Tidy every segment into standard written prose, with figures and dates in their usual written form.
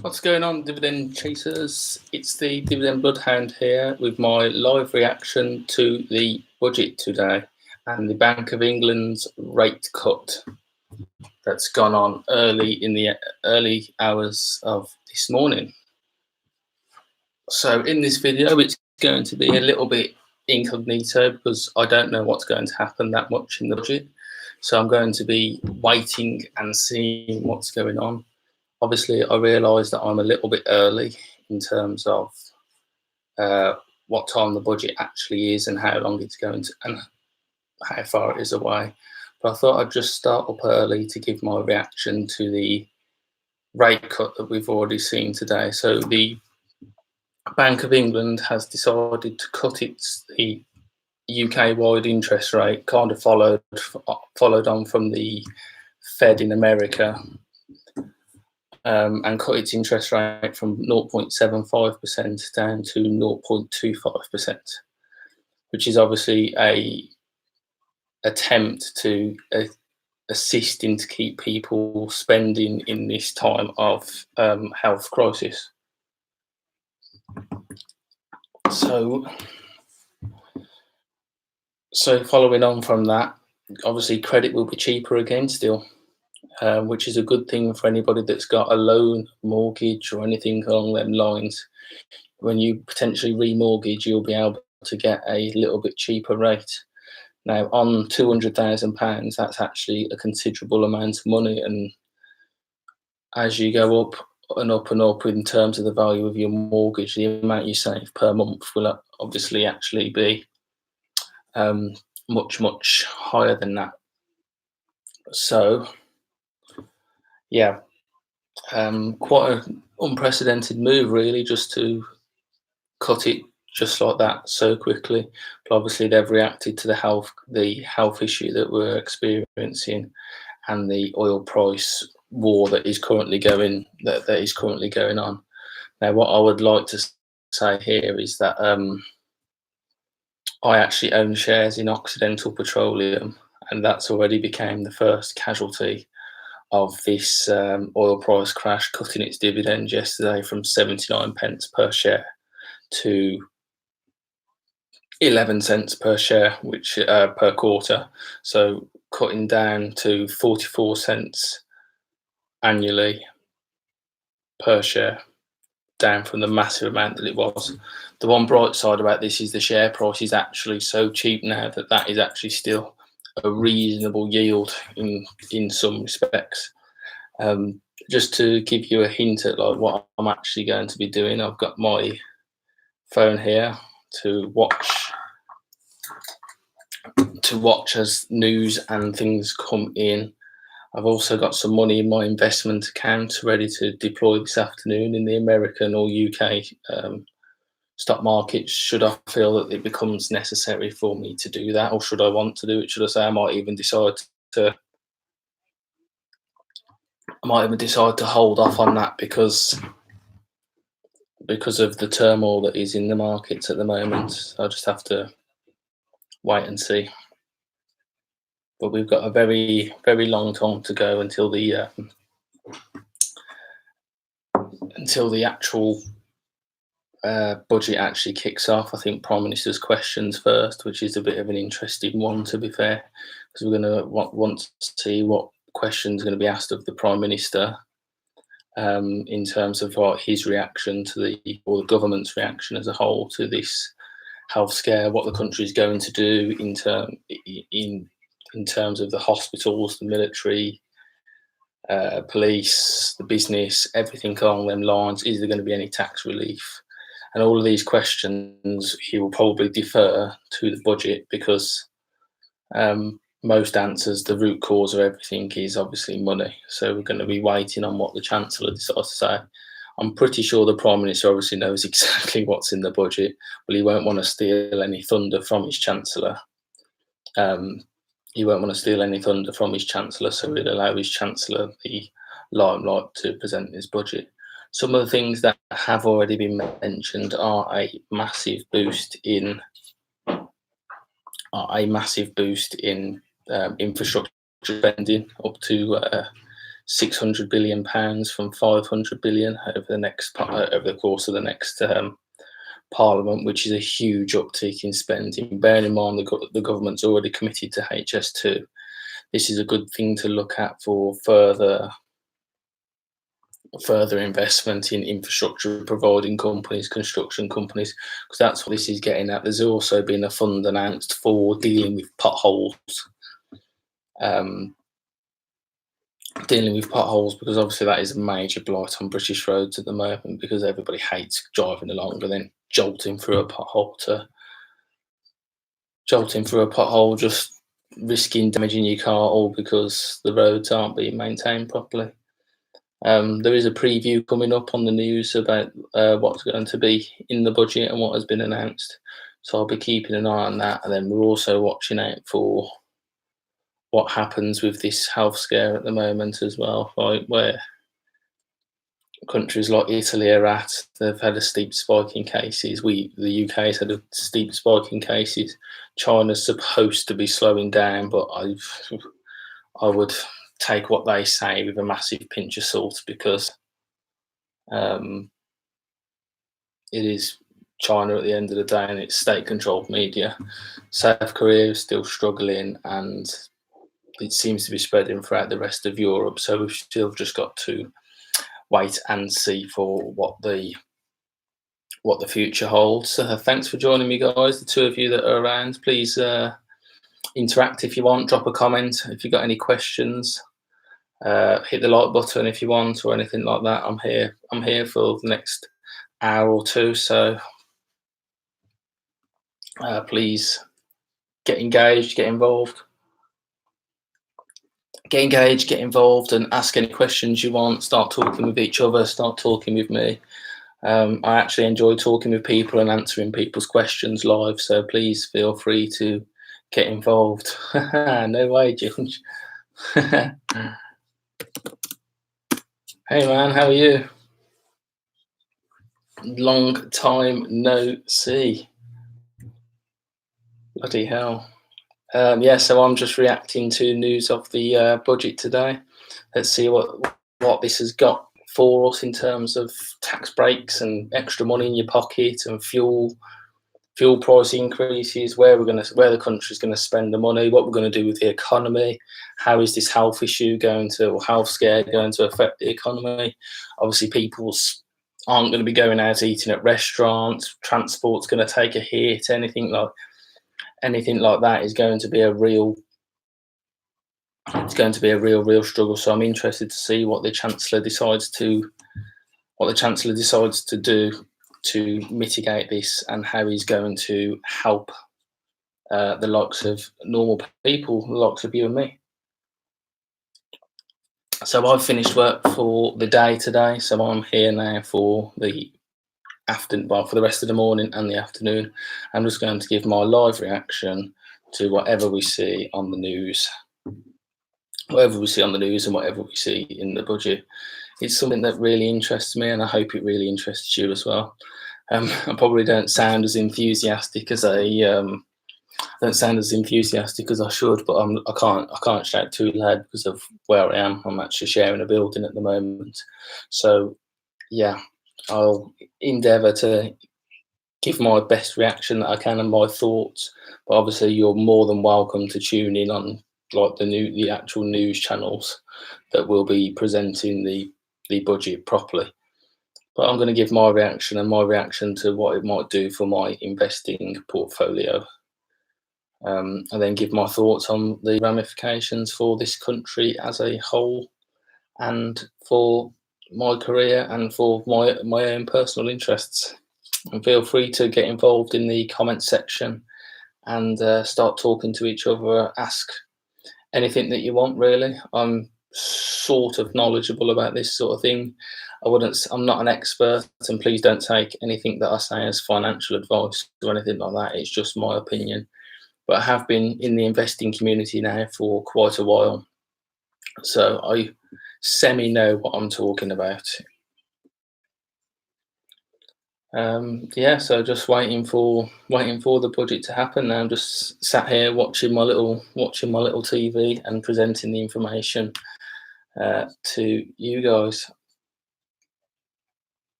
What's going on, dividend chasers? It's the dividend bloodhound here with my live reaction to the budget today and the Bank of England's rate cut that's gone on early in the early hours of this morning. So in this video, it's going to be a little bit incognito because I don't know what's going to happen that much in the budget. So I'm going to be waiting and seeing what's going on. Obviously, I realise that I'm a little bit early in terms of what time the budget actually is and how long it's going to and how far it is away. But I thought I'd just start up early to give my reaction to the rate cut that we've already seen today. So the Bank of England has decided to cut the UK-wide interest rate, kind of followed on from the Fed in America. And cut its interest rate from 0.75% down to 0.25%, which is obviously a attempt to assist in to keep people spending in this time of health crisis. So following on from that, obviously credit will be cheaper again still. Which is a good thing for anybody that's got a loan, mortgage, or anything along them lines. When you potentially remortgage, you'll be able to get a little bit cheaper rate. Now, on £200,000, that's actually a considerable amount of money, and as you go up and up and up in terms of the value of your mortgage, the amount you save per month will obviously actually be much higher than that. So yeah, quite an unprecedented move, really, just to cut it just like that so quickly. But obviously, they've reacted to the health issue that we're experiencing, and the oil price war that is currently going on. Now, what I would like to say here is that I actually own shares in Occidental Petroleum, and that's already became the first casualty of this oil price crash, cutting its dividend yesterday from 79 pence per share to 11 cents per share, which per quarter. So cutting down to 44 cents annually per share, down from the massive amount that it was. The one bright side about this is the share price is actually so cheap now that is actually still a reasonable yield in some respects. Just to give you a hint at like what I'm actually going to be doing, I've got my phone here to watch as news and things come in. I've also got some money in my investment account ready to deploy this afternoon in the American or UK stock markets, should I feel that it becomes necessary for me to do that, or should I want to do it. Should I say I might even decide to hold off on that because of the turmoil that is in the markets at the moment. I just have to wait and see. But we've got a very long time to go until the actual budget actually kicks off. I think Prime Minister's questions first, which is a bit of an interesting one, to be fair, because we're going to want to see what questions are going to be asked of the Prime Minister in terms of what his reaction to the government's reaction as a whole to this health scare, what the country is going to do in terms of the hospitals, the military, police, the business, everything along them lines. Is there going to be any tax relief? And all of these questions he will probably defer to the budget, because most answers, the root cause of everything is obviously money. So we're going to be waiting on what the chancellor decides to say. I'm pretty sure the Prime Minister obviously knows exactly what's in the budget, but he won't want to steal any thunder from his chancellor. He won't want to steal any thunder from his chancellor, so he'll allow his chancellor the limelight to present his budget. Some of the things that have already been mentioned are a massive boost in infrastructure spending, up to £600 billion from 500 billion over the course of the next Parliament, which is a huge uptick in spending. Bearing in mind the government's already committed to HS2, this is a good thing to look at for further investment in infrastructure providing companies, construction companies, because that's what this is getting at. There's also been a fund announced for dealing with potholes. Because obviously that is a major blight on British roads at the moment, because everybody hates driving along and then jolting through a pothole, just risking damaging your car, all because the roads aren't being maintained properly. There is a preview coming up on the news about what's going to be in the budget and what has been announced, so I'll be keeping an eye on that. And then we're also watching out for what happens with this health scare at the moment as well, right, where countries like Italy are at. They've had a steep spike in cases. The UK has had a steep spike in cases. China's supposed to be slowing down, but I would take what they say with a massive pinch of salt, because it is China at the end of the day, and it's state-controlled media. South Korea is still struggling, and it seems to be spreading throughout the rest of Europe. So we've still just got to wait and see for what the future holds. Thanks for joining me, guys. The two of you that are around, please interact if you want. Drop a comment if you've got any questions. Hit the like button if you want, or anything like that. I'm here for the next hour or two. So please get engaged, get involved. Get engaged, get involved, and ask any questions you want. Start talking with each other, start talking with me. I actually enjoy talking with people and answering people's questions live, so please feel free to get involved. No way, George. Hey man, how are you? Long time no see. Bloody hell. Yeah, so I'm just reacting to news of the budget today. Let's see what this has got for us in terms of tax breaks and extra money in your pocket, and fuel price increases, where the country's going to spend the money, what we're going to do with the economy, how is this health scare going to affect the economy. Obviously, people aren't going to be going out eating at restaurants. Transport's going to take a hit. Anything like that is going to be a real struggle. So I'm interested to see what the chancellor decides to do to mitigate this, and how he's going to help the likes of normal people, the likes of you and me. So I've finished work for the day today, so I'm here now for the rest of the morning and the afternoon. I'm just going to give my live reaction to whatever we see on the news. Whatever we see on the news and whatever we see in the budget. It's something that really interests me, and I hope it really interests you as well. I probably don't sound as enthusiastic as I should, but I can't shout too loud because of where I am. I'm actually sharing a building at the moment, so yeah, I'll endeavour to give my best reaction that I can and my thoughts. But obviously, you're more than welcome to tune in on the actual news channels that will be presenting the budget properly. But I'm going to give my reaction to what it might do for my investing portfolio, and then give my thoughts on the ramifications for this country as a whole, and for my career, and for my own personal interests. And feel free to get involved in the comment section and start talking to each other. Ask anything that you want, really. I'm sort of knowledgeable about this sort of thing. I'm not an expert, and please don't take anything that I say as financial advice or anything like that. It's just my opinion. But I have been in the investing community now for quite a while, so I semi know what I'm talking about. Yeah, so just waiting for the budget to happen. Now I'm just sat here watching my little TV and presenting the information. to you guys.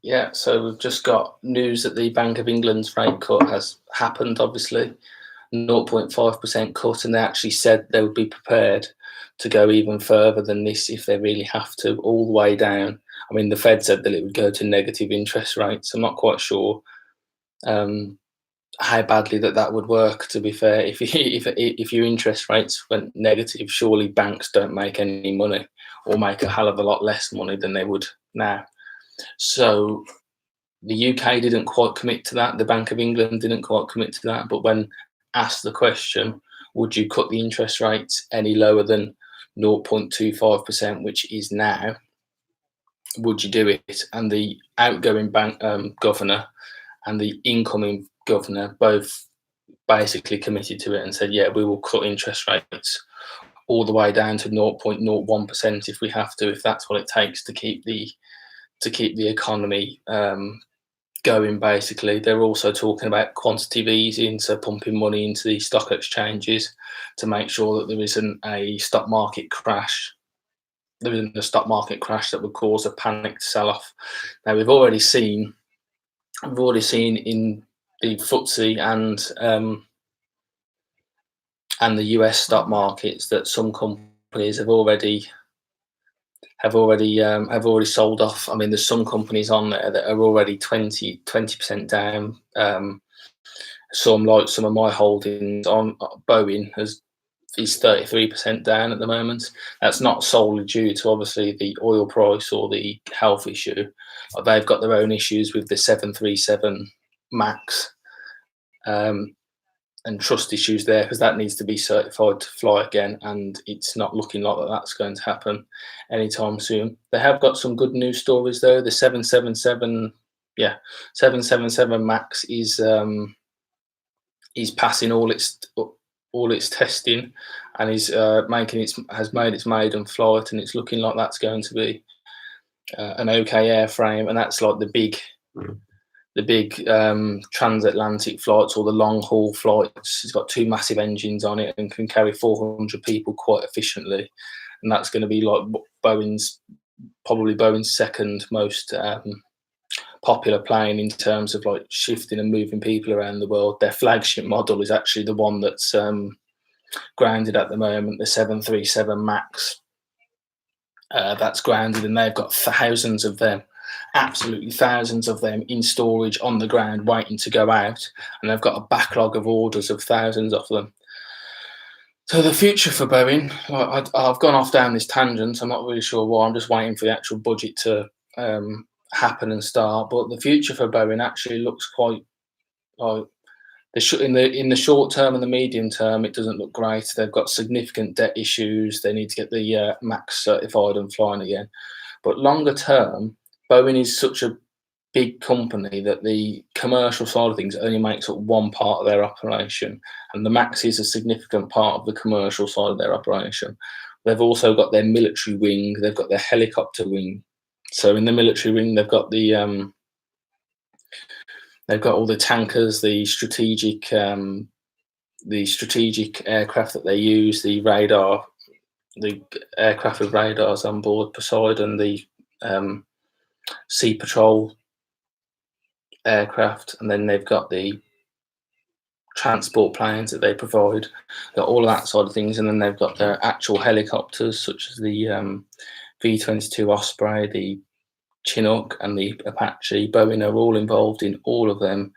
Yeah, so we've just got news that the Bank of England's rate cut has happened, obviously, 0.5% cut, and they actually said they would be prepared to go even further than this if they really have to, all the way down. I mean, the Fed said that it would go to negative interest rates. I'm not quite sure how badly that would work. To be fair, if your interest rates went negative, surely banks don't make any money, or make a hell of a lot less money than they would now. So the UK didn't quite commit to that. The Bank of England didn't quite commit to that. But when asked the question, would you cut the interest rates any lower than 0.25%, which is now, would you do it? And the outgoing bank governor and the incoming governor both basically committed to it and said, yeah, we will cut interest rates all the way down to 0.01% if we have to, if that's what it takes to keep the economy going. Basically, they're also talking about quantitative easing, so pumping money into the stock exchanges to make sure that there isn't a stock market crash. There isn't a stock market crash that would cause a panicked sell-off. Now we've already seen in the FTSE and the US stock markets that some companies have already sold off. I mean, there's some companies on there that are already 20% down. Some of my holdings on Boeing is 33% down at the moment. That's not solely due to obviously the oil price or the health issue. They've got their own issues with the 737 Max. And trust issues there, because that needs to be certified to fly again, and it's not looking like that's going to happen anytime soon. They have got some good news stories though. The 777 Max is passing all its testing, and is has made its maiden flight, and it's looking like that's going to be an okay airframe, and that's like the big transatlantic flights or the long haul flights. It's got two massive engines on it and can carry 400 people quite efficiently, and that's going to be like probably Boeing's second most popular plane in terms of like shifting and moving people around the world. Their flagship model is actually the one that's grounded at the moment, the 737 Max. That's grounded, and they've got thousands of them, absolutely thousands of them in storage on the ground waiting to go out, and they've got a backlog of orders of thousands of them. So the future for Boeing, I've gone off down this tangent, I'm not really sure why. I'm just waiting for the actual budget to happen and start, but the future for Boeing actually looks quite like in the short term and the medium term, it doesn't look great. They've got significant debt issues. They need to get the Max certified and flying again. But longer term, Boeing is such a big company that the commercial side of things only makes up one part of their operation, and the Max is a significant part of the commercial side of their operation. They've also got their military wing. They've got their helicopter wing. So in the military wing, they've got all the tankers, the strategic aircraft that they use, the aircraft with radars on board, Poseidon, the Sea Patrol aircraft, and then they've got the transport planes that they provide. Got all of that side of things, and then they've got their actual helicopters, such as the V-22 Osprey, the Chinook, and the Apache. Boeing are all involved in all of them.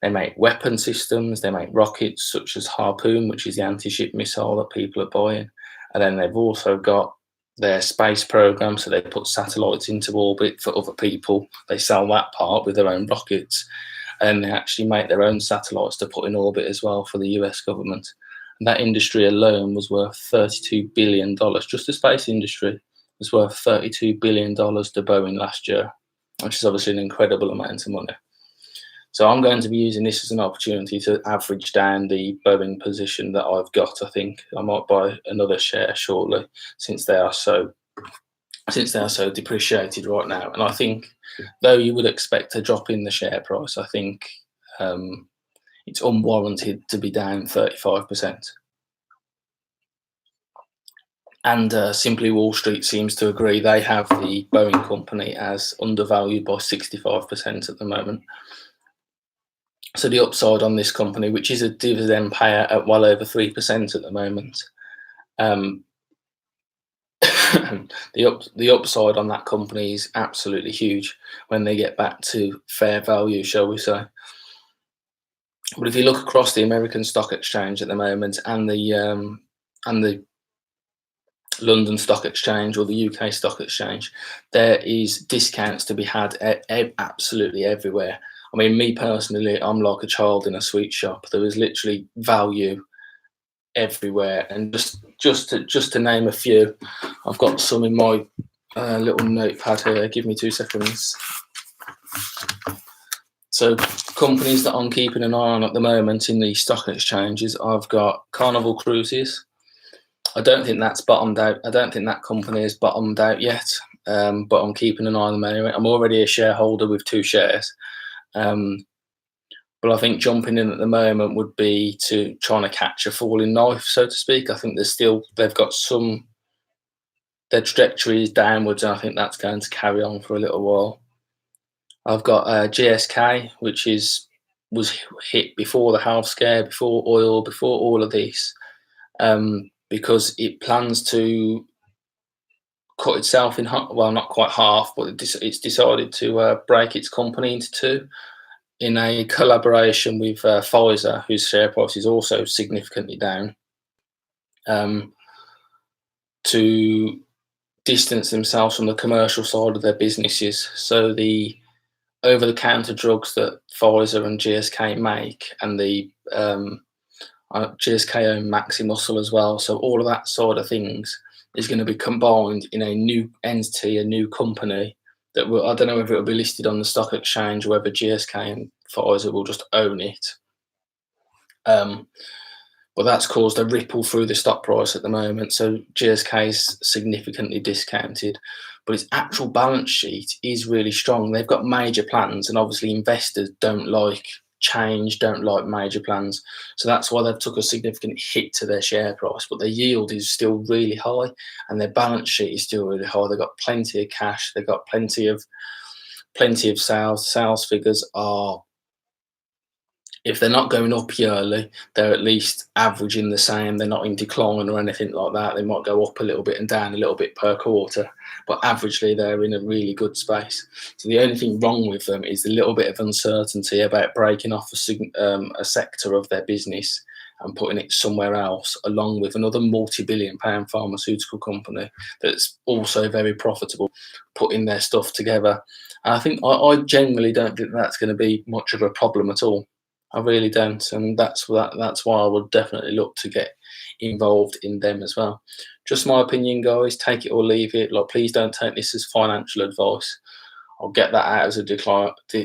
They make weapon systems, they make rockets such as Harpoon, which is the anti-ship missile that people are buying. And then they've also got their space program, so they put satellites into orbit for other people. They sell that part with their own rockets, and they actually make their own satellites to put in orbit as well for the US government. And that industry alone was worth $32 billion. Just the space industry was worth $32 billion to Boeing last year, which is obviously an incredible amount of money. So I'm going to be using this as an opportunity to average down the Boeing position that I've got. I think I might buy another share shortly, since they are so depreciated right now. And I think, though you would expect a drop in the share price, I think it's unwarranted to be down 35%. And Simply Wall Street seems to agree. They have the Boeing company as undervalued by 65% at the moment. So the upside on this company, which is a dividend payer at well over 3% at the moment, um, the upside on that company is absolutely huge when they get back to fair value, shall we say. But if you look across the American Stock Exchange at the moment and the London Stock Exchange or the UK Stock Exchange, there is discounts to be had absolutely everywhere. I mean, me personally, I'm like a child in a sweet shop. There is literally value everywhere, and just to name a few, I've got some in my little notepad here. Give me 2 seconds. So companies that I'm keeping an eye on at the moment in the stock exchanges, I've got Carnival Cruises. I don't think that's bottomed out. I don't think that company has bottomed out yet, but I'm keeping an eye on them anyway. I'm already a shareholder with 2 shares. But I think jumping in at the moment would be to trying to catch a falling knife, so to speak. I think they've got their trajectory is downwards, and I think that's going to carry on for a little while. I've got GSK, which was hit before the health scare, before oil, before all of this, because it plans to cut itself in half. Well, not quite half, but it's decided to break its company into 2 in a collaboration with Pfizer, whose share price is also significantly down, to distance themselves from the commercial side of their businesses. So the over-the-counter drugs that Pfizer and GSK make, and the GSK own Maxi Muscle as well. So all of that side of things is going to be combined in a new entity, a new company that I don't know whether it'll be listed on the stock exchange or whether GSK and Pfizer will just own it. But that's caused a ripple through the stock price at the moment. So GSK is significantly discounted, but its actual balance sheet is really strong. They've got major plans, and obviously investors don't like change, don't like major plans. So that's why they've took a significant hit to their share price, but their yield is still really high and their balance sheet is still really high. They've got plenty of cash. They've got plenty of sales. Sales figures are, if they're not going up yearly, they're at least averaging the same. They're not in decline or anything like that. They might go up a little bit and down a little bit per quarter, but averagely they're in a really good space. So the only thing wrong with them is a little bit of uncertainty about breaking off a sector of their business and putting it somewhere else, along with another multi-billion-pound pharmaceutical company that's also very profitable, putting their stuff together. And I think I generally don't think that's going to be much of a problem at all. I really don't, and that's why I would definitely look to get involved in them as well. Just my opinion, guys. Take it or leave it. Like, please don't take this as financial advice. I'll get that out as a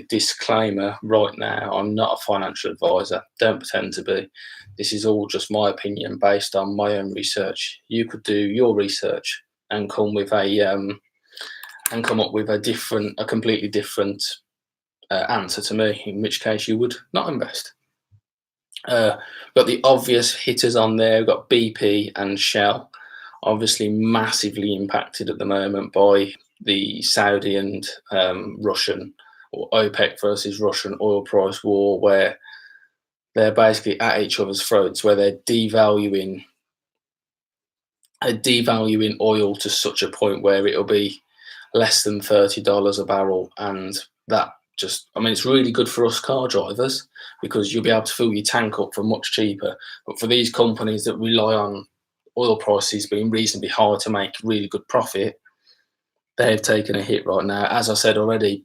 disclaimer right now. I'm not a financial advisor. Don't pretend to be. This is all just my opinion based on my own research. You could do your research and come up with a completely different answer to me, in which case you would not invest. Got the obvious hitters on there. We've got BP and Shell, obviously massively impacted at the moment by the Saudi and Russian, or OPEC versus Russian oil price war, where they're basically at each other's throats, where they're devaluing oil to such a point where it'll be less than $30 a barrel, and that it's really good for us car drivers because you'll be able to fill your tank up for much cheaper. But for these companies that rely on oil prices being reasonably high to make really good profit, they've taken a hit right now. As I said already,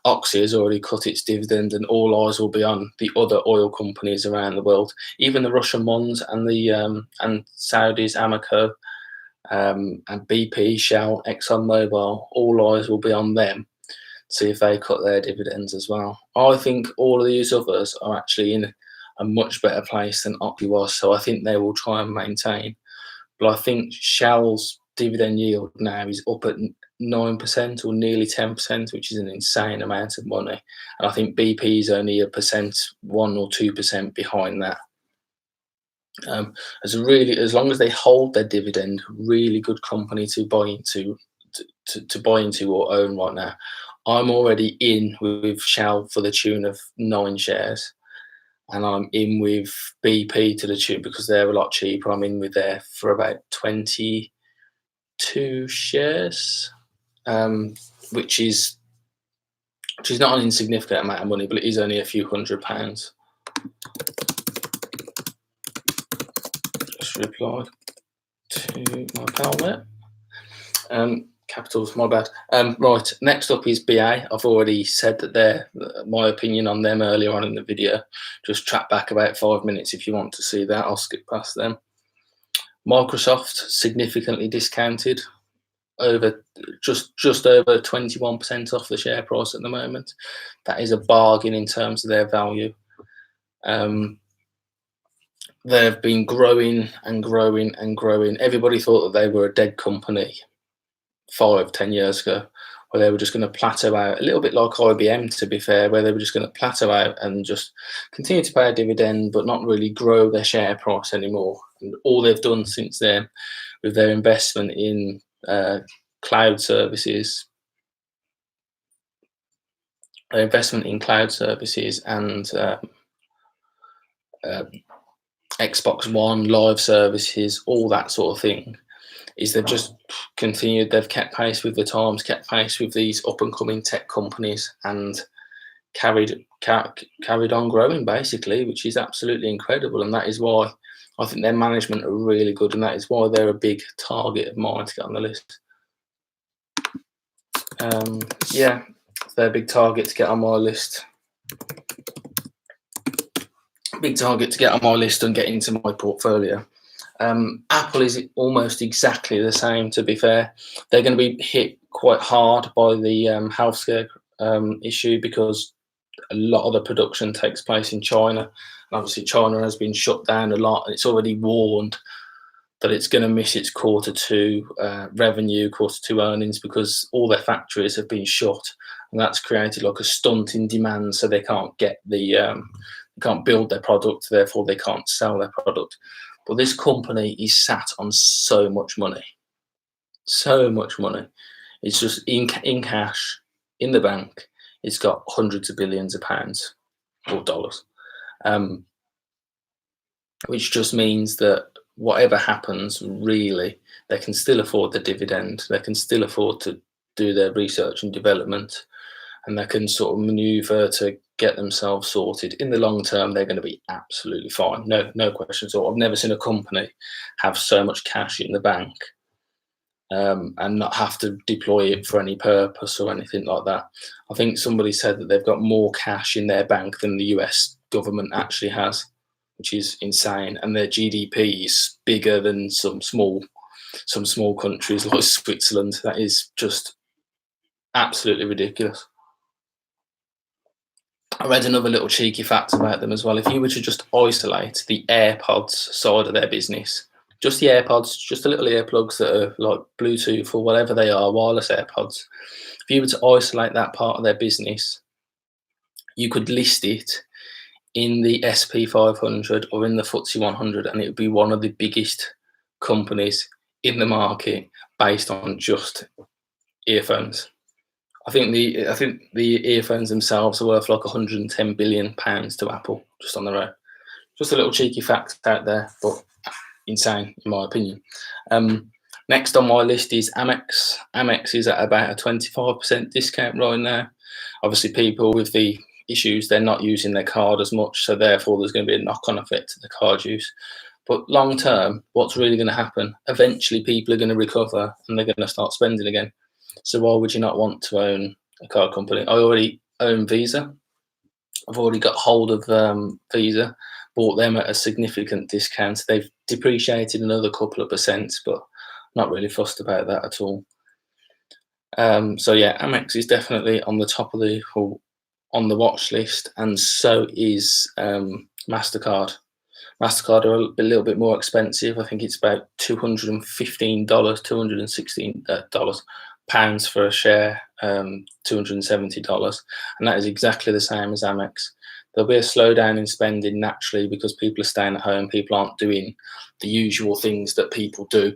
Oxy has already cut its dividend, and all eyes will be on the other oil companies around the world, even the Russian ones and the and Saudi's Aramco, and BP, Shell, ExxonMobil. All eyes will be on them, see if they cut their dividends as well. I think all of these others are actually in a much better place than Oxy was, so I think they will try and maintain. But I think Shell's dividend yield now is up at 9% or nearly 10%, which is an insane amount of money. And I think BP is only 1% or 2% behind that. As long as they hold their dividend, really good company to buy into, to buy into or own right now. I'm already in with Shell for the tune of 9 shares, and I'm in with BP to the tune, because they're a lot cheaper. I'm in with there for about 22 shares, um, which is not an insignificant amount of money, but it is only a few £100. Just replied to my pal there. Capitals, my bad. Right, next up is BA. I've already said that my opinion on them earlier on in the video. Just track back about 5 minutes if you want to see that. I'll skip past them. Microsoft, significantly discounted, over just over 21% off the share price at the moment. That is a bargain in terms of their value. They've been growing and growing and growing. Everybody thought that they were a dead company 5-10 years ago, where they were just going to plateau out, a little bit like IBM, to be fair, where they were just going to plateau out and just continue to pay a dividend but not really grow their share price anymore. And all they've done since then, with their investment in cloud services, and Xbox One live services, all that sort of thing, is they've just continued. They've kept pace with the times, kept pace with these up and coming tech companies, and carried on growing, basically, which is absolutely incredible. And that is why I think their management are really good, and that is why they're a big target of mine to get on the list. Yeah, they're a big target to get on my list. Big target to get on my list and get into my portfolio. Apple is almost exactly the same, to be fair. They're going to be hit quite hard by the healthcare issue, because a lot of the production takes place in China. And obviously China has been shut down a lot, and it's already warned that it's going to miss its Q2 revenue, Q2 earnings, because all their factories have been shut, and that's created like a stunt in demand, so they can't get can't build their product, therefore they can't sell their product. But this company is sat on so much money. It's just in cash, in the bank. It's got hundreds of billions of pounds or dollars, which just means that whatever happens, really, they can still afford the dividend. They can still afford to do their research and development, and they can sort of maneuver to get themselves sorted. In the long term, they're going to be absolutely fine. No questions at all. I've never seen a company have so much cash in the bank and not have to deploy it for any purpose or anything like that. I think somebody said that they've got more cash in their bank than the US government actually has, which is insane. And their GDP is bigger than some small countries like Switzerland. That is just absolutely ridiculous. I read another little cheeky fact about them as well. If you were to just isolate the AirPods side of their business, just the AirPods, just the little earplugs that are like Bluetooth or whatever they are, wireless AirPods, if you were to isolate that part of their business, you could list it in the SP 500 or in the FTSE 100, and it would be one of the biggest companies in the market based on just earphones. I think the earphones themselves are worth like £110 billion to Apple, just on their own. Just a little cheeky fact out there, but insane in my opinion. Next on my list is Amex. Amex is at about a 25% discount right now. Obviously, people with the issues, they're not using their card as much, so therefore there's going to be a knock-on effect to the card use. But long term, what's really going to happen? Eventually, people are going to recover and they're going to start spending again. So why would you not want to own a card company? I already own Visa. I've already got hold of Visa, bought them at a significant discount. They've depreciated another couple of percent, but not really fussed about that at all. So yeah, Amex is definitely on the top of on the watch list, and so is MasterCard. MasterCard are a little bit more expensive. I think it's about $215, $216 pounds for a share, $270, and that is exactly the same as Amex. there'll be a slowdown in spending naturally because people are staying at home. People aren't doing the usual things that people do.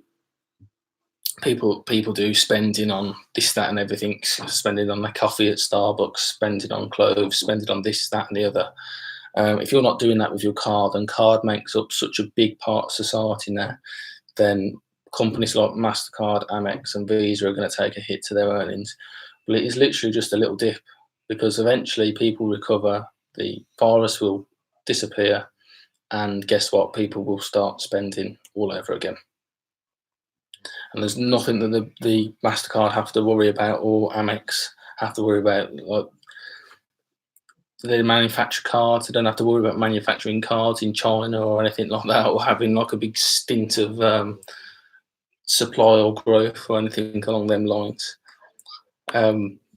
People do spending on this, that, and everything. Spending on their coffee at Starbucks, spending on clothes, spending on this, that, and the other. If you're not doing that with your card, and card makes up such a big part of society now, then companies like MasterCard, Amex, and Visa are going to take a hit to their earnings. But it is literally just a little dip, because eventually people recover, the virus will disappear, and guess what? People will start spending all over again. And there's nothing that the MasterCard have to worry about, or Amex have to worry about. Like, they manufacture cards. They don't have to worry about manufacturing cards in China or anything like that, or having like a big stint of supply or growth or anything along them lines.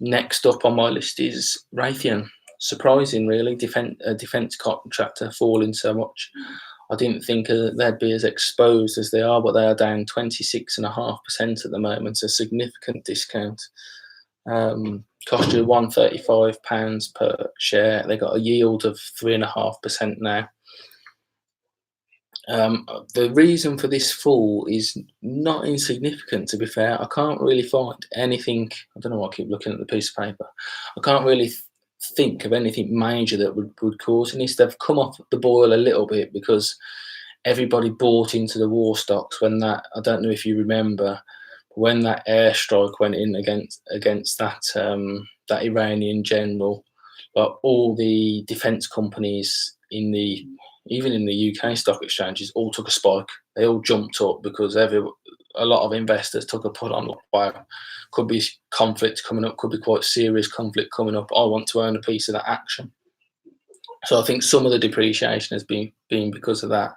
Next up on my list is Raytheon. Surprising, really. Defense contractor falling so much. I didn't think they'd be as exposed as they are, but they are down 26.5% at the moment, a significant discount. Cost you £135 per share. They got a yield of 3.5% now. The reason for this fall is not insignificant, to be fair. I can't really find anything. I don't know why I keep looking at the piece of paper. I can't really think of anything major that would cause this. They've come off the boil a little bit because everybody bought into the war stocks when that, I don't know if you remember, when that airstrike went in against that that Iranian general. But all the defence companies even in the UK stock exchanges all took a spike. They all jumped up because a lot of investors took a put on. Wow, could be conflict coming up, could be quite serious conflict coming up. I want to own a piece of that action. So I think some of the depreciation has been because of that.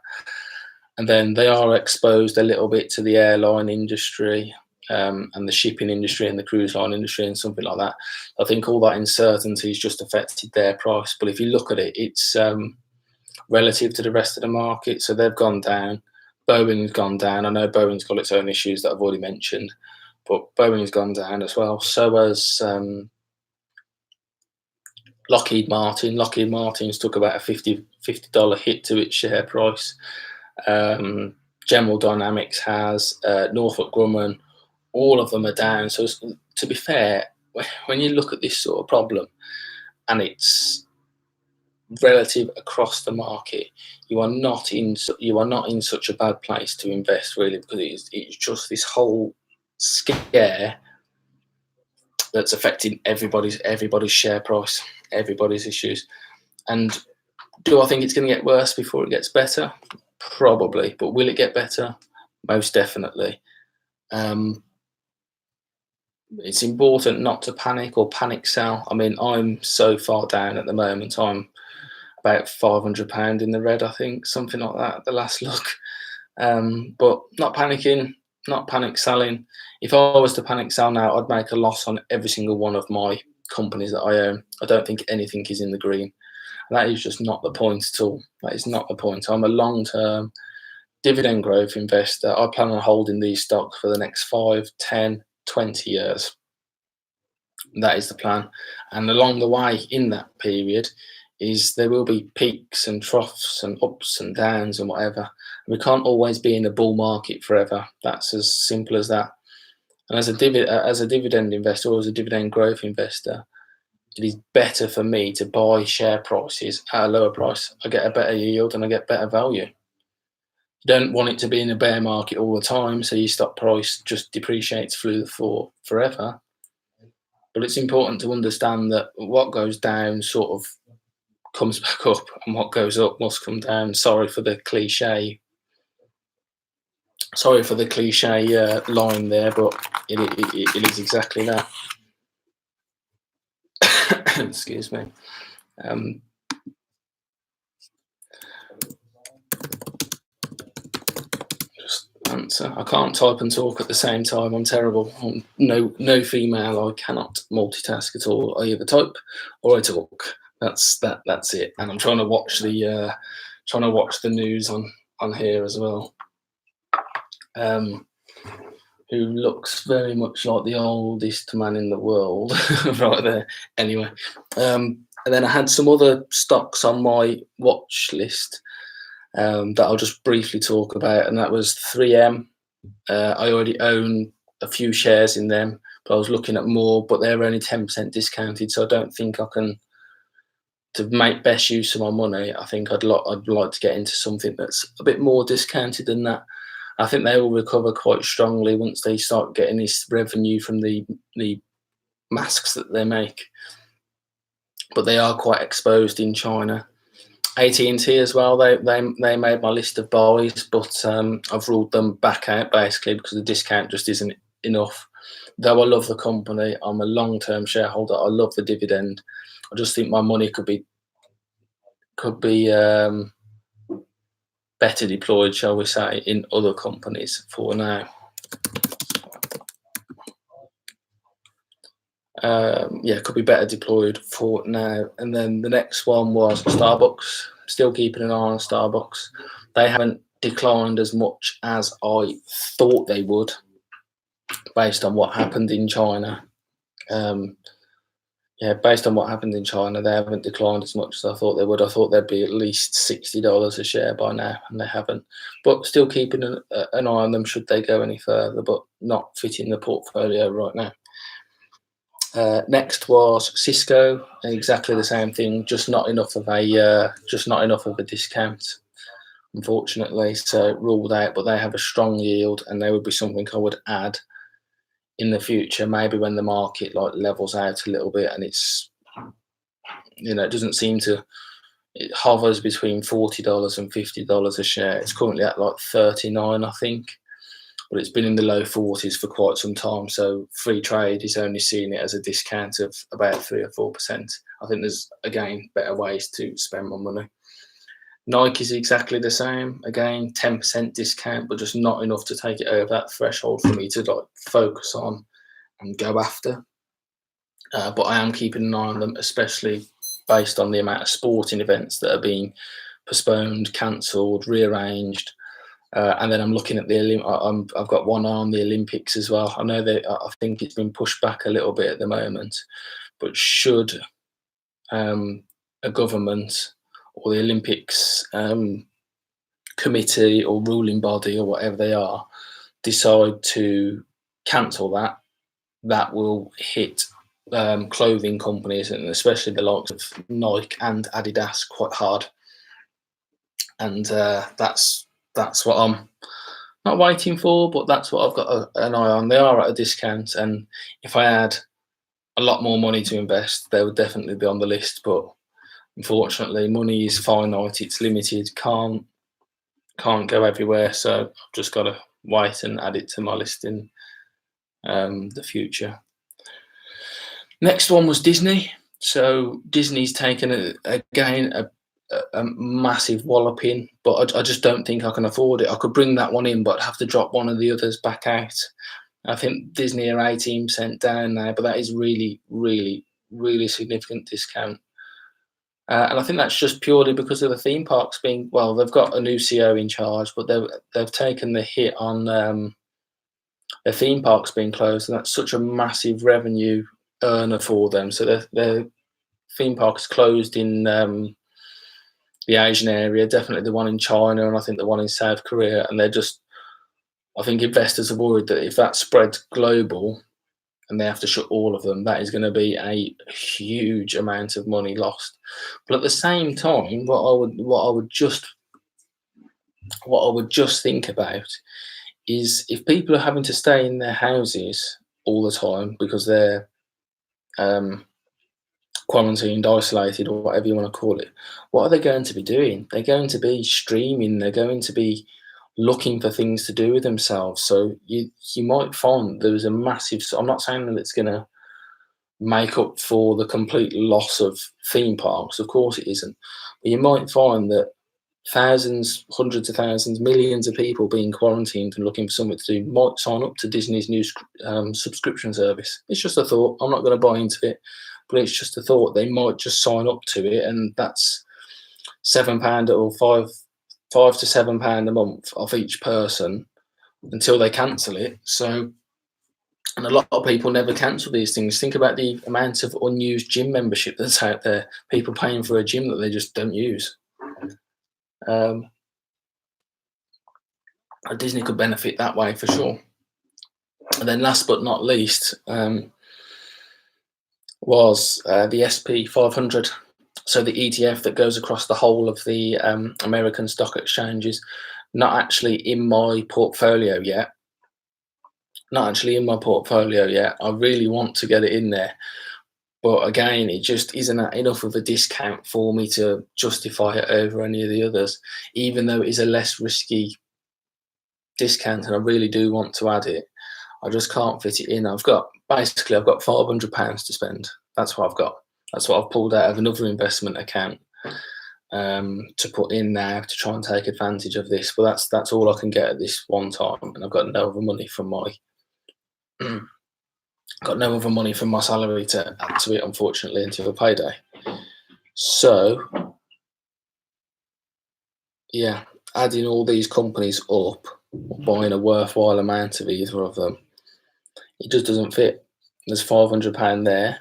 And then they are exposed a little bit to the airline industry and the shipping industry and the cruise line industry and something like that. I think all that uncertainty has just affected their price. But if you look at it, it's relative to the rest of the market. So they've gone down. Boeing's gone down. I know Boeing's got its own issues that I've already mentioned, but Boeing's gone down as well. So has Lockheed Martin. Lockheed Martin's took about a $50 hit to its share price. General Dynamics has, Northrop Grumman, all of them are down. So to be fair, when you look at this sort of problem and it's relative across the market, you are not in such a bad place to invest, really, because it's just this whole scare that's affecting everybody's share price, everybody's issues. And do I think it's going to get worse before it gets better? Probably. But will it get better? Most definitely. It's important not to panic or panic sell. I mean, I'm so far down at the moment. I'm about £500 in the red, I think, something like that at the last look. But not panicking, not panic selling. If I was to panic sell now, I'd make a loss on every single one of my companies that I own. I don't think anything is in the green. And that is just not the point at all. That is not the point. I'm a long-term dividend growth investor. I plan on holding these stocks for the next 5, 10, 20 years. That is the plan. And along the way in that period there will be peaks and troughs and ups and downs and whatever. We can't always be in a bull market forever. That's as simple as that. And as a dividend investor or as a dividend growth investor, it is better for me to buy share prices at a lower price. I get a better yield and I get better value. You don't want it to be in a bear market all the time, so your stock price just depreciates through the floor forever. But it's important to understand that what goes down sort of comes back up, and what goes up must come down. Sorry for the cliche line there, but it is exactly that. Excuse me. Just answer. I can't type and talk at the same time. I'm terrible. I'm no female. I cannot multitask at all. I either type or I talk. That's it. And I'm trying to watch the news on here as well. Who looks very much like the oldest man in the world right there. Anyway, And then I had some other stocks on my watch list that I'll just briefly talk about, and that was 3M. I already own a few shares in them, but I was looking at more, but they're only 10% discounted, so I don't think I can. To make best use of my money, I think I'd like to get into something that's a bit more discounted than that. I think they will recover quite strongly once they start getting this revenue from the masks that they make. But they are quite exposed in China. AT&T as well. They made my list of buys, but I've ruled them back out basically because the discount just isn't enough. Though I love the company, I'm a long-term shareholder. I love the dividend. I just think my money could be better deployed, shall we say, in other companies for now. Yeah, could be better deployed for now. And then the next one was Starbucks. Still keeping an eye on Starbucks. They haven't declined as much as I thought they would, based on what happened in China. Yeah, based on what happened in China, they haven't declined as much as I thought they would. I thought they'd be at least $60 a share by now, and they haven't. But still keeping an eye on them should they go any further, but not fitting the portfolio right now. Next was Cisco, exactly the same thing, just not enough of a discount, unfortunately. So ruled out, but they have a strong yield, and they would be something I would add in the future, maybe when the market like levels out a little bit, and it's, it doesn't seem to, it hovers between $40 and $50 a share. It's currently at like 39, I think, but it's been in the low 40s for quite some time. So free trade is only seeing it as a discount of about 3 or 4%. I think there's, again, better ways to spend my money. Nike is exactly the same. Again, 10% discount, but just not enough to take it over that threshold for me to like focus on and go after. But I am keeping an eye on them, especially based on the amount of sporting events that are being postponed, cancelled, rearranged. And then I'm looking at I've got one eye on the Olympics as well. I know I think it's been pushed back a little bit at the moment, but should a government or the Olympics committee or ruling body or whatever they are decide to cancel that, that will hit clothing companies, and especially the likes of Nike and Adidas, quite hard. And that's what I'm not waiting for, but that's what I've got an eye on. They are at a discount, and if I had a lot more money to invest, they would definitely be on the list. But unfortunately, money is finite; it's limited. Can't go everywhere. So I've just got to wait and add it to my list in the future. Next one was Disney. So Disney's taken a massive walloping, but I just don't think I can afford it. I could bring that one in, but I'd have to drop one of the others back out. I think Disney are 18% down now, but that is really, really, really significant discount. And I think that's just purely because of the theme parks being, well, they've got a new CEO in charge, but they've taken the hit on their theme parks being closed, and that's such a massive revenue earner for them. So their theme park is closed in the Asian area, definitely the one in China, and I think the one in South Korea. And I think investors are worried that if that spreads global and they have to shut all of them, that is going to be a huge amount of money lost. But at the same time, what I would just think about is if people are having to stay in their houses all the time because they're quarantined, isolated, or whatever you want to call it, what are they going to be doing? They're going to be streaming. They're going to be looking for things to do with themselves. So you might find there's a massive, I'm not saying that it's going to make up for the complete loss of theme parks, of course it isn't, but you might find that thousands, hundreds of thousands, millions of people being quarantined and looking for something to do might sign up to Disney's new subscription service. It's just a thought. I'm not going to buy into it, but it's just a thought. They might just sign up to it, and that's £7 or £5 to £7 a month off each person until they cancel it. So And a lot of people never cancel these things. Think about the amount of unused gym membership that's out there. People paying for a gym that they just don't use. Um, Disney could benefit that way for sure. And then last but not least was the SP 500. So the ETF that goes across the whole of the American stock exchanges. Not actually in my portfolio yet. Not actually in my portfolio yet. I really want to get it in there. But again, it just isn't enough of a discount for me to justify it over any of the others, even though it is a less risky discount and I really do want to add it. I just can't fit it in. I've got £500 to spend. That's what I've got. That's what I've pulled out of another investment account to put in now to try and take advantage of this. But that's all I can get at this one time, and I've got no other money from my salary to add to it, unfortunately, until payday. So yeah, adding all these companies up, or buying a worthwhile amount of either of them, it just doesn't fit. There's £500 there,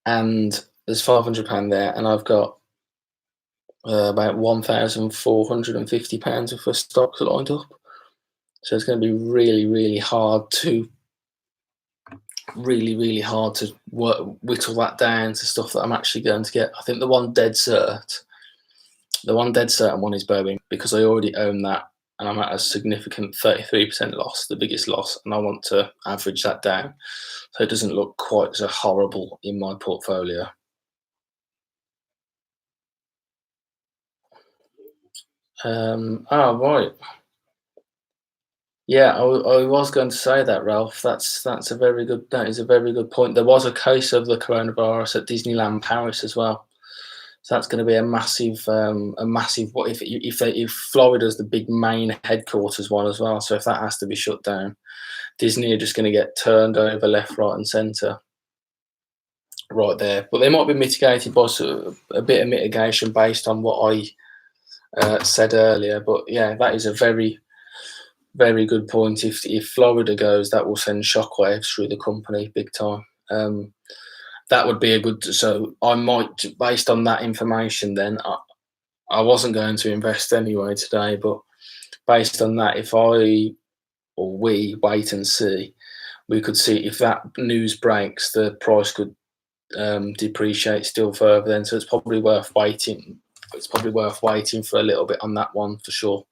and I've got about £1,450 worth of stocks lined up. So it's going to be really, really hard to whittle that down to stuff that I'm actually going to get. I think the one dead certain one is Boeing, because I already own that and I'm at a significant 33% loss, the biggest loss, and I want to average that down so it doesn't look quite so horrible in my portfolio. Right. Yeah, I was going to say that, Ralph. That is a very good point. There was a case of the coronavirus at Disneyland Paris as well. So that's going to be a massive. What if Florida's the big main headquarters one as well? So if that has to be shut down, Disney are just going to get turned over left, right, and centre right there. But they might be mitigated by a bit of mitigation based on what I said earlier. But yeah, that is a very, very good point. If Florida goes, that will send shockwaves through the company big time. That would be a good. So I might, based on that information, then I wasn't going to invest anyway today, but based on that, if we wait and see, we could see if that news breaks, the price could depreciate still further. Then, so it's probably worth waiting. It's probably worth waiting for a little bit on that one for sure.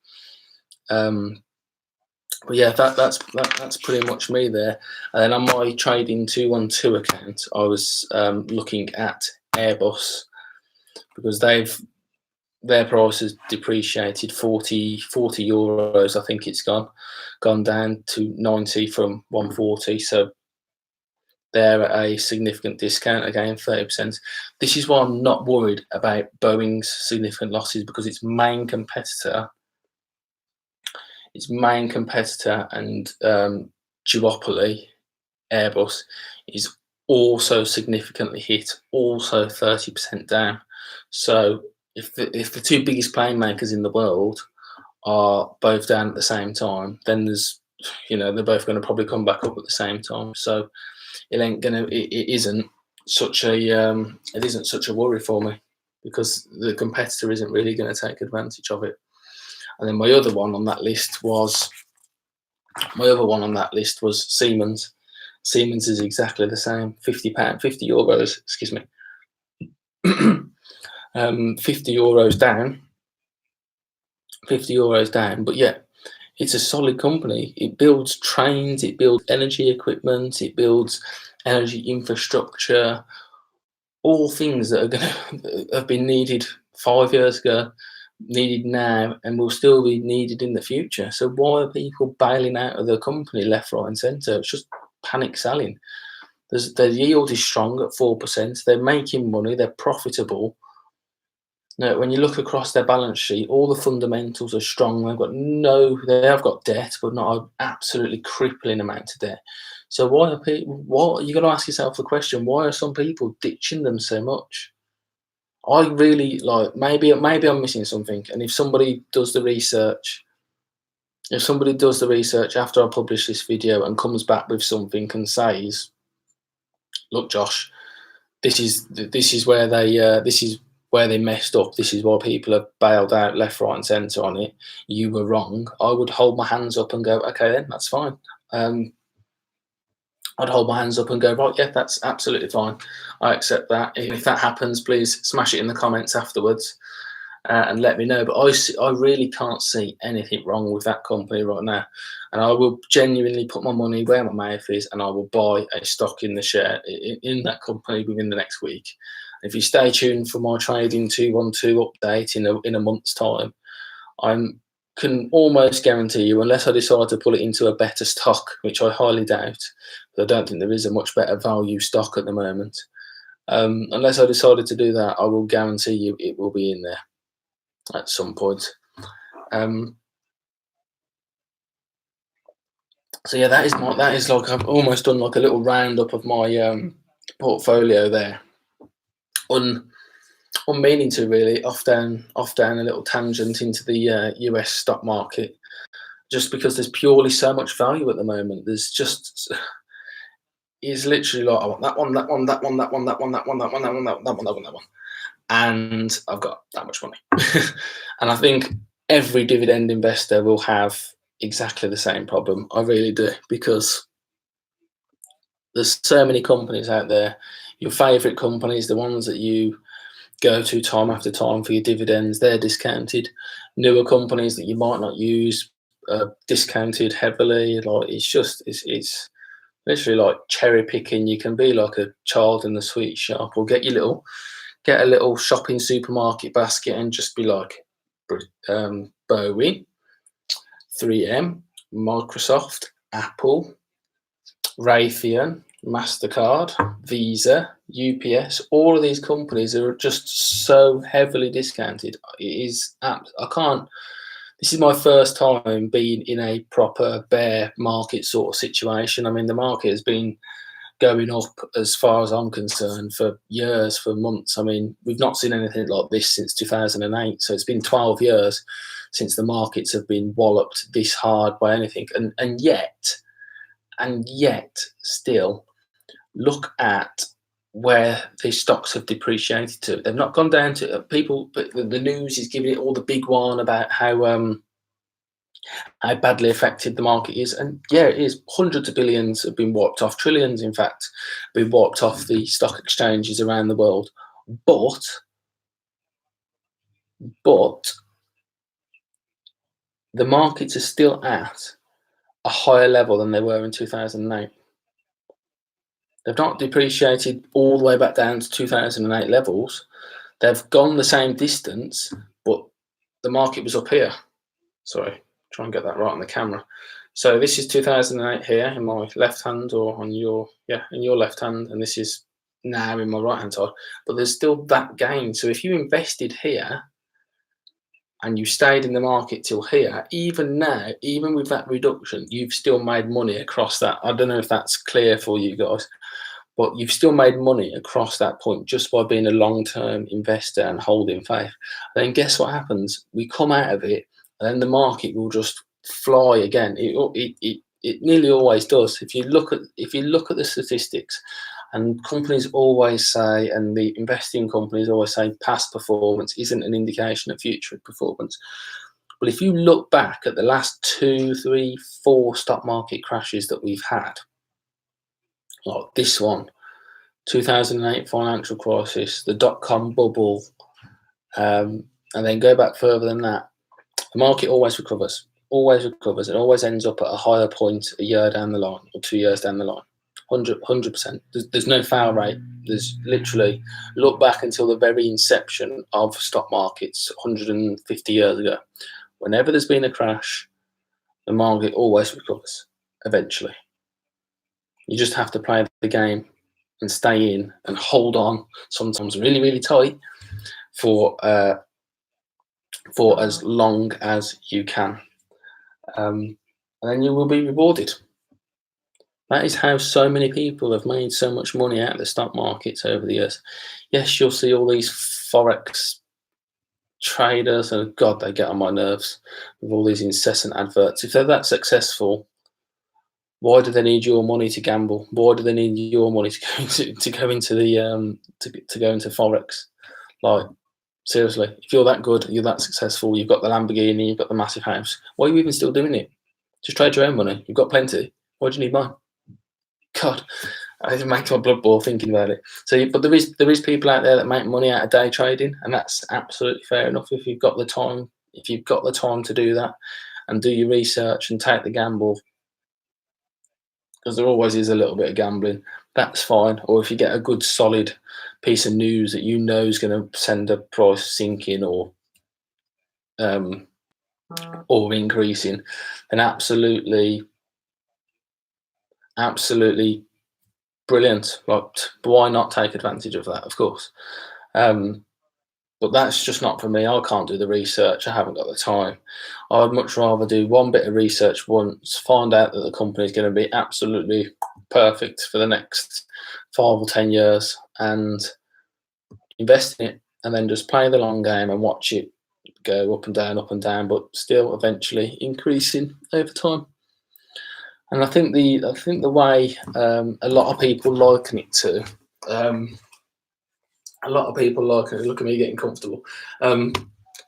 But yeah, that's pretty much me there. And then on my trading 212 account, I was looking at Airbus, because their price has depreciated 40 euros. I think it's gone down to 90 from 140. So they're at a significant discount, again 30%. This is why I'm not worried about Boeing's significant losses, because its main competitor and duopoly, Airbus, is also significantly hit, also 30% down. So if the two biggest plane makers in the world are both down at the same time, then they're both going to probably come back up at the same time. So it isn't such a worry for me, because the competitor isn't really going to take advantage of it. And then my other one on that list was Siemens. Siemens is exactly the same, £50, excuse me, 50 euros down. But yeah, it's a solid company. It builds trains, it builds energy equipment, it builds energy infrastructure, all things that are going to have been needed 5 years ago, needed now, and will still be needed in the future. So why are people bailing out of the company left, right, and centre? It's just panic selling. The yield is strong at 4%. They're making money. They're profitable. Now, when you look across their balance sheet, all the fundamentals are strong. They have got debt, but not an absolutely crippling amount of debt. So why are people? What you got to ask yourself the question: why are some people ditching them so much? I really maybe I'm missing something, and if somebody does the research If somebody does the research after I publish this video and comes back with something and says, "Look, Josh, this is where they messed up. This is why people have bailed out left, right, and centre on it. You were wrong." I would hold my hands up and go, "Okay, then that's fine." I'd hold my hands up and go, "Right, yeah, that's absolutely fine. I accept that." If that happens, please smash it in the comments afterwards and let me know. But I really can't see anything wrong with that company right now. And I will genuinely put my money where my mouth is, and I will buy a stock in the share in that company within the next week. If you stay tuned for my trading 212 update in a month's time, I can almost guarantee you, unless I decide to pull it into a better stock, which I highly doubt, but I don't think there is a much better value stock at the moment. Unless I decided to do that, I will guarantee you it will be in there at some point. So yeah, that is like I've almost done like a little roundup of my portfolio there. Unmeaning to, really, off down a little tangent into the US stock market, just because there's purely so much value at the moment. There's just is literally like, I want that one, that one, that one, that one, that one, that one, that one, that one, that one, that one, that one, that one, and I've got that much money. And I think every dividend investor will have exactly the same problem. I really do, because there's so many companies out there. Your favorite companies, the ones that you go to time after time for your dividends, they're discounted. Newer companies that you might not use are discounted heavily. Like it's literally like cherry picking. You can be like a child in the sweet shop, or get a little shopping supermarket basket and just be like, Bowie, 3M, Microsoft, Apple, Raytheon, MasterCard, Visa, UPS. All of these companies are just so heavily discounted. It is, I can't. This is my first time being in a proper bear market sort of situation. I mean, the market has been going up, as far as I'm concerned, for years, for months. I mean, we've not seen anything like this since 2008. So it's been 12 years since the markets have been walloped this hard by anything. And yet still, look at where these stocks have depreciated to. They've not gone down to people, but the news is giving it all the big one about how badly affected the market is. And yeah, it is. Hundreds of billions have been wiped off, trillions, in fact, have been wiped off the stock exchanges around the world. But the markets are still at a higher level than they were in 2008. They've not depreciated all the way back down to 2008 levels. They've gone the same distance, but the market was up here. Sorry, try and get that right on the camera. So this is 2008 here in my left hand, or on your, in your left hand, and this is now in my right hand side. But there's still that gain. So if you invested here and you stayed in the market till here, even now, even with that reduction, you've still made money across that. I don't know if that's clear for you guys, but you've still made money across that point just by being a long-term investor and holding faith. And then guess what happens? We come out of it, and then the market will just fly again. It nearly always does. If you look at the statistics, and companies always say, and the investing companies always say, past performance isn't an indication of future performance. But if you look back at the last 2, 3, 4 stock market crashes that we've had, like this one, 2008 financial crisis, the dot-com bubble, and then go back further than that, the market always recovers, and always ends up at a higher point a year down the line or 2 years down the line. 100%. There's no fail rate. There's literally, look back until the very inception of stock markets 150 years ago. Whenever there's been a crash, the market always recovers eventually. You just have to play the game and stay in and hold on, sometimes really, really tight, for as long as you can. And then you will be rewarded. That is how so many people have made so much money out of the stock markets over the years. Yes, you'll see all these forex traders, and God, they get on my nerves with all these incessant adverts. If they're that successful, why do they need your money to gamble? Why do they need your money to go into the to go into forex? Like, seriously, if you're that good, you're that successful, you've got the Lamborghini, you've got the massive house, why are you even still doing it? Just trade your own money. You've got plenty. Why do you need mine? God, it makes my blood boil thinking about it. So, but there is people out there that make money out of day trading, and that's absolutely fair enough if you've got the time. If you've got the time to do that, and do your research and take the gamble, because there always is a little bit of gambling, that's fine. Or if you get a good solid piece of news that you know is going to send a price sinking or increasing, then absolutely brilliant. Like, why not take advantage of that? Of course. But that's just not for me. I can't do the research. I haven't got the time. I'd much rather do one bit of research once, find out that the company is going to be absolutely perfect for the next 5 or 10 years, and invest in it, and then just play the long game and watch it go up and down, but still eventually increasing over time. And I think the way a lot of people liken it to, a lot of people like it. Look at me getting comfortable. A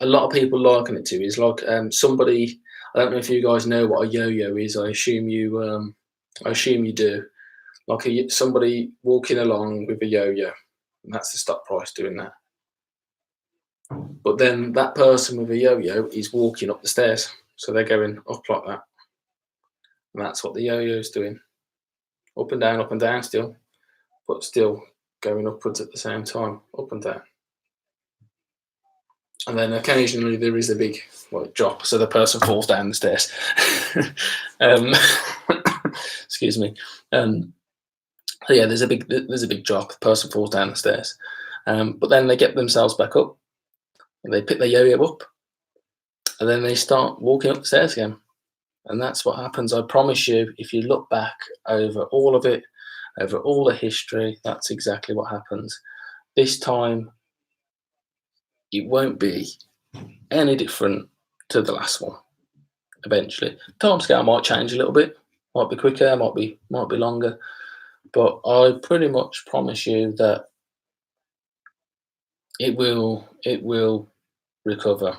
lot of people liken it to is like somebody. I don't know if you guys know what a yo-yo is. I assume you. I assume you do. Like somebody walking along with a yo-yo, and that's the stock price doing that. But then that person with a yo-yo is walking up the stairs, so they're going up like that, and that's what the yo-yo is doing, up and down still, but still going upwards at the same time, up and down. And then occasionally there is a big drop, so the person falls down the stairs. Excuse me. So yeah, there's a big drop. The person falls down the stairs, but then they get themselves back up, and they pick their yo-yo up, and then they start walking up the stairs again. And that's what happens. I promise you, if you look back over all of it, over all the history, that's exactly what happens. This time, it won't be any different to the last one. Eventually, timescale might change a little bit, might be quicker, might be longer, but I pretty much promise you that it will recover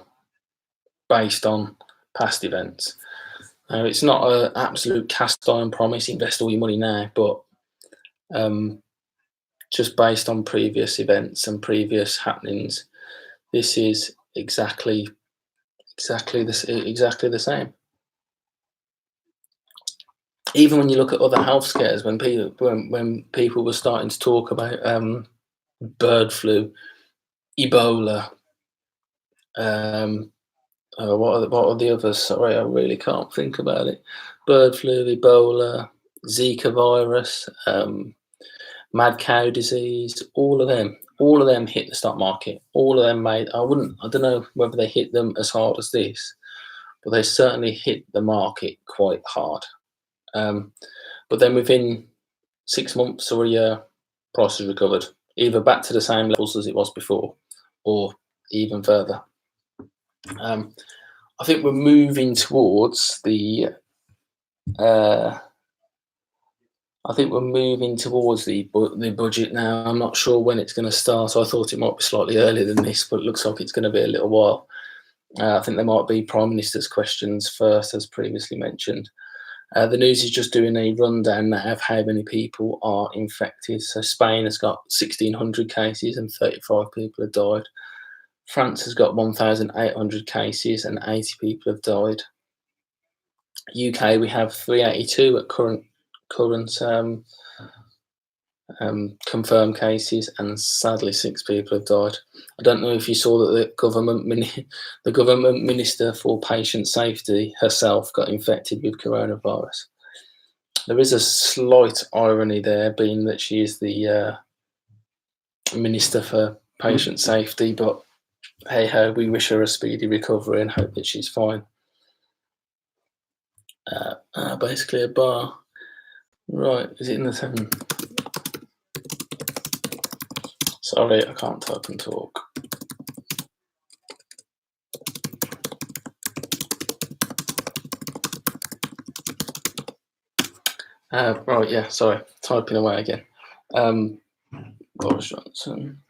based on past events. Now, it's not an absolute cast iron promise, invest all your money now, but just based on previous events and previous happenings, this is exactly the same. Even when you look at other health scares, when people were starting to talk about bird flu, Ebola, what are the others? Sorry, I really can't think about it. Bird flu, Ebola, Zika virus, mad cow disease, all of them hit the stock market. All of them made, I don't know whether they hit them as hard as this, but they certainly hit the market quite hard. But then within 6 months or a year, prices recovered, either back to the same levels as it was before, or even further. I think we're moving towards the budget now. I'm not sure when it's going to start. I thought it might be slightly earlier than this, but it looks like it's going to be a little while. I think there might be Prime Minister's questions first, as previously mentioned. The news is just doing a rundown now of how many people are infected. So Spain has got 1,600 cases and 35 people have died. France has got 1,800 cases and 80 people have died. UK, we have 382 at current confirmed cases, and sadly 6 people have died. I don't know if you saw that the government minister for patient safety herself got infected with coronavirus. There is a slight irony there, being that she is the minister for patient safety, but hey ho, we wish her a speedy recovery and hope that she's fine. Basically a bar. Right, is it in the 7? Sorry, I can't type and talk. Right, yeah, sorry, typing away again. Um, Boris Johnson.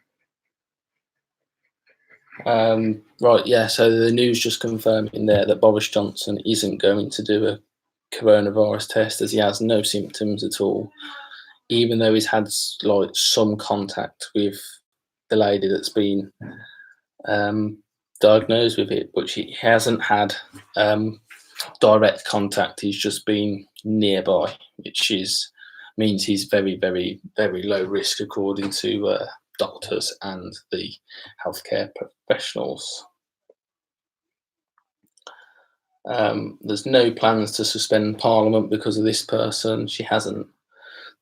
Right, yeah, so the news just confirming there that Boris Johnson isn't going to do a coronavirus test as he has no symptoms at all, even though he's had like some contact with the lady that's been um, diagnosed with it, but he hasn't had direct contact. He's just been nearby, which is means he's very, very, very low risk according to doctors and the healthcare professionals. There's no plans to suspend Parliament because of this person. She hasn't.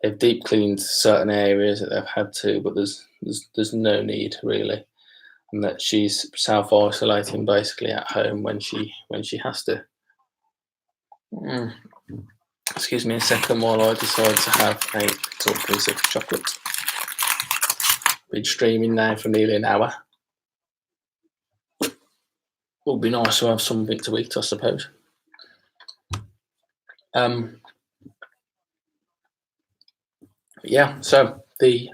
They've deep cleaned certain areas that they've had to, but there's no need really, and that she's self isolating basically at home when she has to. Mm. Excuse me a second while I decide to have a little piece of chocolate. Been streaming now for nearly an hour. Would be nice to have something to eat, I suppose. Yeah, so the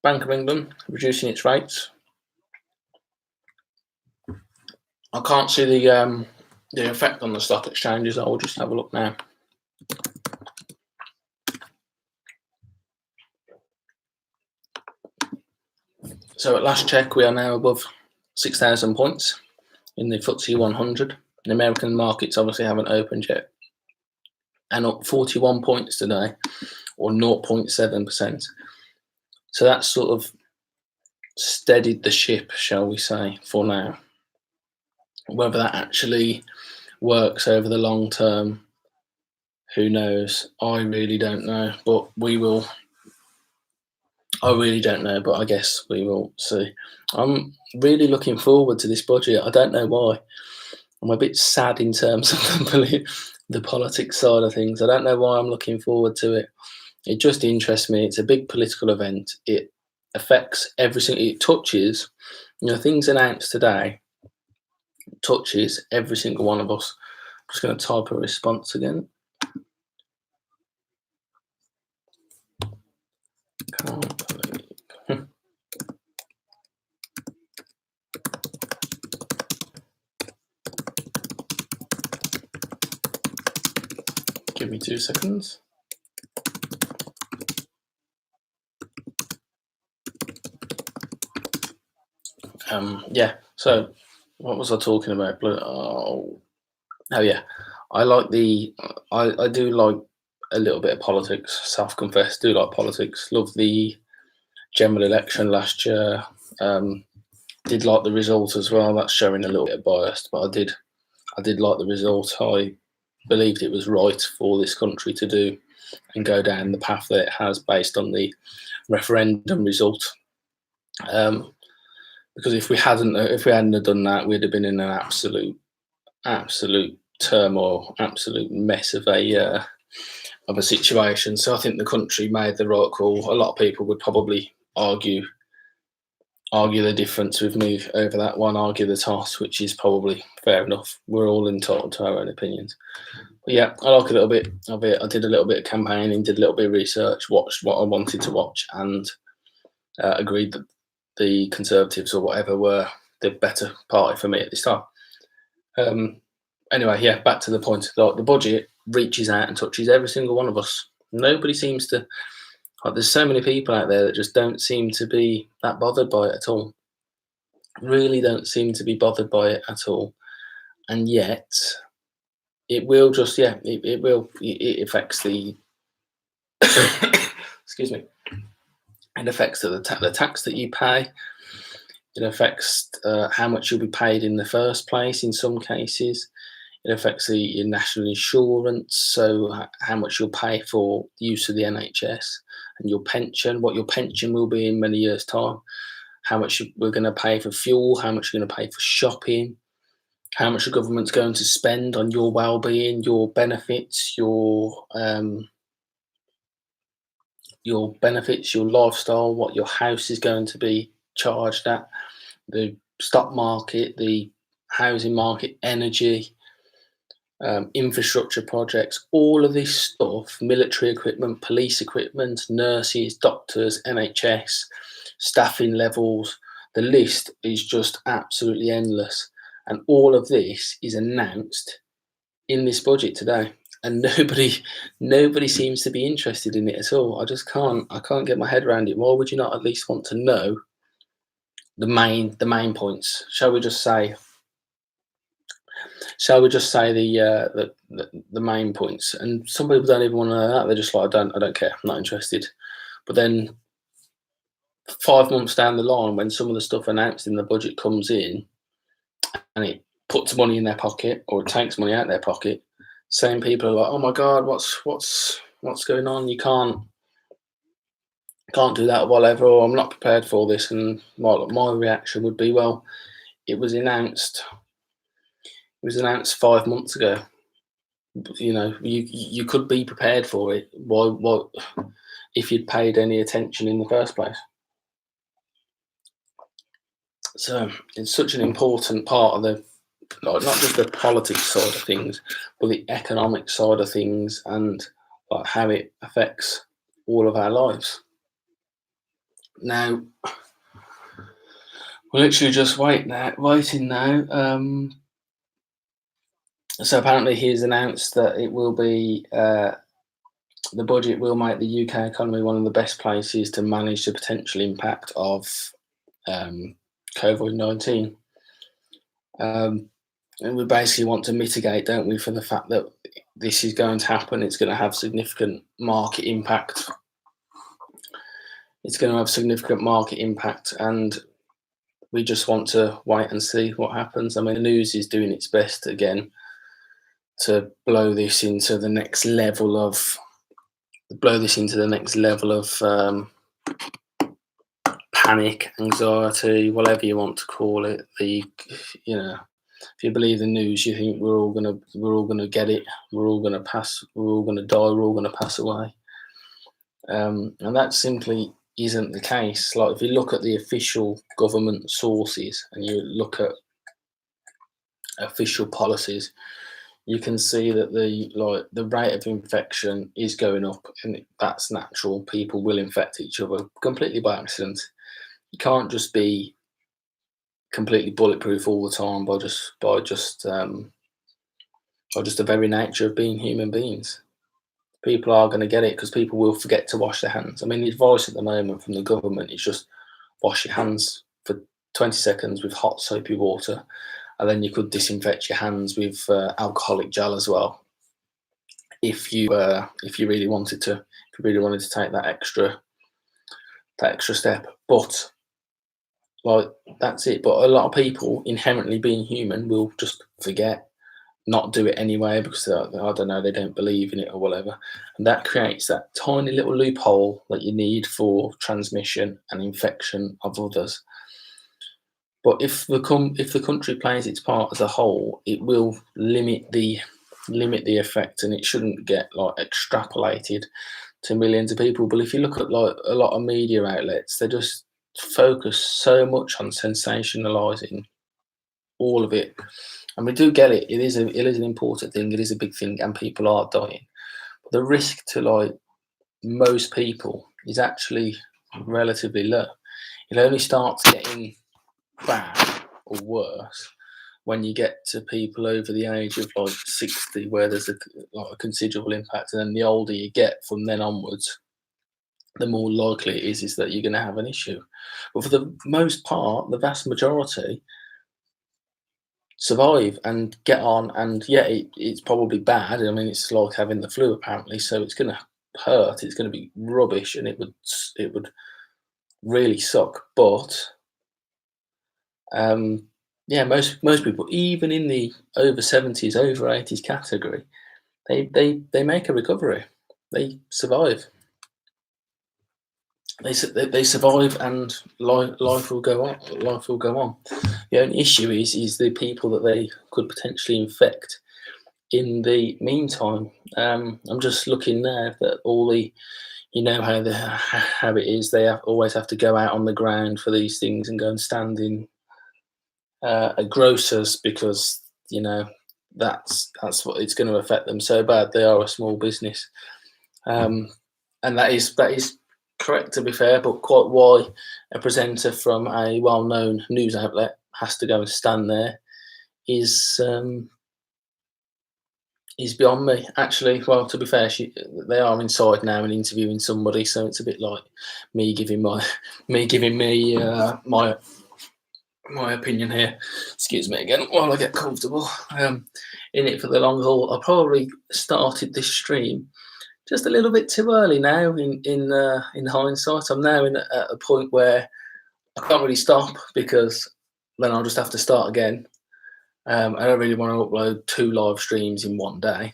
Bank of England reducing its rates. I can't see the effect on the stock exchanges. I'll just have a look now. So at last check, we are now above 6,000 points in the FTSE 100. The American markets obviously haven't opened yet, and up 41 points today, or 0.7%. So that's sort of steadied the ship, shall we say, for now. Whether that actually works over the long term, who knows? I really don't know, but we will. I really don't know, but I guess we will see. I'm really looking forward to this budget. I don't know why. I'm a bit sad in terms of the politics side of things. I don't know why I'm looking forward to it. It just interests me. It's a big political event. It affects everything. It touches, things announced today. Touches every single one of us. I'm just going to type a response again. Can't believe. Give me 2 seconds. Yeah. So, what was I talking about? Oh yeah. I like I do like a little bit of politics. Self-confessed, do like politics. Love the general election last year. Did like the result as well. That's showing a little bit of bias, but I did like the result. I believed it was right for this country to do and go down the path that it has based on the referendum result. Because if we hadn't have done that, we'd have been in an absolute turmoil, absolute mess of a situation. So I think the country made the right call. A lot of people would probably argue the difference with me over that one, argue the toss, which is probably fair enough. We're all entitled to our own opinions. But yeah, I like a little bit of it. I did a little bit of campaigning, did a little bit of research, watched what I wanted to watch, and agreed that the Conservatives or whatever were the better party for me at this time. Anyway, yeah, back to the point. Like, the budget reaches out and touches every single one of us. Nobody seems to. There's so many people out there that just don't seem to be that bothered by it at all. Really don't seem to be bothered by it at all. And yet, it will just, it will. It affects the. Excuse me. It affects the tax that you pay. It affects how much you'll be paid in the first place in some cases. It affects your national insurance, so how much you'll pay for use of the NHS, and your pension, what your pension will be in many years' time, how much we're going to pay for fuel, how much you're going to pay for shopping, how much the government's going to spend on your well-being, your benefits, your lifestyle, what your house is going to be charged at, the stock market, the housing market, energy. infrastructure projects, all of this stuff, military equipment, police equipment, nurses, doctors, NHS, staffing levels. The list is just absolutely endless. And all of this is announced in this budget today. And nobody seems to be interested in it at all. I can't get my head around it. Why would you not at least want to know the main points? Shall we just say the main points? And some people don't even want to know that. They're just like, I don't care. I'm not interested. But then 5 months down the line, when some of the stuff announced in the budget comes in, and it puts money in their pocket or it takes money out of their pocket, same people are like, oh my god, what's going on? You can't do that, or whatever. Or I'm not prepared for this. And my reaction would be, well, it was announced. It was announced 5 months ago. You know, you could be prepared for it. Why if you'd paid any attention in the first place? So it's such an important part of the, not just the politics side of things, but the economic side of things, and like how it affects all of our lives. Now we're literally just waiting now. So apparently he's announced that it will be the budget will make the UK economy one of the best places to manage the potential impact of COVID-19. And we basically want to mitigate, don't we, for the fact that this is going to happen. It's going to have significant market impact. And we just want to wait and see what happens. I mean, the news is doing its best again to blow this into the next level of panic, anxiety, whatever you want to call it. If you believe the news, you think we're all gonna get it. We're all gonna pass. We're all gonna die. We're all gonna pass away. And that simply isn't the case. Like, if you look at the official government sources and you look at official policies, you can see that the rate of infection is going up, and that's natural. People will infect each other completely by accident. You can't just be completely bulletproof all the time by just the very nature of being human beings. People are going to get it because people will forget to wash their hands. I mean, the advice at the moment from the government is just wash your hands for 20 seconds with hot soapy water, and then you could disinfect your hands with alcoholic gel as well, if you really wanted to take that extra step. But like, that's it. But a lot of people, inherently being human, will just forget, not do it anyway because I don't know, they don't believe in it or whatever, and that creates that tiny little loophole that you need for transmission and infection of others. But if the country plays its part as a whole, it will limit the effect, and it shouldn't get like extrapolated to millions of people. But if you look at like a lot of media outlets, they just focus so much on sensationalizing all of it. And we do get it. It is an important thing. It is a big thing, and people are dying. But the risk to like most people is actually relatively low. It only starts getting bad or worse when you get to people over the age of like 60, where there's a considerable impact. And then the older you get from then onwards, the more likely it is that you're going to have an issue. But for the most part, the vast majority survive and get on. And yeah, it's probably bad. I mean, it's like having the flu apparently, so it's going to hurt. It's going to be rubbish, and it would really suck. But yeah, most people, even in the over 70s, over 80s category, they make a recovery. They survive. They survive, and life will go on. Life will go on. The only issue is the people that they could potentially infect in the meantime. I'm just looking now that all the, you know how it is. They always have to go out on the ground for these things and go and stand in a grocer's because, you know, that's what it's going to affect them so bad. They are a small business, and that is correct, to be fair. But quite why a presenter from a well-known news outlet has to go and stand there is beyond me. Actually, well, to be fair, they are inside now and interviewing somebody, so it's a bit like me giving my opinion here. Excuse me again while I get comfortable. In it for the long haul. I probably started this stream just a little bit too early now. In hindsight, I'm now at a point where I can't really stop, because then I'll just have to start again. I don't really want to upload 2 live streams in one day.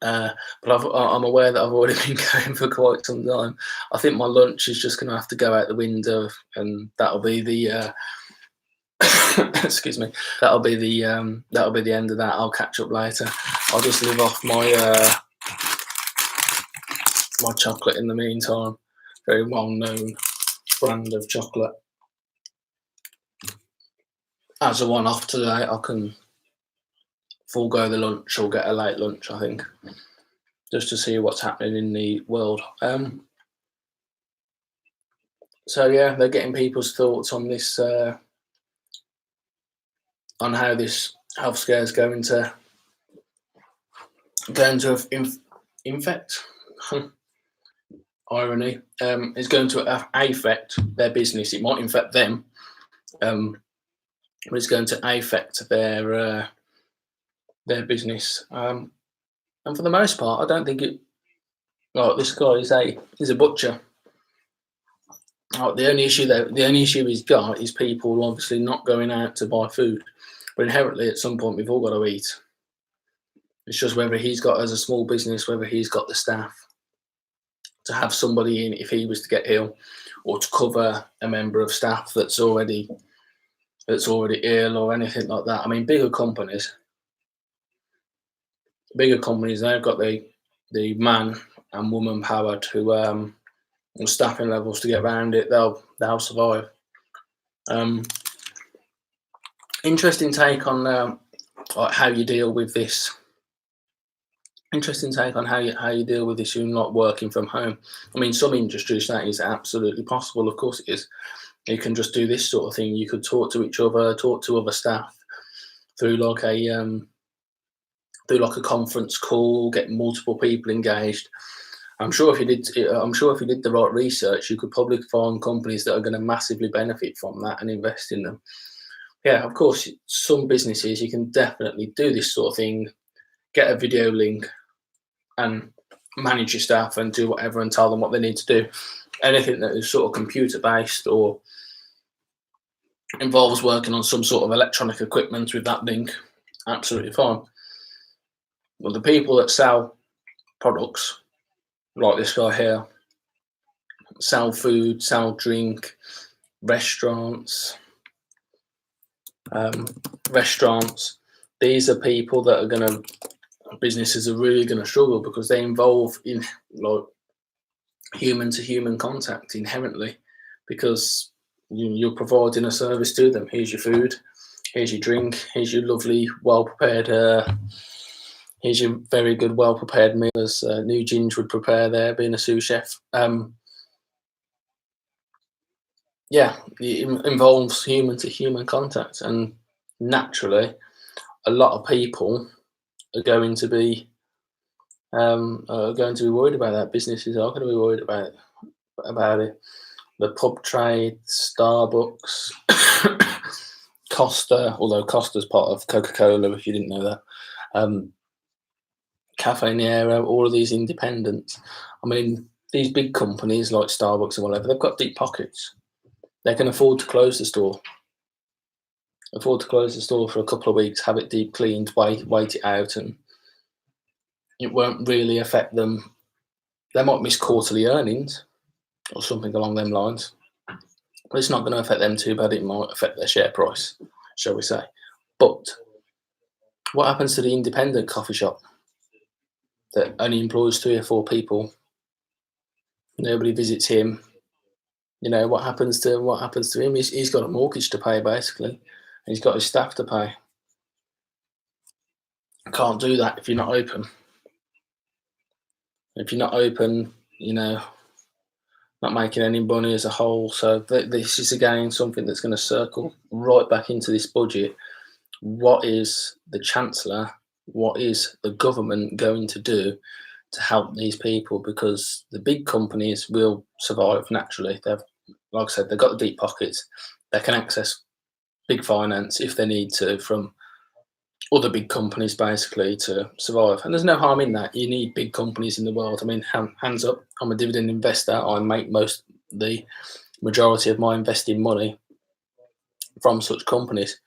But I'm aware that I've already been going for quite some time. I think my lunch is just going to have to go out the window, and that'll be the excuse me. That'll be the end of that. I'll catch up later. I'll just live off my my chocolate in the meantime. Very well-known brand of chocolate. As a one-off today, I can forego the lunch or get a late lunch, I think, just to see what's happening in the world. So yeah, they're getting people's thoughts on this, on how this health scare is going to infect. Irony. Is going to affect their business. It might infect them, but it's going to affect their business. And for the most part, I don't think it. Like, this guy is a butcher. The only issue he's got is people obviously not going out to buy food. But inherently, at some point, we've all got to eat. It's just whether he's got, as a small business, whether he's got the staff to have somebody in if he was to get ill, or to cover a member of staff that's already ill, or anything like that. I mean, bigger companies, they've got the man and woman power to and staffing levels to get around it. They'll survive. Interesting take on how you deal with this. Interesting take on how you deal with this. You're not working from home. I mean, some industries that is absolutely possible. Of course, it is. You can just do this sort of thing. You could talk to each other, talk to other staff through like a conference call, get multiple people engaged. I'm sure if you did the right research, you could probably find companies that are going to massively benefit from that and invest in them. Yeah, of course, some businesses you can definitely do this sort of thing, get a video link and manage your staff and do whatever and tell them what they need to do. Anything that is sort of computer based or involves working on some sort of electronic equipment with that link, absolutely fine. Well, the people that sell products, like this guy here, sell food, sell drink, restaurants. These are people that businesses are really going to struggle, because they involve in like human to human contact inherently, because you're providing a service to them. Here's your food, here's your drink, here's your lovely, well prepared. Here's your very good, well prepared meal, as New Ginge would prepare there, being a sous chef. Yeah, it involves human to human contact, and naturally, a lot of people are going to be worried about that. Businesses are going to be worried about it. The pub trade, Starbucks, Costa, although Costa's part of Coca-Cola, if you didn't know that. Cafe Nero, all of these independents. I mean, these big companies like Starbucks and whatever, they've got deep pockets. They can afford to close the store. For a couple of weeks, have it deep cleaned, wait it out, and it won't really affect them. They might miss quarterly earnings or something along them lines, but it's not going to affect them too bad. It might affect their share price, shall we say. But what happens to the independent coffee shop that only employs 3 or 4 people? Nobody visits him. What happens to him? He's got a mortgage to pay, basically, and he's got his staff to pay. Can't do that if you're not open. If you're not open, you know, not making any money as a whole. So this is again something that's going to circle right back into this budget. What is the chancellor? What is the government going to do to help these people? Because the big companies will survive naturally. They've, like I said, they've got the deep pockets. They can access big finance if they need to from other big companies basically to survive. And there's no harm in that. You need big companies in the world. I mean, hands up, I'm a dividend investor. I make the majority of my investing money from such companies.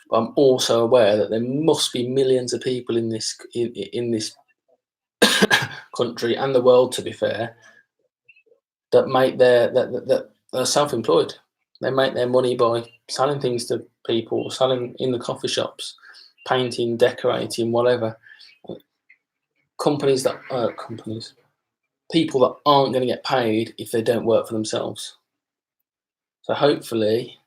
But I'm also aware that there must be millions of people in this country and the world, to be fair, that make that are self-employed. They make their money by selling things to people, selling in the coffee shops, painting, decorating, whatever. Companies, people that aren't going to get paid if they don't work for themselves. So hopefully,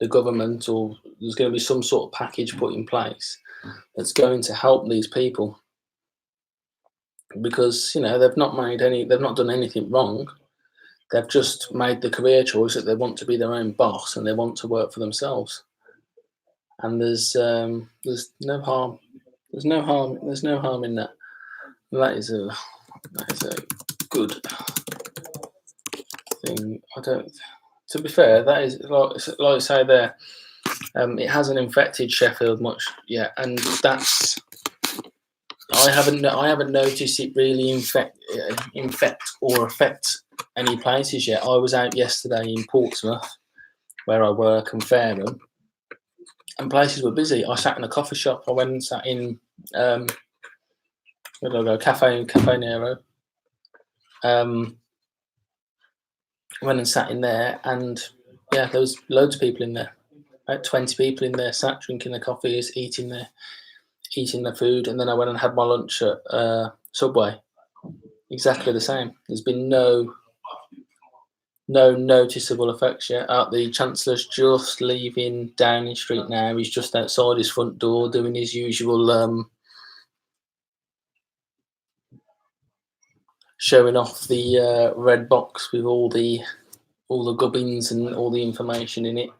the government or there's going to be some sort of package put in place that's going to help these people because they've not done anything wrong. They've just made the career choice that they want to be their own boss and they want to work for themselves. And there's no harm. There's no harm. There's no harm in that. That is a good thing. I don't. To be fair, that is like I say there. It hasn't infected Sheffield much yet, and that's. I haven't noticed it really infect or affect any places yet. I was out yesterday in Portsmouth, where I work, and Fareham, and places were busy. I sat in a coffee shop. I went and sat in where did I go? Cafe Nero. Went and sat in there, and yeah, there was loads of people in there. About 20 people in there, sat drinking their coffees, eating their food, and then I went and had my lunch at Subway. Exactly the same. There's been no noticeable effects yet. The Chancellor's just leaving Downing Street now. He's just outside his front door doing his usual showing off the red box with all the gubbins and all the information in it.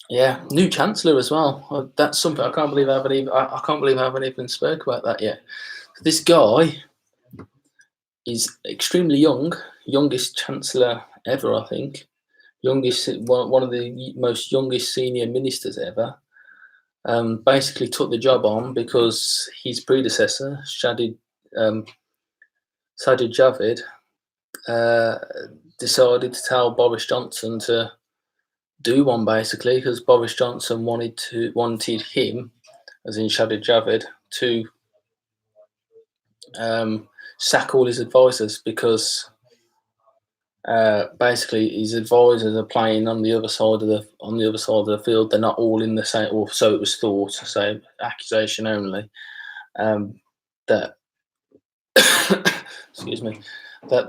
Yeah, new chancellor as well. That's something I can't believe I haven't even spoke about that yet. This guy is extremely young, youngest chancellor ever, I think. One of the most youngest senior ministers ever. Basically took the job on because his predecessor, Sajid Javid, decided to tell Boris Johnson to do one, basically, because Boris Johnson wanted him, as in Sajid Javid, to sack all his advisors because basically his advisors are playing on the other side of the field. They're not all in the same, or so it was thought. So accusation only that excuse me, that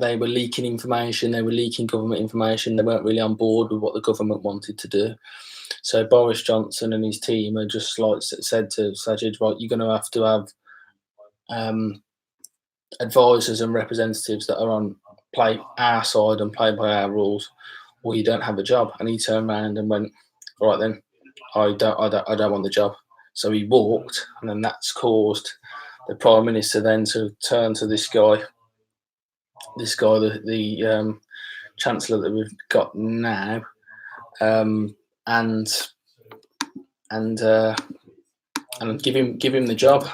they were leaking information. They were leaking government information. They weren't really on board with what the government wanted to do. So Boris Johnson and his team are just like said to Sajid, right, you're going to have advisors and representatives that are on play our side and play by our rules, or you don't have a job. And he turned around and went, all right then, I don't want the job. So he walked, and then that's caused the Prime Minister then to turn to this guy, the Chancellor that we've got now, and give him the job.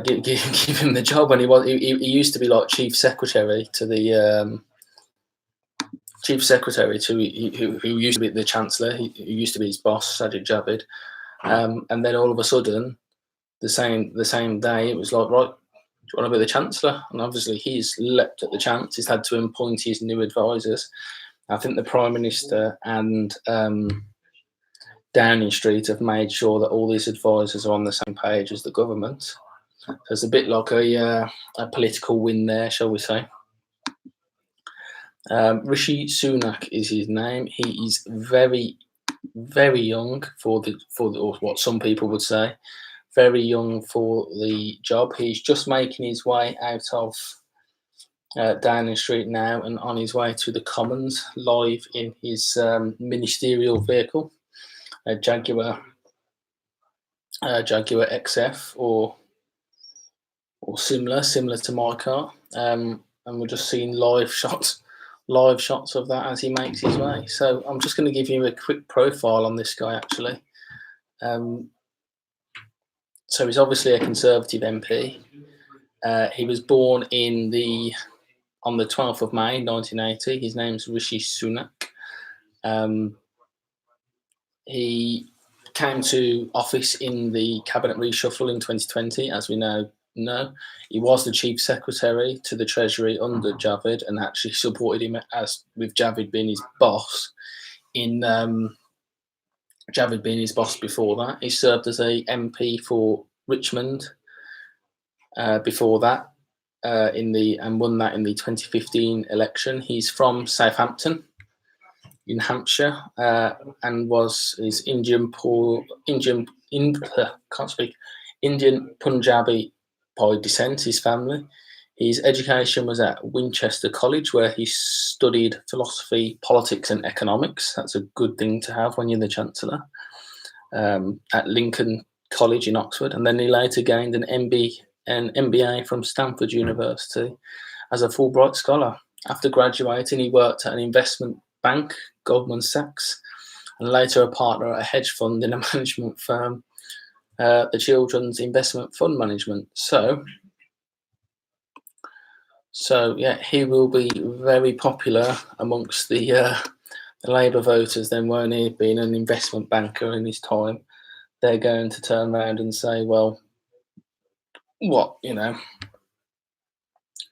Give him the job, and he used to be like chief secretary to the who used to be the chancellor. Who used to be his boss, Sajid Javid, and then all of a sudden, the same day, it was like, right, do you want to be the chancellor? And obviously, he's leapt at the chance. He's had to appoint his new advisors. I think the Prime Minister and Downing Street have made sure that all these advisors are on the same page as the government. So it's a bit like a political win there, shall we say. Rishi Sunak is his name. He is very very young or what some people would say, very young for the job. He's just making his way out of Downing Street now and on his way to the Commons, live in his ministerial vehicle, a Jaguar XF or similar to my car. And we're just seeing live shots of that as he makes his way. So I'm just going to give you a quick profile on this guy actually. So he's obviously a Conservative MP. He was born on the 12th of May 1980. His name's Rishi Sunak. He came to office in the cabinet reshuffle in 2020, as we now know. He was the chief secretary to the Treasury under Javid and actually supported him as with Javid being his boss Javid being his boss before that. He served as a MP for Richmond before that and won that in the 2015 election. He's from Southampton in Hampshire and is Indian Punjabi by descent, his family. His education was at Winchester College, where he studied philosophy, politics, and economics. That's a good thing to have when you're the Chancellor. At Lincoln College in Oxford, and then he later gained an MBA from Stanford University as a Fulbright scholar. After graduating, he worked at an investment bank, Goldman Sachs, and later a partner at a hedge fund in a management firm, the Children's Investment Fund Management. So yeah, he will be very popular amongst the Labour voters then, won't he? Being an investment banker in his time, they're going to turn around and say, well, what,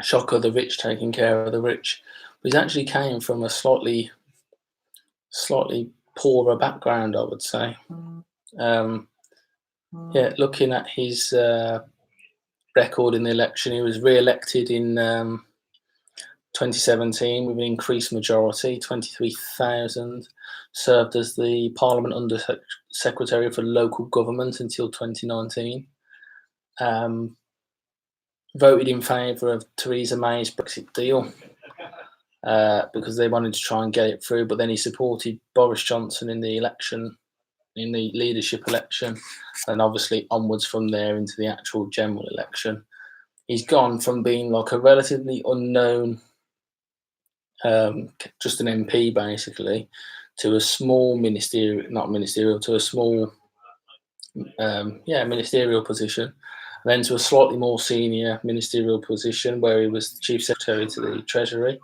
shock of the rich taking care of the rich. But he's actually came from a slightly poorer background, I would say. Yeah, looking at his record in the election, he was re-elected in 2017 with an increased majority, 23,000, served as the Parliament Under Secretary for Local Government until 2019, voted in favour of Theresa May's Brexit deal because they wanted to try and get it through, but then he supported Boris Johnson in the leadership election, and obviously onwards from there into the actual general election. He's gone from being like a relatively unknown just an MP basically, to a small ministerial position, and then to a slightly more senior ministerial position where he was the chief secretary to the Treasury.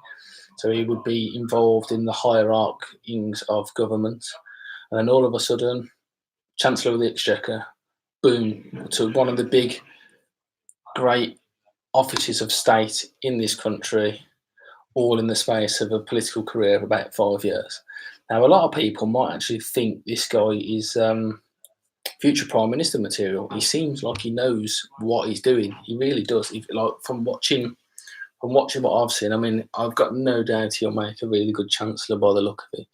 So he would be involved in the hierarchies of government, and then all of a sudden, Chancellor of the Exchequer, boom, to one of the big, great offices of state in this country, all in the space of a political career of about 5 years. Now, a lot of people might actually think this guy is future Prime Minister material. He seems like he knows what he's doing. He really does. From watching what I've seen, I mean, I've got no doubt he'll make a really good Chancellor by the look of it.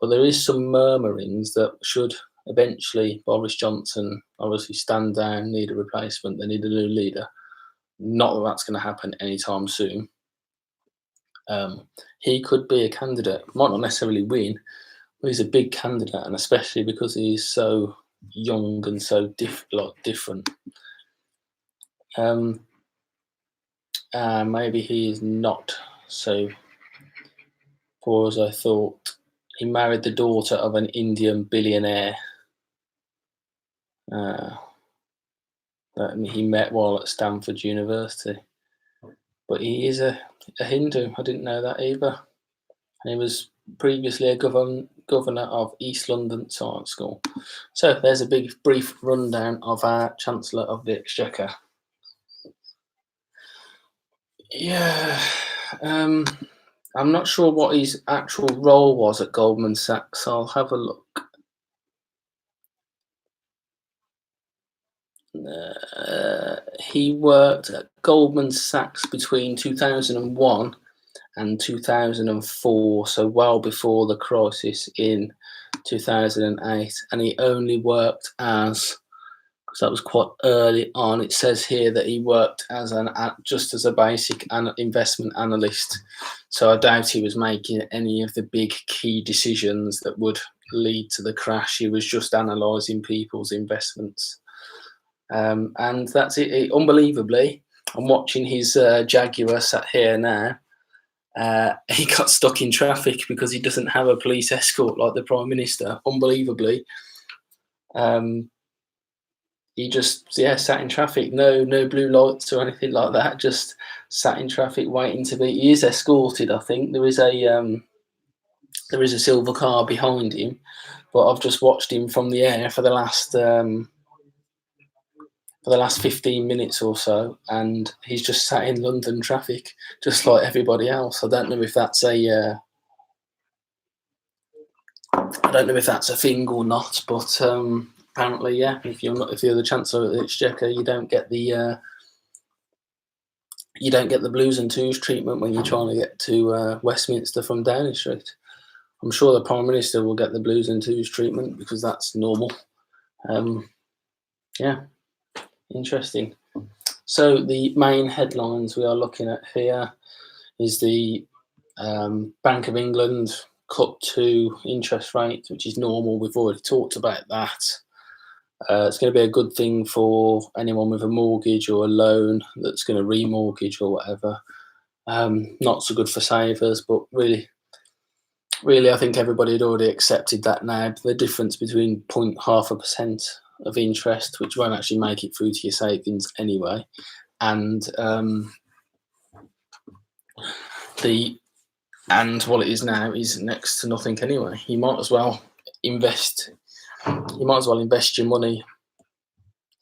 But there is some murmurings that should eventually Boris Johnson obviously stand down, need a replacement, they need a new leader. Not that that's going to happen anytime soon. He could be a candidate, might not necessarily win, but he's a big candidate, and especially because he's so young and so different. Maybe he is not so poor as I thought. He married the daughter of an Indian billionaire that he met while at Stanford University. But he is a Hindu. I didn't know that either. And he was previously a governor of East London Science School. So there's a brief rundown of our Chancellor of the Exchequer. Yeah, I'm not sure what his actual role was at Goldman Sachs. I'll have a look. He worked at Goldman Sachs between 2001 and 2004, so well before the crisis in 2008, and he only worked as, because that was quite early on. It says here that he worked as just as a basic investment analyst. So I doubt he was making any of the big key decisions that would lead to the crash. He was just analysing people's investments. And that's it. Unbelievably, I'm watching his Jaguar sat here now. He got stuck in traffic because he doesn't have a police escort like the Prime Minister. Unbelievably. He just sat in traffic, no blue lights or anything like that, just sat in traffic waiting to be. He is escorted, I think. There is a silver car behind him, but I've just watched him from the air for the last 15 minutes or so, and he's just sat in London traffic just like everybody else. I don't know if that's a thing or not, but apparently, if you're the Chancellor of the Exchequer, you don't get the blues and twos treatment when you're trying to get to Westminster from Downing Street. I'm sure the Prime Minister will get the blues and twos treatment because that's normal. Interesting. So the main headlines we are looking at here is the Bank of England cut to interest rates, which is normal. We've already talked about that. It's going to be a good thing for anyone with a mortgage or a loan that's going to remortgage or whatever. Not so good for savers, but really, I think everybody had already accepted that now. The difference between 0.5% of interest, which won't actually make it through to your savings anyway, and what it is now is next to nothing anyway. You might as well invest your money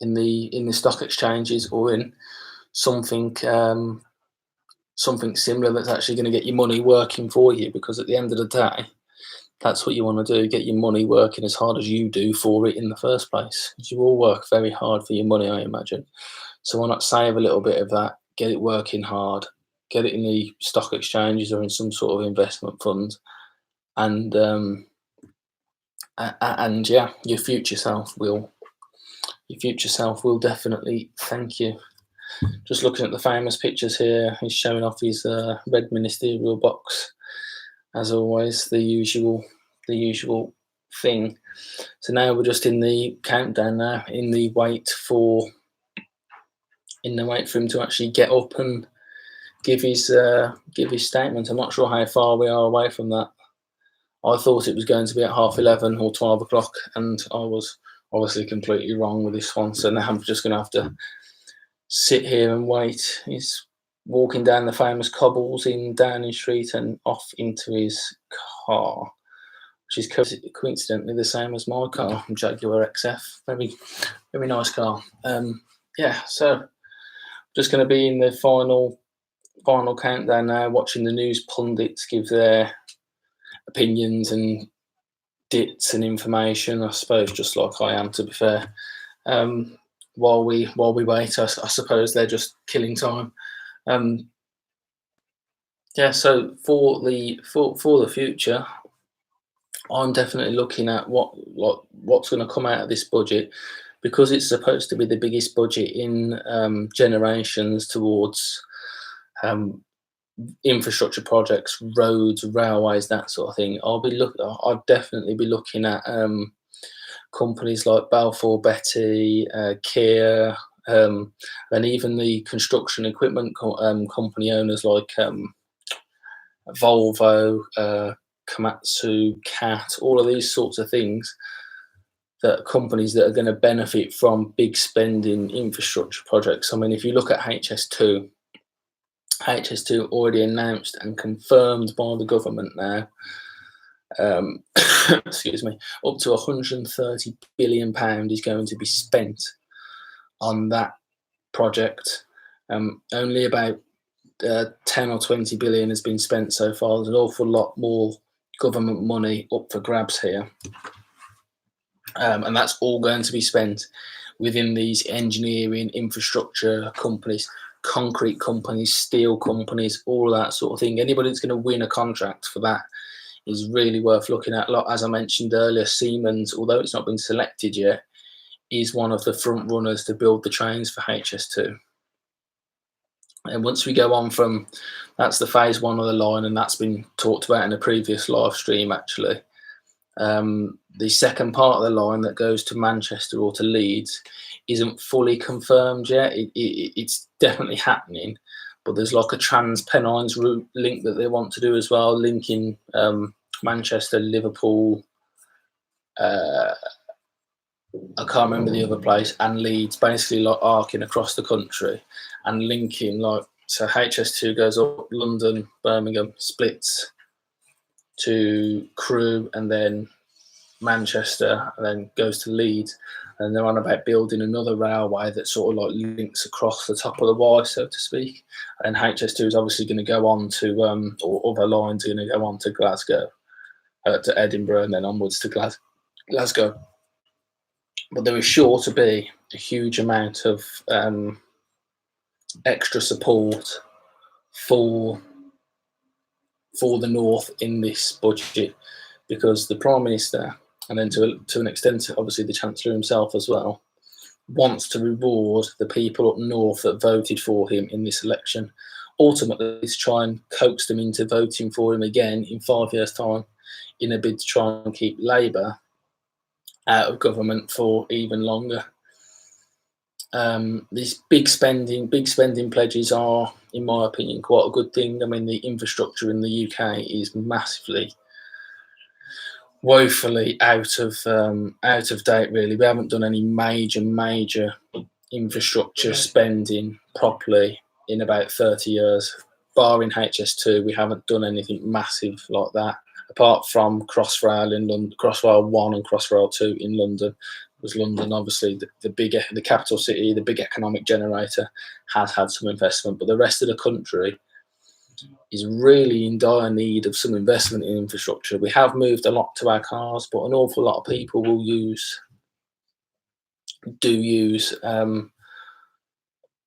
in the stock exchanges or in something similar that's actually going to get your money working for you, because at the end of the day, that's what you want to do, get your money working as hard as you do for it in the first place. Because you all work very hard for your money, I imagine. So why not save a little bit of that, get it working hard, get it in the stock exchanges or in some sort of investment fund, and your future self will definitely thank you. Just looking at the famous pictures here, he's showing off his red ministerial box, as always, the usual thing. So now we're just in the countdown now, in the wait for him to actually get up and give his statement. I'm not sure how far we are away from that. I thought it was going to be at 11:30 or 12 o'clock, and I was obviously completely wrong with this one. So now I'm just going to have to sit here and wait. He's walking down the famous cobbles in Downing Street and off into his car, which is coincidentally the same as my car, Jaguar XF. Very, very nice car. So just going to be in the final countdown now, watching the news pundits give their opinions and dits and information, I suppose, just like I am, to be fair. While we wait, I suppose they're just killing time. So for the future, I'm definitely looking at what's going to come out of this budget, because it's supposed to be the biggest budget in generations towards infrastructure projects, roads, railways, that sort of thing. I'll definitely be looking at companies like Balfour Beatty, Kia, and even the construction equipment company owners like Volvo, Komatsu, CAT, all of these sorts of things, that companies that are going to benefit from big spending infrastructure projects. I mean, if you look at HS2 already announced and confirmed by the government now, excuse me, up to £130 billion is going to be spent on that project. Only about 10 or 20 billion has been spent so far. There's an awful lot more government money up for grabs here, and that's all going to be spent within these engineering infrastructure companies, concrete companies, steel companies, all of that sort of thing. Anybody that's going to win a contract for that is really worth looking at. Like, as I mentioned earlier, Siemens, although it's not been selected yet, is one of the front runners to build the trains for HS2. And once we go on from, that's the phase one of the line, and that's been talked about in a previous live stream actually. The second part of the line that goes to Manchester or to Leeds isn't fully confirmed yet. It's definitely happening, but there's like a Trans-Pennines route link that they want to do as well, linking Manchester, Liverpool, I can't remember the other place, and Leeds, basically like arcing across the country and linking, like, so HS2 goes up London, Birmingham, splits to Crewe, and then Manchester, and then goes to Leeds. And they're on about building another railway that sort of like links across the top of the Y, so to speak. And HS2 is obviously going to go on to, or other lines are going to go on to Glasgow, to Edinburgh, and then onwards to Glasgow. But there is sure to be a huge amount of extra support for the North in this budget, because the Prime Minister, and then to an extent obviously the Chancellor himself as well, wants to reward the people up north that voted for him in this election. Ultimately, to try and coax them into voting for him again in 5 years' time, in a bid to try and keep Labour out of government for even longer. These big spending pledges are, in my opinion, quite a good thing. I mean, the infrastructure in the UK is massively, woefully out of date. Really, we haven't done any major infrastructure spending properly in about 30 years. Barring HS2, we haven't done anything massive like that, apart from Crossrail in London, Crossrail 1 and Crossrail 2 in London. Because London, obviously, the capital city, the big economic generator, has had some investment, but the rest of the country is really in dire need of some investment in infrastructure. We have moved a lot to our cars, but an awful lot of people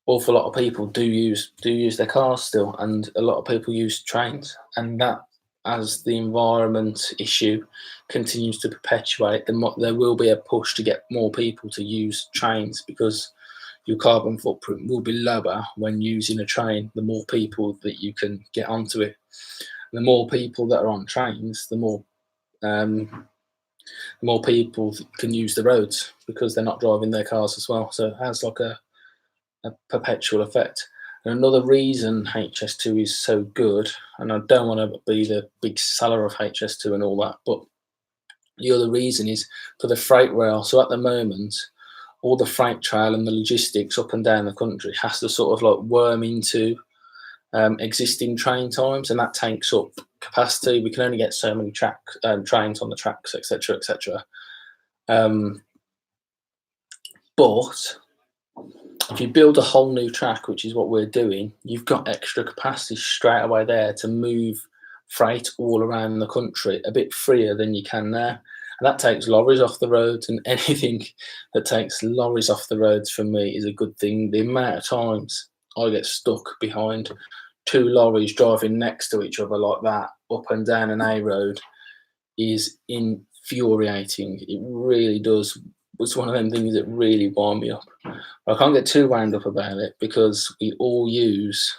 awful lot of people do use their cars still, and a lot of people use trains. And that, as the environment issue continues to perpetuate, there will be a push to get more people to use trains, because your carbon footprint will be lower when using a train the more people that you can get onto it. The more people that are on trains, the more people can use the roads, because they're not driving their cars as well. So it has like a perpetual effect. And another reason HS2 is so good, and I don't want to be the big seller of HS2 and all that, but the other reason is for the freight rail. So at the moment, all the freight trail and the logistics up and down the country has to sort of like worm into existing train times, and that takes up capacity. We can only get so many trains on the tracks, etc., etc. But if you build a whole new track, which is what we're doing, you've got extra capacity straight away there to move freight all around the country a bit freer than you can now. And that takes lorries off the roads, and anything that takes lorries off the roads for me is a good thing. The amount of times I get stuck behind two lorries driving next to each other like that up and down an A road is infuriating. It really does. It's one of them things that really wind me up. I can't get too wound up about it, because we all use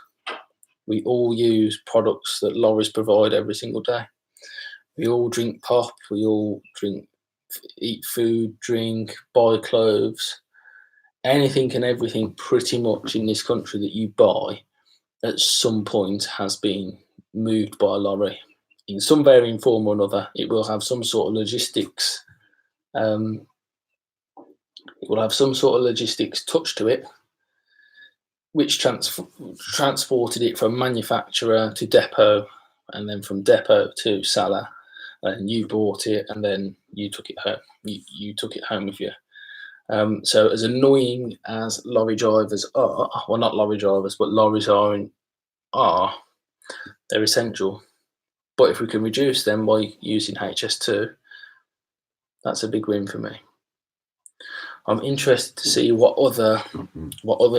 products that lorries provide every single day. We all drink pop, we all eat food, drink, buy clothes, anything and everything pretty much in this country that you buy at some point has been moved by a lorry in some varying form or another. It will have some sort of logistics. It will have some sort of logistics touch to it, which transported it from manufacturer to depot, and then from depot to seller, and you bought it, and then you took it home. You took it home with you. So as annoying as lorry drivers are, well, not lorry drivers, but lorries are, they're essential. But if we can reduce them by using HS2, that's a big win for me. I'm interested to see what other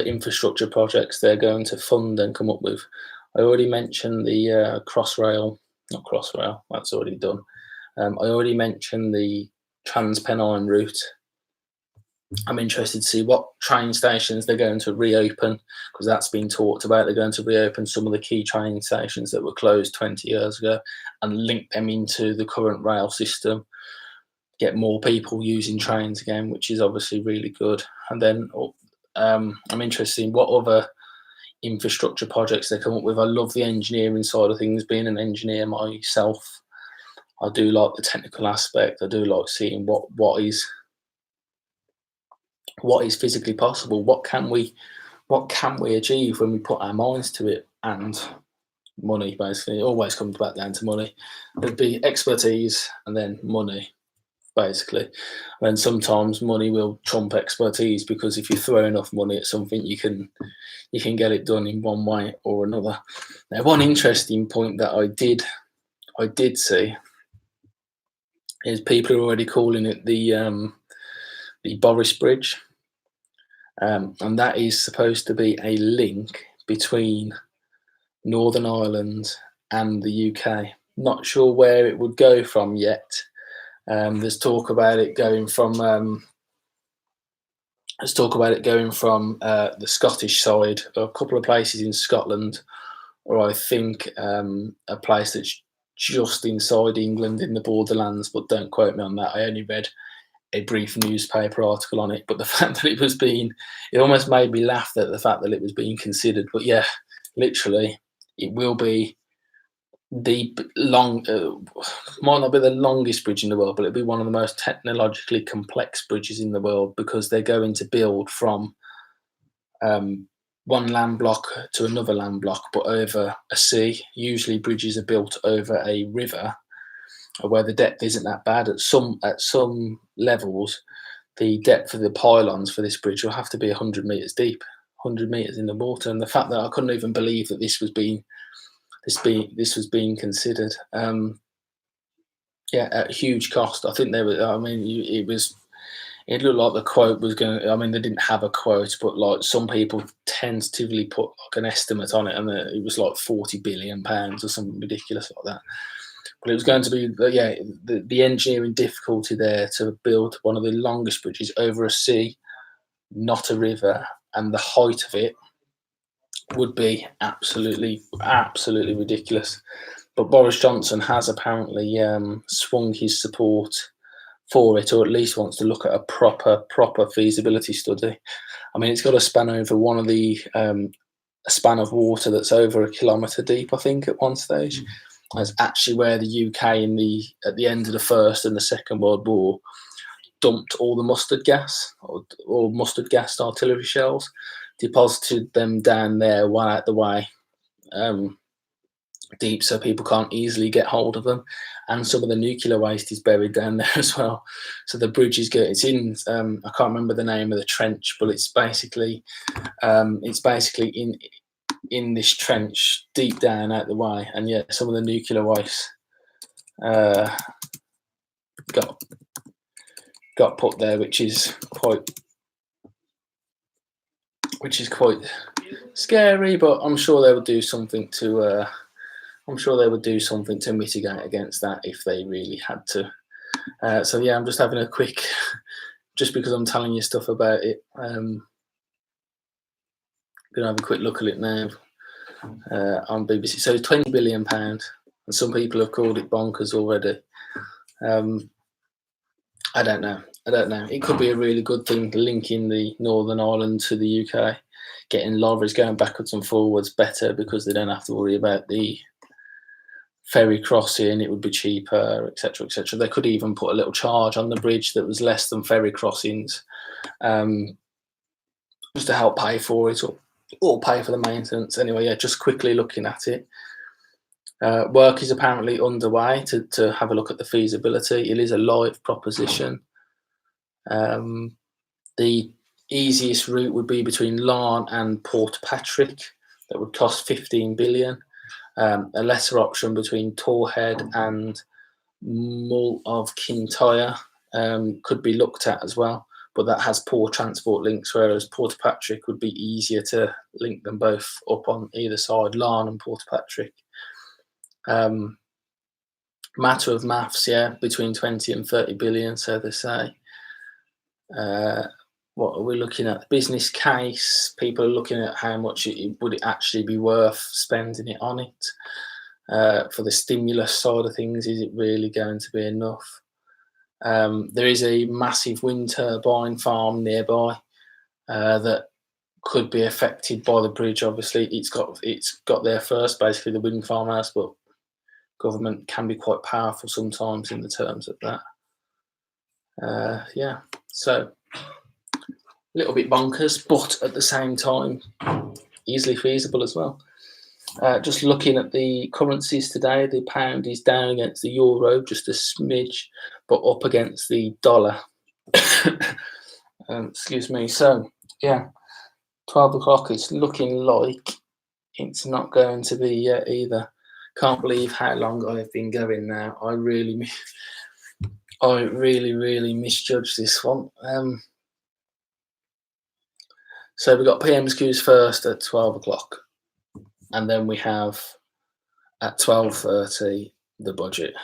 infrastructure projects they're going to fund and come up with. I already mentioned the Crossrail not Crossrail. That's already done. I already mentioned the Transpennine route. I'm interested to see what train stations they're going to reopen, because that's been talked about. They're going to reopen some of the key train stations that were closed 20 years ago and link them into the current rail system, get more people using trains again, which is obviously really good. And then I'm interested in what other infrastructure projects they come up with. I love the engineering side of things. Being an engineer myself, I do like the technical aspect. I do like seeing what is physically possible. What can we achieve when we put our minds to it? And money, basically, it always comes back down to money. There'd be expertise and then money, basically. And sometimes money will trump expertise, because if you throw enough money at something, you can get it done in one way or another. Now, one interesting point that I did see is people are already calling it the Boris Bridge, and that is supposed to be a link between Northern Ireland and the UK. Not sure where it would go from yet. There's talk about it going from the Scottish side, or a couple of places in Scotland, or I think a place that's just inside England in the borderlands, but don't quote me on that. I only read a brief newspaper article on it, but the fact that it almost made me laugh at the fact that it was being considered. But yeah, literally, it will be might not be the longest bridge in the world, but it'll be one of the most technologically complex bridges in the world, because they're going to build from one land block to another land block, but over a sea. Usually bridges are built over a river where the depth isn't that bad. At some levels, the depth of the pylons for this bridge will have to be 100 meters deep, 100 meters in the water. And the fact that I couldn't even believe that this was being considered. At huge cost. I think it looked like the quote was going to, they didn't have a quote, but like some people tentatively put like an estimate on it, and it was like £40 billion or something ridiculous like that. But it was going to be, the engineering difficulty there to build one of the longest bridges over a sea, not a river, and the height of it would be absolutely ridiculous. But Boris Johnson has apparently swung his support for it, or at least wants to look at a proper feasibility study. It's got to span over a span of water that's over 1 kilometre deep, I think, at one stage. That's actually where the UK at the end of the First and the Second World War dumped all the mustard gas or mustard gassed artillery shells, deposited them down there one out the way, deep, so people can't easily get hold of them, and some of the nuclear waste is buried down there as well. So the bridge is good. It's in I can't remember the name of the trench, but it's basically in this trench deep down out the way, and some of the nuclear waste got put there, which is quite scary. But I'm sure they would do something to mitigate against that if they really had to. I'm just having a quick, just because I'm telling you stuff about it. Gonna have a quick look at it now on BBC. So £20 billion, and some people have called it bonkers already. I don't know. It could be a really good thing, linking the Northern Ireland to the UK, getting lorries going backwards and forwards better, because they don't have to worry about the ferry crossing. It would be cheaper, etc., etc. They could even put a little charge on the bridge that was less than ferry crossings, just to help pay for it, or pay for the maintenance. Anyway, just quickly looking at it. Work is apparently underway to have a look at the feasibility. It is a live proposition. The easiest route would be between Larne and Portpatrick. That would cost 15 billion. A lesser option between Torhead and Mull of Kintyre could be looked at as well, but that has poor transport links, whereas Portpatrick would be easier to link them both up on either side, Larne and Portpatrick. Matter of maths, yeah, between 20 and 30 billion, so they say. What are we looking at? Business case. People are looking at how much would it actually be worth spending it on it. For the stimulus side of things, is it really going to be enough? There is a massive wind turbine farm nearby that could be affected by the bridge. Obviously, it's got there first. Basically, the wind farm has, but government can be quite powerful sometimes in the terms of that. Yeah, so a little bit bonkers, but at the same time, easily feasible as well. Just looking at the currencies today, the pound is down against the euro, just a smidge, but up against the dollar. Excuse me. So, yeah, 12 o'clock, it's looking like it's not going to be yet either. Can't believe how long I've been going now. I really misjudged this one. So we've got PMSQs first at 12 o'clock. And then we have at 12:30 the budget.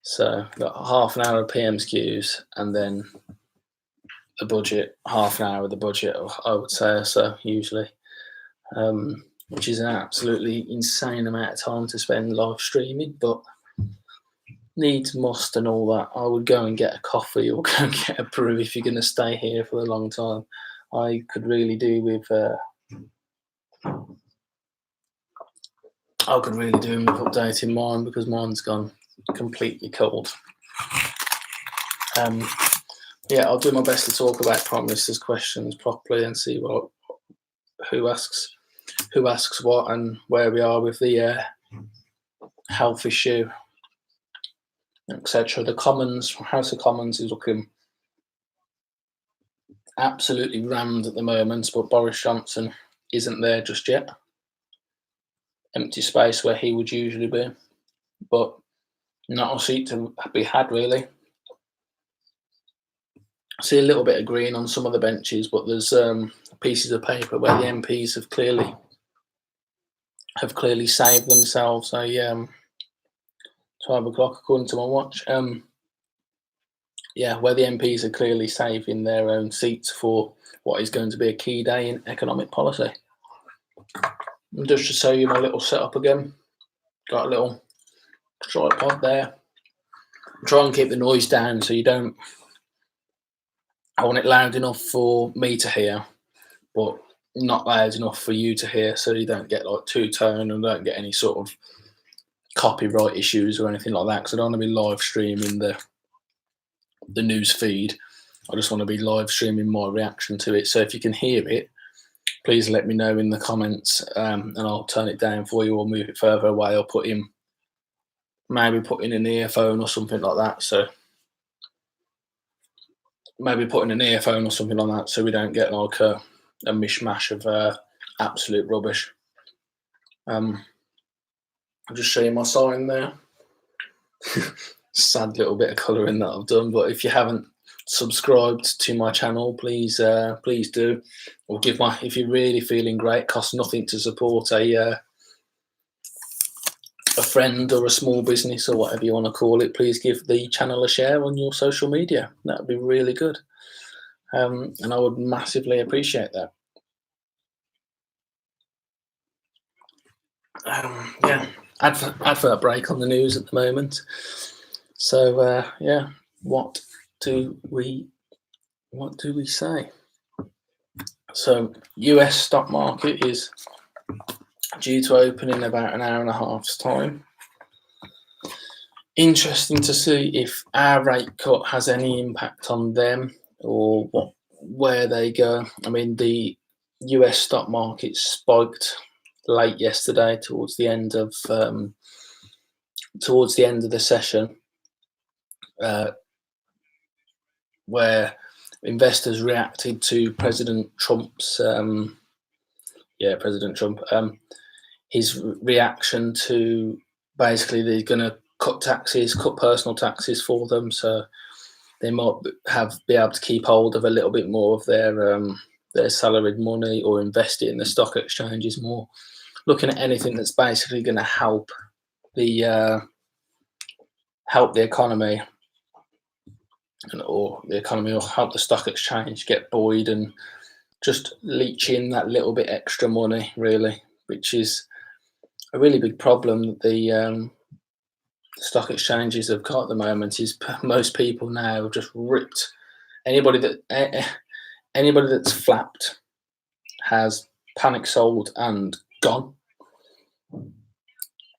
So we've got half an hour of PMSQs and then the budget, half an hour of the budget, I would say, so usually, which is an absolutely insane amount of time to spend live streaming, but needs must and all that. I would go and get a coffee or go and get a brew if you're going to stay here for a long time. I could really do with updating mine because mine's gone completely cold. Yeah, I'll do my best to talk about Prime Minister's questions properly and see who asks what and where we are with the health issue, etc. The Commons, House of Commons is looking absolutely rammed at the moment, but Boris Johnson isn't there just yet. Empty space where he would usually be, but not a seat to be had really. I see a little bit of green on some of the benches, but there's pieces of paper where the MPs have clearly saved themselves. So 12 o'clock according to my watch. Yeah, where the MPs are clearly saving their own seats for what is going to be a key day in economic policy. And just to show you my little setup again, got a little tripod there. Try and keep the noise down so you don't. I want it loud enough for me to hear, but not loud enough for you to hear, so you don't get like two-tone and don't get any sort of copyright issues or anything like that. Because I don't want to be live streaming the news feed. I just want to be live streaming my reaction to it. So if you can hear it, please let me know in the comments, and I'll turn it down for you or move it further away or maybe put in an earphone or something like that. So maybe put in an earphone or something like that so we don't get like a mishmash of absolute rubbish. I'll just show you my sign there. Sad little bit of colouring that I've done, but if you haven't subscribed to my channel, please do. Or if you're really feeling great, it costs nothing to support a friend or a small business or whatever you want to call it. Please give the channel a share on your social media. That would be really good, and I would massively appreciate that. Yeah, advert break on the news at the moment. So yeah, what do we say? So US stock market is due to open in about an hour and a half's time. Interesting to see if our rate cut has any impact on them or where they go. I mean, the US stock market spiked late yesterday towards the end of the session, where investors reacted to President Trump's his reaction to basically they're going to cut personal taxes for them, so they might be able to keep hold of a little bit more of their salaried money or invest it in the stock exchanges more. Looking at anything that's basically going to help the help the economy, or the economy will help the stock exchange get buoyed and just leech in that little bit extra money, really, which is a really big problem that the stock exchanges have got at the moment. Is most people now have just ripped anybody anybody that's flapped has panic sold and gone.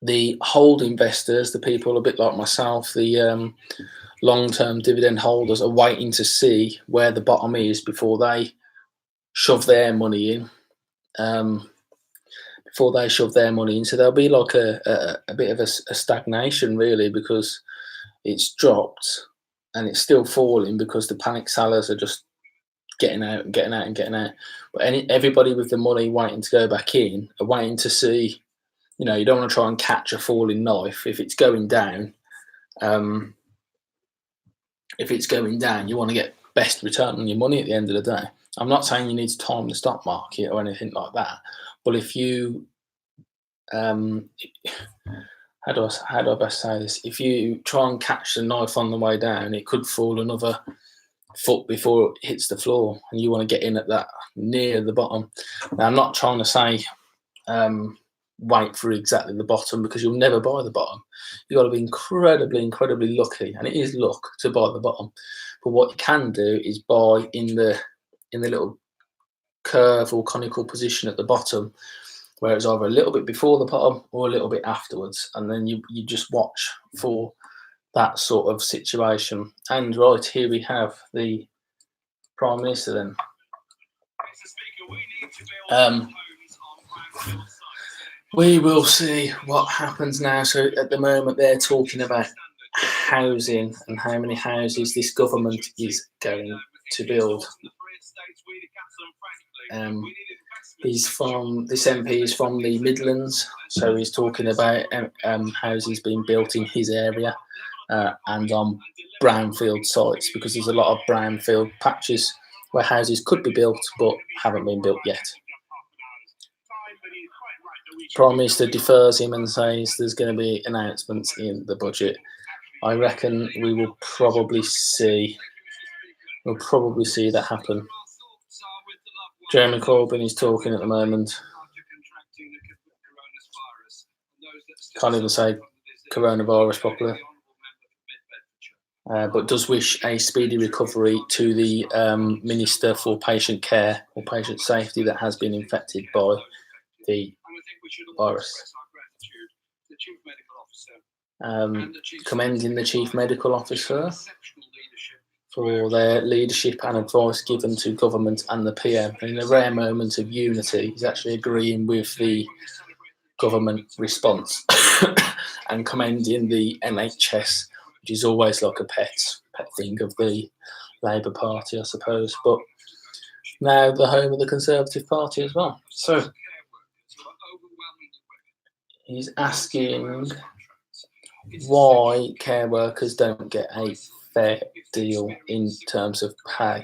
The hold investors, the people a bit like myself, the long-term dividend holders, are waiting to see where the bottom is before they shove their money in. So there'll be like a bit of a stagnation, really, because it's dropped and it's still falling because the panic sellers are just getting out and getting out and getting out. But everybody with the money waiting to go back in are waiting to see. You know, you don't want to try and catch a falling knife. If it's going down, you want to get best return on your money at the end of the day. I'm not saying you need to time the stock market or anything like that, but if you how do I best say this? If you try and catch the knife on the way down, it could fall another foot before it hits the floor, and you want to get in at that near the bottom. Now, I'm not trying to say wait for exactly the bottom, because you'll never buy the bottom. You've got to be incredibly lucky, and it is luck to buy the bottom. But what you can do is buy in the little curve or conical position at the bottom, where it's either a little bit before the bottom or a little bit afterwards, and then you just watch for that sort of situation. And right here we have the Prime Minister then. We will see what happens now. So at the moment they're talking about housing and how many houses this government is going to build. This MP is from the Midlands, so he's talking about houses being built in his area and on brownfield sites, because there's a lot of brownfield patches where houses could be built but haven't been built yet. Prime Minister defers him and says there's going to be announcements in the budget. I reckon we will probably see that happen. Jeremy Corbyn is talking at the moment. Can't even say coronavirus properly. But does wish a speedy recovery to the Minister for Patient Care or Patient Safety that has been infected by the virus. Commending the Chief Medical Officer for their leadership and advice given to government and the PM. And in a rare moment of unity, he's actually agreeing with the government response and commending the NHS, which is always like a pet thing of the Labour Party, I suppose, but now the home of the Conservative Party as well. So he's asking why care workers don't get a fair deal in terms of pay,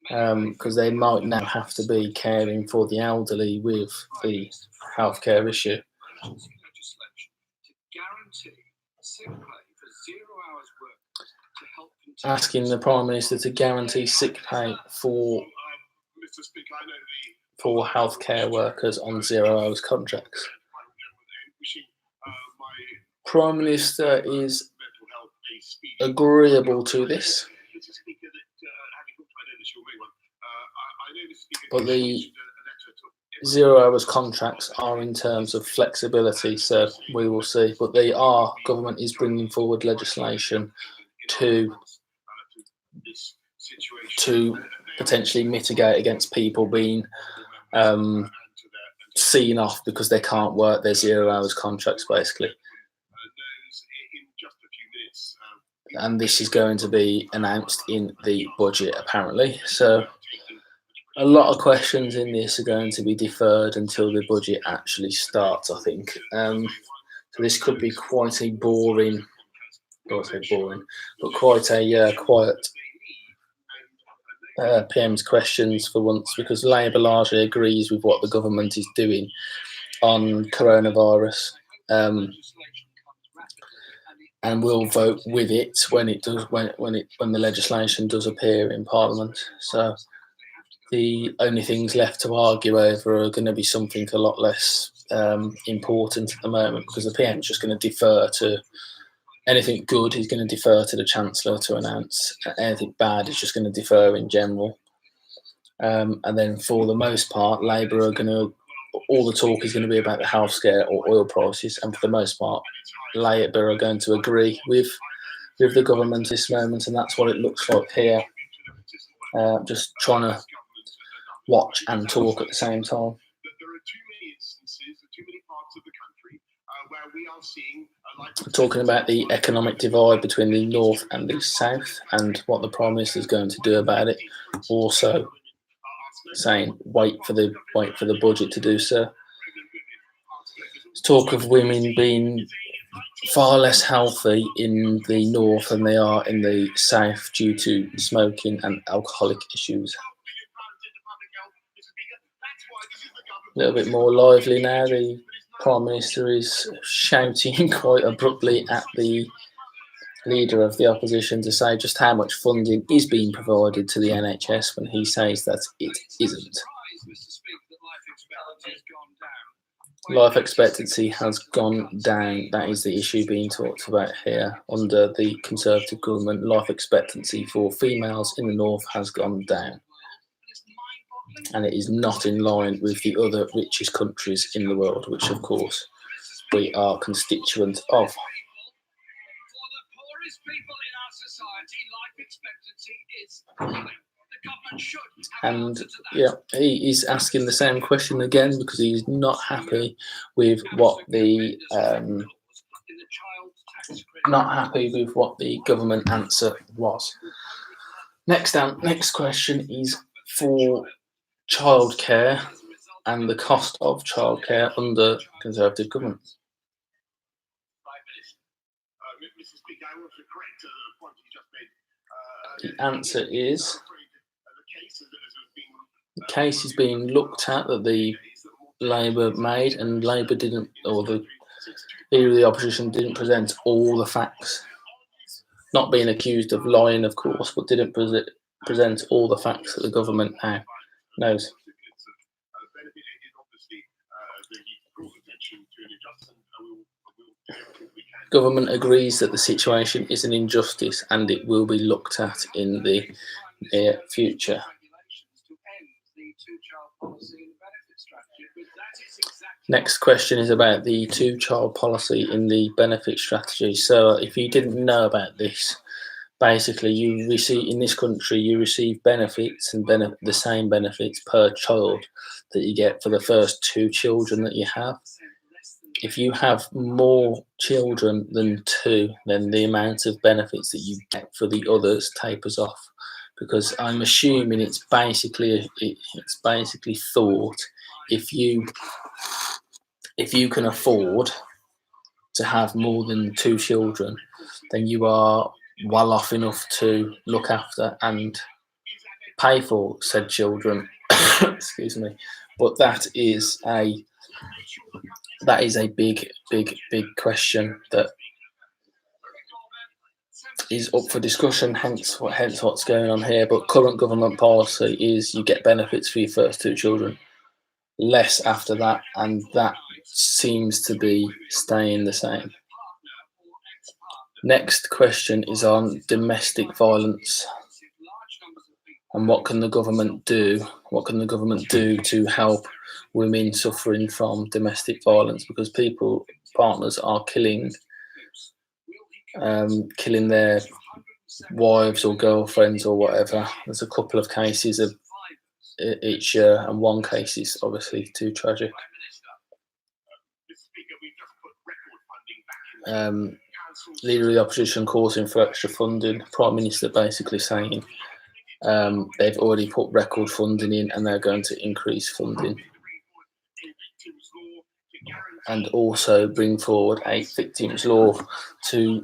because they might now have to be caring for the elderly with the healthcare issue. Asking the Prime Minister to guarantee sick pay for healthcare workers on 0 hours contracts. Prime Minister is agreeable to this, but the 0 hours contracts are in terms of flexibility, so we will see. But government is bringing forward legislation to potentially mitigate against people being seen off because they can't work their 0 hours contracts, basically. And this is going to be announced in the budget, apparently. So a lot of questions in this are going to be deferred until the budget actually starts, I think. So this could be quite a boring, I won't say boring, but quite a quiet PM's questions for once, because Labour largely agrees with what the government is doing on coronavirus. and will vote with it when it does when the legislation does appear in Parliament. So the only things left to argue over are going to be something a lot less important at the moment, because the PM is just going to defer to anything good. He's going to defer to the chancellor to announce. Anything bad is just going to defer in general. And then for the most part, Labour are going to, all the talk is going to be about the health scare or oil prices, and for the most part, Labour are going to agree with the government at this moment, and that's what it looks like here. Just trying to watch and talk at the same time. Talking about the economic divide between the north and the south and what the Prime Minister is going to do about it. Also saying wait for the budget to do so. There's talk of women being far less healthy in the north than they are in the south due to smoking and alcoholic issues. A little bit more lively now. The Prime Minister is shouting quite abruptly at the leader of the opposition to say just how much funding is being provided to the NHS when he says that it isn't. Life expectancy has gone down. That is the issue being talked about here. Under the Conservative government, life expectancy for females in the north has gone down. And it is not in line with the other richest countries in the world, which of course we are constituent of. And yeah, he is asking the same question again because he's not happy with what the government answer was. Next question is for childcare and the cost of childcare under Conservative government. The answer is the case is being looked at that the Labour made, and Labour didn't, or the leader of the opposition didn't present all the facts. Not being accused of lying, of course, but didn't present all the facts that the government now knows. Government agrees that the situation is an injustice and it will be looked at in the near future. Next question is about the two-child policy in the benefit strategy. So if you didn't know about this, basically you receive, in this country, you receive benefits and the same benefits per child that you get for the first 2 children that you have. If you have more children than 2, then the amount of benefits that you get for the others tapers off, because I'm assuming it's basically thought if you can afford to have more than 2 children, then you are well off enough to look after and pay for said children. Excuse me, but that is a big question that is up for discussion, hence what's going on here. But current government policy is you get benefits for your first 2 children, less after that, and that seems to be staying the same. Next question is on domestic violence and what can the government do? What can the government do to help women suffering from domestic violence? Because partners are killing their wives or girlfriends or whatever. There's a couple of cases of each year, and one case is obviously too tragic. Leader of the opposition calling for extra funding. Prime Minister basically saying they've already put record funding in and they're going to increase funding, and also bring forward a victims law to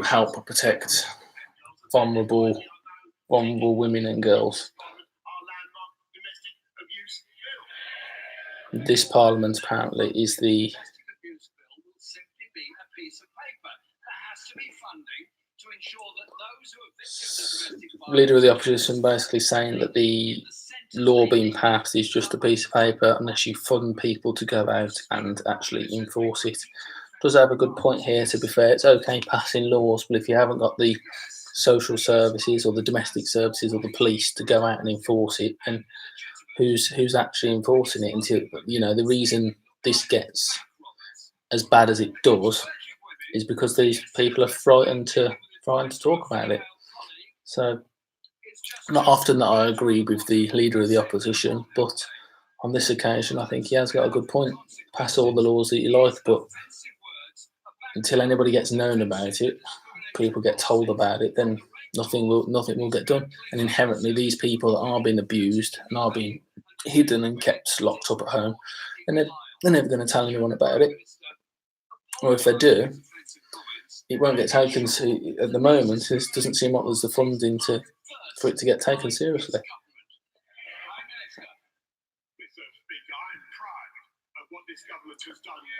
help protect vulnerable women and girls. This Parliament apparently is the Leader of the opposition basically saying that the law being passed is just a piece of paper unless you fund people to go out and actually enforce it. Does have a good point here, to be fair. It's okay passing laws, but if you haven't got the social services or the domestic services or the police to go out and enforce it, and who's actually enforcing it? Until, you know, the reason this gets as bad as it does is because these people are frightened to talk about it. So not often that I agree with the leader of the opposition, but on this occasion I think he has got a good point. Pass all the laws that you like, but until anybody gets known about it, people get told about it, then nothing will get done. And inherently, these people are being abused and are being hidden and kept locked up at home, and they're never going to tell anyone about it. Or if they do, it won't get taken at the moment. It doesn't seem like there's the funding for it to get taken seriously.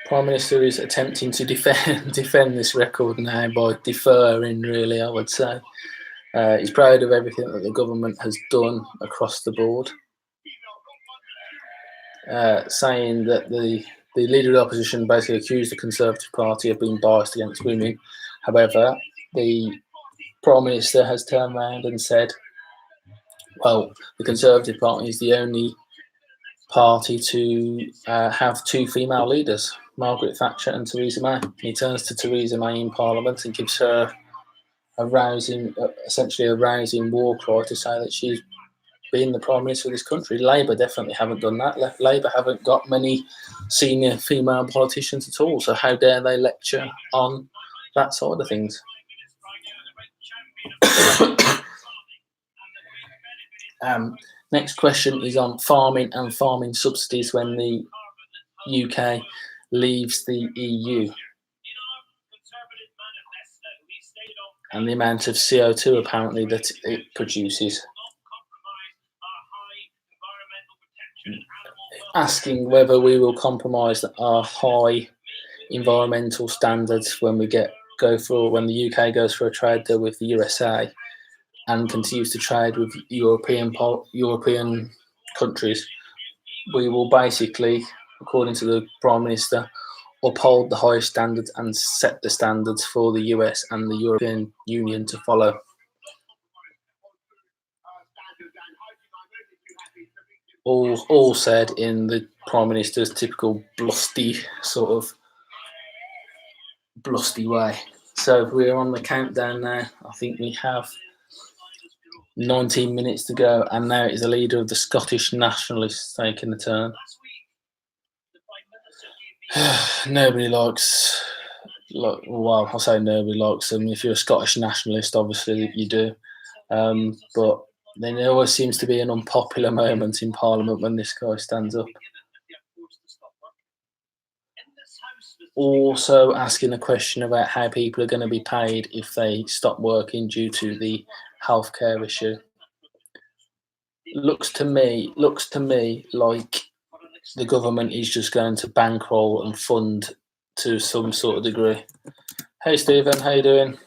Prime Minister is attempting to defend this record now by deferring, really, I would say. He's proud of everything that the government has done across the board, saying that the leader of the opposition basically accused the Conservative Party of being biased against women. However, the Prime Minister has turned around and said, well, the Conservative Party is the only party to have two female leaders, Margaret Thatcher and Theresa May. He turns to Theresa May in Parliament and gives her essentially a rousing war cry to say that she's been the Prime Minister of this country. Labour definitely haven't done that. Labour haven't got many senior female politicians at all, so how dare they lecture on that side of things. Next question is on farming and farming subsidies when the UK leaves the EU, and the amount of CO2 apparently that it produces. Asking whether we will compromise our high environmental standards when when the UK goes for a trade deal with the USA and continues to trade with European countries. We will basically, according to the Prime Minister, uphold the highest standards and set the standards for the US and the European Union to follow. All said in the Prime Minister's typical blusty way. So we're on the countdown now. I think we have 19 minutes to go, and now it is the leader of the Scottish Nationalists taking the turn. Nobody likes, well, I'll say nobody likes them. If you're a Scottish nationalist, obviously you do. But then there always seems to be an unpopular moment in Parliament when this guy stands up. Also asking a question about how people are going to be paid if they stop working due to the healthcare issue. Looks to me like the government is just going to bankroll and fund to some sort of degree. Hey Stephen, how you doing?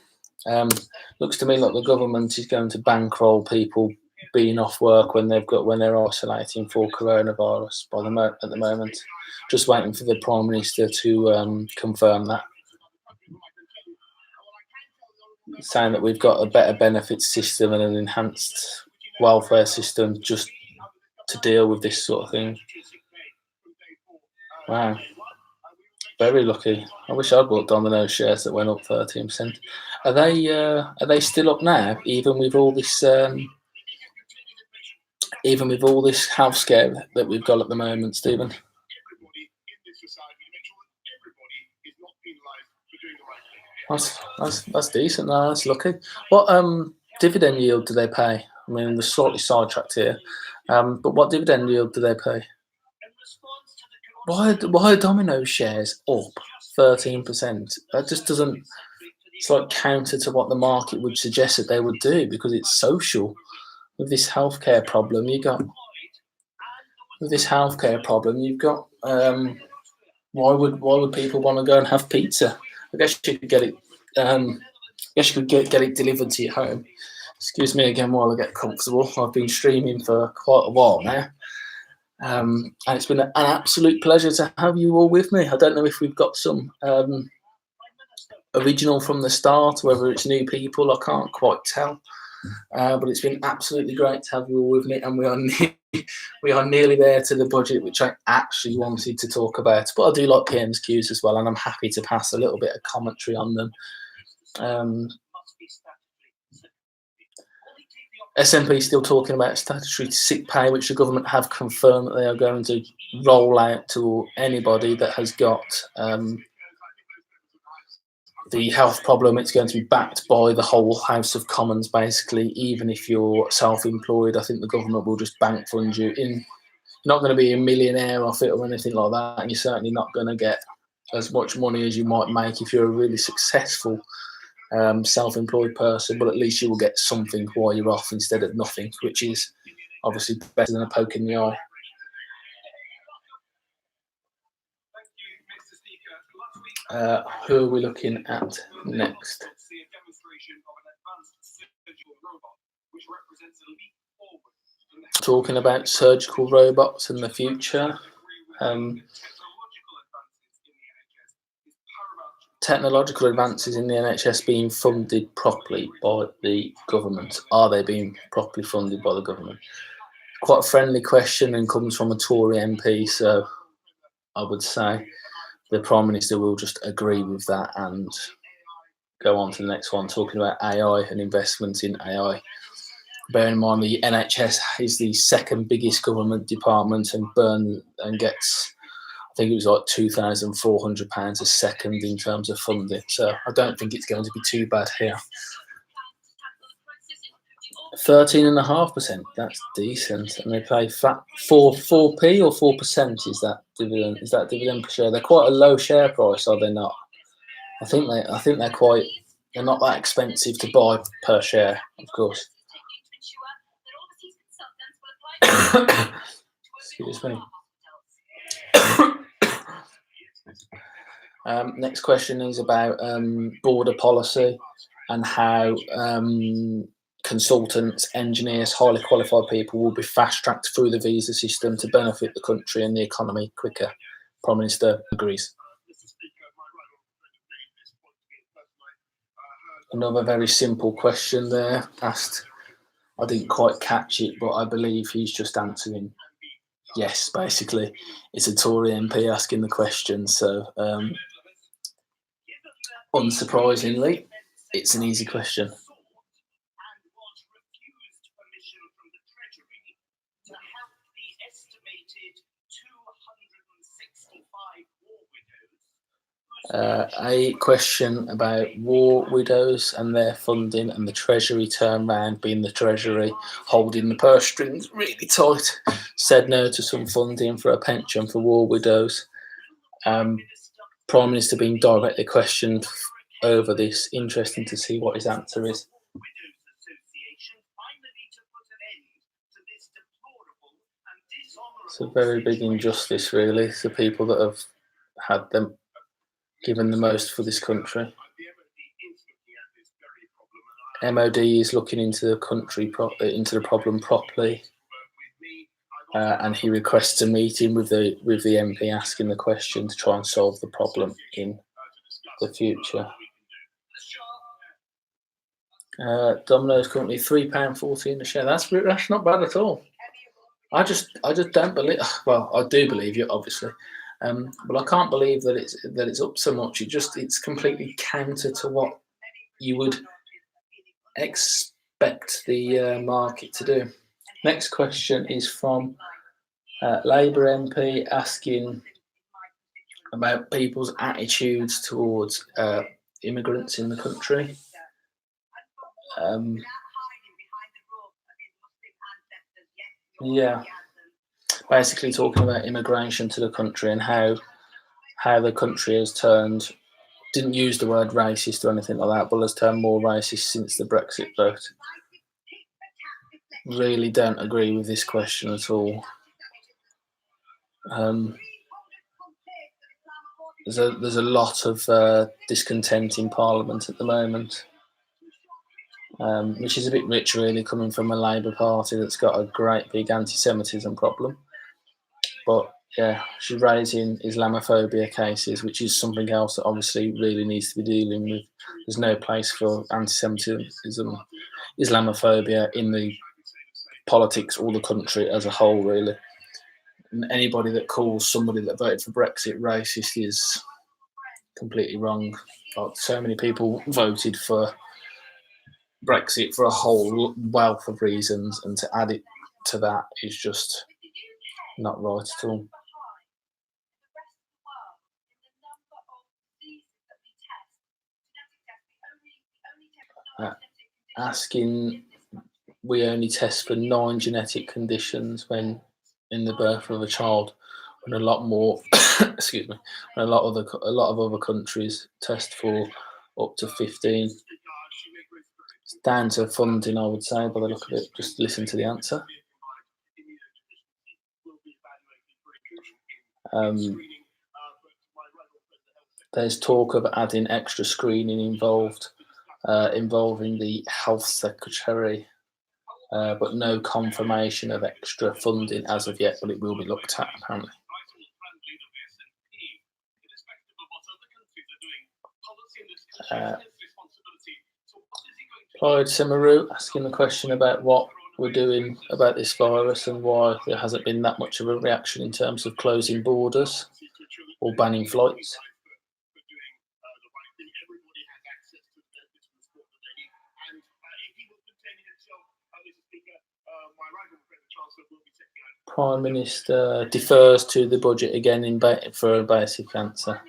Looks to me like the government is going to bankroll people being off work when they're isolating for coronavirus at the moment. Just waiting for the Prime Minister to confirm that, saying that we've got a better benefits system and an enhanced welfare system just to deal with this sort of thing. Wow, very lucky. I wish I'd bought Domino's shares that went up 13%. Are they still up now, even with all this health scare that we've got at the moment, Stephen? That's decent. No, that's lucky. What dividend yield do they pay? I mean, we're slightly sidetracked here, but what dividend yield do they pay? Why are Domino's shares up 13%? That just doesn't. It's like counter to what the market would suggest that they would do, because it's social. With this healthcare problem, you've got. Why would people want to go and have pizza? I guess you could get it guess you could get it delivered to your home. Excuse me again while I get comfortable. I've been streaming for quite a while now. And it's been an absolute pleasure to have you all with me. I don't know if we've got some original from the start, whether it's new people, I can't quite tell. But it's been absolutely great to have you all with me, and we are nearly there to the budget, which I actually wanted to talk about. But I do like PM's Qs as well, and I'm happy to pass a little bit of commentary on them. SNP still talking about statutory sick pay, which the government have confirmed that they are going to roll out to anybody that has got the health problem. It's going to be backed by the whole House of Commons, basically. Even if you're self-employed, I think the government will just bank fund you in. You're not going to be a millionaire off it or anything like that, and you're certainly not going to get as much money as you might make if you're a really successful self-employed person, but at least you will get something while you're off instead of nothing, which is obviously better than a poke in the eye. Who are we looking at next? Talking about surgical robots in the future. Technological advances in the NHS being funded properly by the government. Are they being properly funded by the government? Quite a friendly question, and comes from a Tory MP, so I would say the Prime Minister will just agree with that and go on to the next one, talking about AI and investment in AI. Bearing in mind the NHS is the second biggest government department and gets, I think it was like £2,400 a second in terms of funding. So I don't think it's going to be too bad here. 13.5%. That's decent, and they pay flat 4p or 4%. Is that dividend? Is that dividend per share? They're quite a low share price, are they not? I think they're quite. They're not that expensive to buy per share, of course. Excuse me. Next question is about border policy and how consultants, engineers, highly qualified people will be fast-tracked through the visa system to benefit the country and the economy quicker. Prime Minister agrees. Another very simple question there asked. I didn't quite catch it, but I believe he's just answering yes, basically. It's a Tory MP asking the question, so unsurprisingly, it's an easy question. A question about war widows and their funding, and the Treasury turn round, being the Treasury holding the purse strings really tight, said no to some funding for a pension for war widows. Prime Minister being directly questioned over this. Interesting to see what his answer is. It's a very big injustice, really, to people that have had them given the most for this country. MOD is looking into the country, into the problem properly, and he requests a meeting with the MP asking the question to try and solve the problem in the future. Domino's currently £3.40 in a share. That's not bad at all. I just don't believe. Well, I do believe you, obviously, but I can't believe that it's up so much. It's completely counter to what you would expect the market to do. Next question is from Labour MP asking about people's attitudes towards immigrants in the country. Yeah, basically talking about immigration to the country and how the country has turned, didn't use the word racist or anything like that, but has turned more racist since the Brexit vote. Really don't agree with this question at all. There's a lot of discontent in Parliament at the moment. which is a bit rich, really, coming from a Labour Party that's got a great big anti-Semitism problem. But yeah, she's raising Islamophobia cases, which is something else that obviously really needs to be dealing with. There's no place for anti-Semitism, Islamophobia in the politics or the country as a whole, really. And anybody that calls somebody that voted for Brexit racist is completely wrong. Like, so many people voted for Brexit for a whole wealth of reasons, and to add it to that is just not right at all. Asking, we only test for 9 genetic conditions when in the birth of a child, when a lot more, excuse me, when a lot of other countries test for up to 15. It's down to funding, I would say, by the look of it. Just listen to the answer. There's talk of adding extra screening involving the health secretary, but no confirmation of extra funding as of yet, but it will be looked at, apparently. Clyde Simaru asking the question about what we're doing about this virus and why there hasn't been that much of a reaction in terms of closing borders or banning flights. Prime Minister defers to the budget again for a basic answer.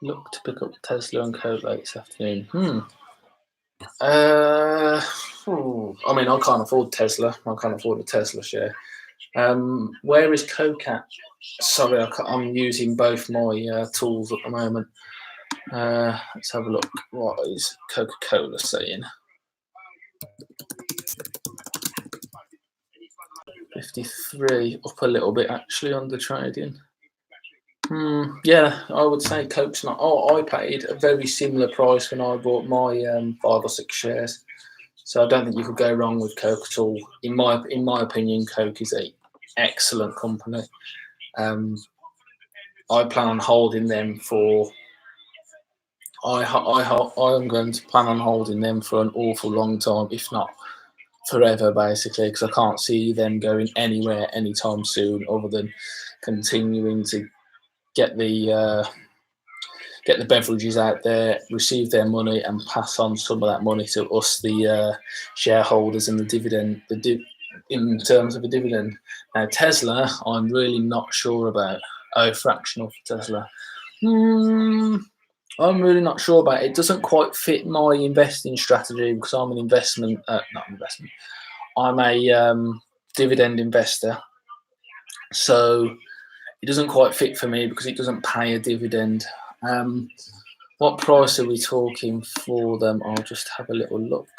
Look to pick up Tesla and Co late this afternoon. I mean, I can't afford Tesla. I can't afford a Tesla share. Where is Coke at? Sorry, I'm using both my tools at the moment. Let's have a look. What is Coca-Cola saying? 53, up a little bit actually on the trading. Yeah, I would say Coke's not. Oh, I paid a very similar price when I bought my 5 or 6 shares, so I don't think you could go wrong with Coke at all. In my opinion, Coke is an excellent company. I plan on holding them for. I'm going to plan on holding them for an awful long time, if not forever, basically, because I can't see them going anywhere anytime soon, other than continuing to get the beverages out there, receive their money, and pass on some of that money to us, the shareholders, and the dividend. In terms of a dividend, now Tesla, I'm really not sure about. Oh, fractional for Tesla. I'm really not sure about it. It doesn't quite fit my investing strategy because I'm an I'm a dividend investor. So it doesn't quite fit for me because it doesn't pay a dividend. What price are we talking for them? I'll just have a little look.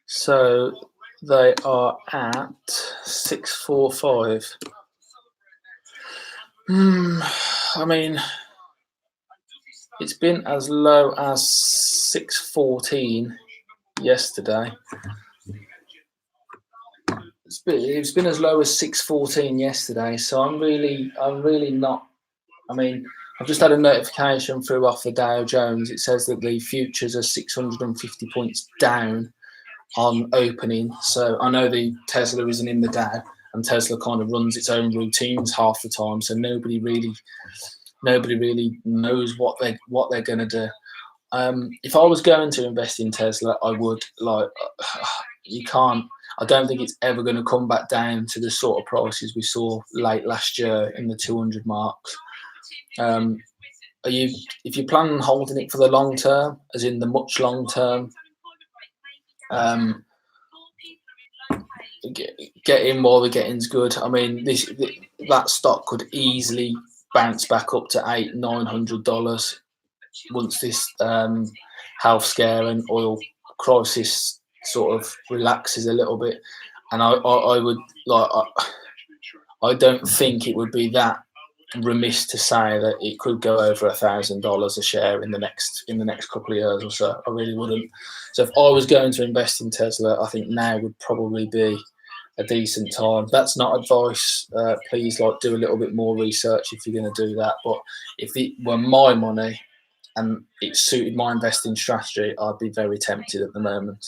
So they are at 645. I mean, it's been as low as 614 yesterday. It's been as low as 614 yesterday. So I'm really not. I mean, I've just had a notification through off the Dow Jones. It says that the futures are 650 points down on opening. So I know the Tesla isn't in the Dow, and Tesla kind of runs its own routines half the time. So nobody really knows what they're going to do. If I was going to invest in Tesla, I would you can't. I don't think it's ever going to come back down to the sort of prices we saw late last year in the 200 marks. If you plan on holding it for the long term, as in the much long term, get in while the getting's good. I mean, that stock could easily bounce back up to $800-900 once this health scare and oil crisis sort of relaxes a little bit. And I would I don't think it would be that remiss to say that it could go over $1,000 a share in the next couple of years or so. I really wouldn't. So if I was going to invest in Tesla, I think now would probably be a decent time. That's not advice. Please, like, do a little bit more research if you're going to do that. But if it were my money and it suited my investing strategy, I'd be very tempted at the moment.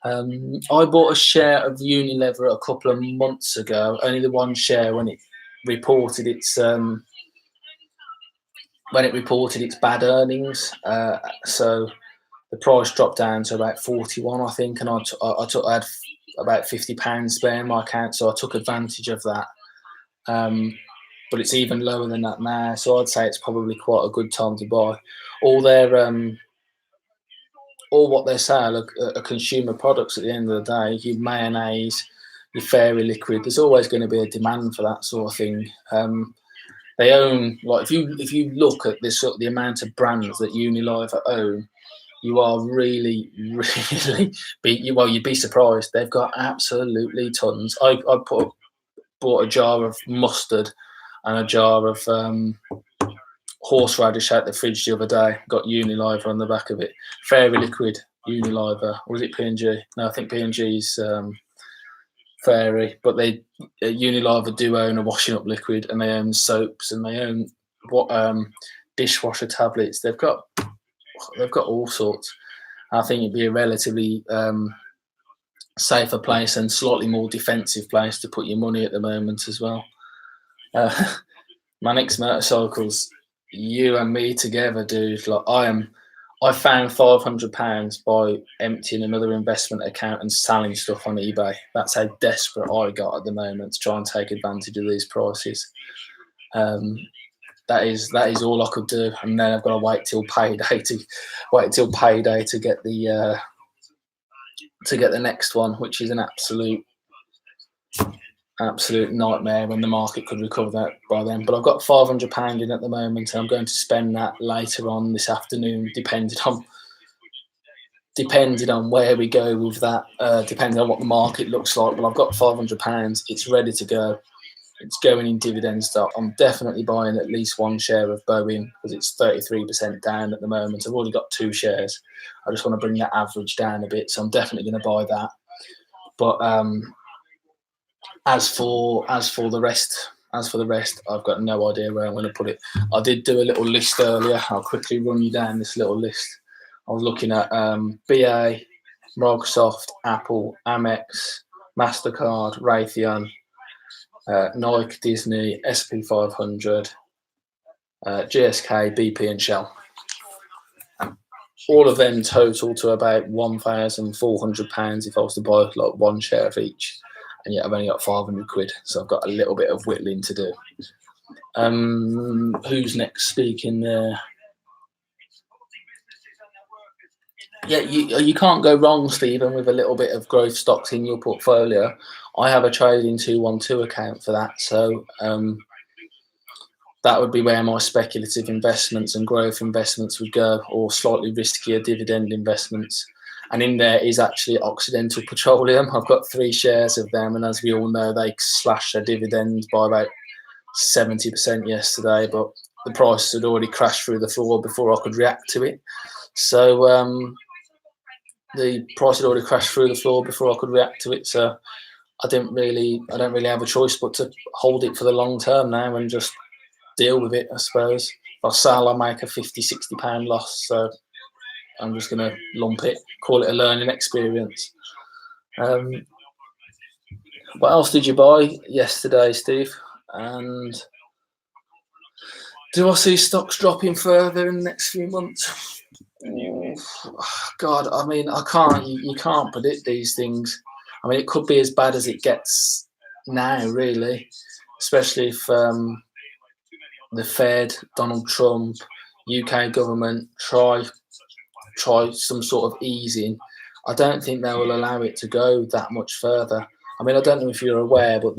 I bought a share of Unilever a couple of months ago, only the one share when it reported its bad earnings. So the price dropped down to about 41, I think, and I had about £50 spare in my account, so I took advantage of that. But it's even lower than that now, so I'd say it's probably quite a good time to buy. All what they sell are consumer products at the end of the day. Your mayonnaise, your fairy liquid, there's always going to be a demand for that sort of thing. They own, like, if you look at this the amount of brands that Unilever own, you are really you'd be surprised. They've got absolutely tons. I bought a jar of mustard and a jar of horseradish out the fridge the other day. Got Unilever on the back of it. Fairy liquid, Unilever. Or was it P&G? No, I think P&G's Fairy. But Unilever do own a washing up liquid, and they own soaps, and they own dishwasher tablets. They've got all sorts. I think it'd be a relatively safer place and slightly more defensive place to put your money at the moment as well. Manix Motorcycles, you and me together, dude. Like, I found £500 by emptying another investment account and selling stuff on eBay. That's how desperate I got at the moment to try and take advantage of these prices. That is all I could do, and then I've got to wait till payday to get the next one, which is an absolute nightmare when the market could recover that by then. But I've got £500 in at the moment, and I'm going to spend that later on this afternoon, depending on where we go with that, depending on what the market looks like. But I've got £500. It's ready to go. It's going in dividend stock. I'm definitely buying at least one share of Boeing because it's 33% down at the moment. I've already got 2 shares. I just want to bring that average down a bit, so I'm definitely going to buy that. But as for the rest, I've got no idea where I'm going to put it. I did do a little list earlier. I'll quickly run you down this little list. I was looking at BA, Microsoft, Apple, Amex, MasterCard, Raytheon, Nike, Disney, SP 500, GSK, BP, and Shell. All of them total to about £1,400 if I was to buy like one share of each, and yet I've only got £500, so I've got a little bit of whittling to do. Who's next speaking there? Yeah, you can't go wrong, Stephen, with a little bit of growth stocks in your portfolio. I have a trading 212 account for that, so that would be where my speculative investments and growth investments would go, or slightly riskier dividend investments. And in there is actually Occidental Petroleum. I've got 3 shares of them, and as we all know, they slashed their dividend by about 70% yesterday, but the price had already crashed through the floor before I could react to it. So the price had already crashed through the floor before I could react to it. So I don't really have a choice but to hold it for the long term now and just deal with it, I suppose. If I sell, I make a £50-60 loss. So I'm just going to lump it, call it a learning experience. What else did you buy yesterday, Steve? And do I see stocks dropping further in the next few months? God, I mean, you can't predict these things. I mean, it could be as bad as it gets now, really, especially if the Fed, Donald Trump, UK government try some sort of easing. I don't think they will allow it to go that much further. I mean, I don't know if you're aware, but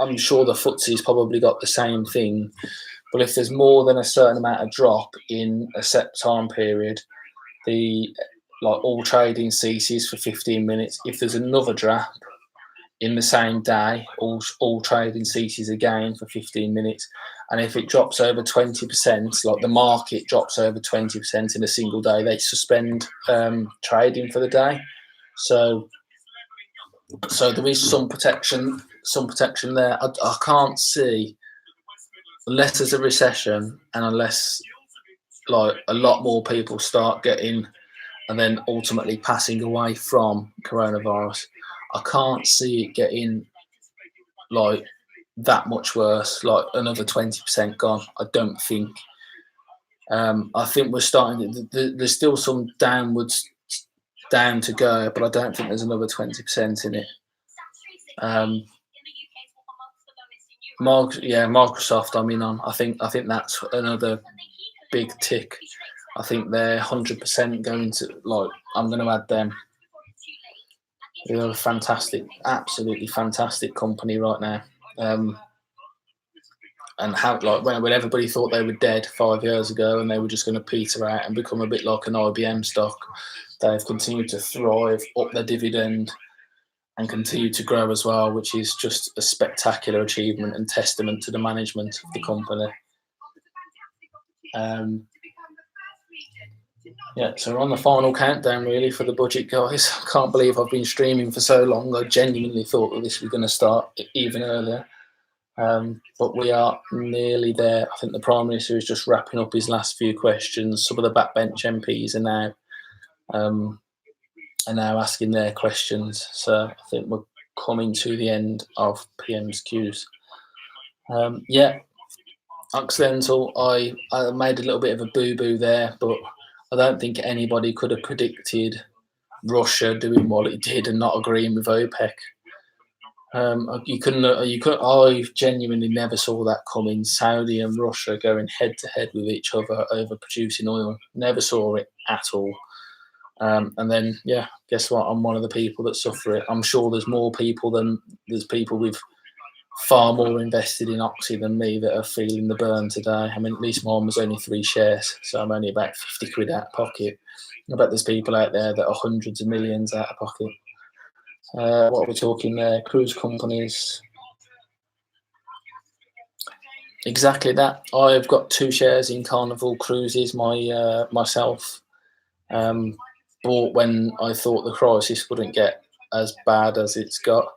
I'm sure the FTSE's probably got the same thing. But if there's more than a certain amount of drop in a set time period, all trading ceases for 15 minutes. If there's another drop in the same day, all trading ceases again for 15 minutes. And if it drops over 20%, like the market drops over 20% in a single day, they suspend trading for the day. So there is some protection there. I can't see, unless there's a recession and unless like a lot more people start getting and then ultimately passing away from coronavirus, I can't see it getting like that much worse, like another 20% gone. I don't think. I think we're starting. There's still some down to go, but I don't think there's another 20% in it. Microsoft. I'm in on. I think that's another big tick. I think they're 100% going to, like, I'm going to add them. They're a fantastic, absolutely fantastic company right now. And how, like, when everybody thought they were dead 5 years ago and they were just going to peter out and become a bit like an IBM stock, they've continued to thrive, up their dividend, and continue to grow as well, which is just a spectacular achievement and testament to the management of the company. Yeah, so we're on the final countdown really for the budget, guys. I can't believe I've been streaming for so long. I genuinely thought that this was going to start even earlier. But we are nearly there. I think the Prime Minister is just wrapping up his last few questions. Some of the backbench MPs are now asking their questions. So I think we're coming to the end of PM's Qs. Accidental. I made a little bit of a boo-boo there, but I don't think anybody could have predicted Russia doing what it did and not agreeing with OPEC. You couldn't. I genuinely never saw that coming. Saudi and Russia going head to head with each other over producing oil. Never saw it at all. And then, guess what? I'm one of the people that suffer it. I'm sure there's people with far more invested in Oxy than me that are feeling the burn today. I mean, at least mine was only 3 shares, so I'm only about 50 quid out of pocket. I bet there's people out there that are hundreds of millions out of pocket. What are we talking there? Cruise companies. Exactly that. I've got 2 shares in Carnival Cruises myself. Bought when I thought the crisis wouldn't get as bad as it's got.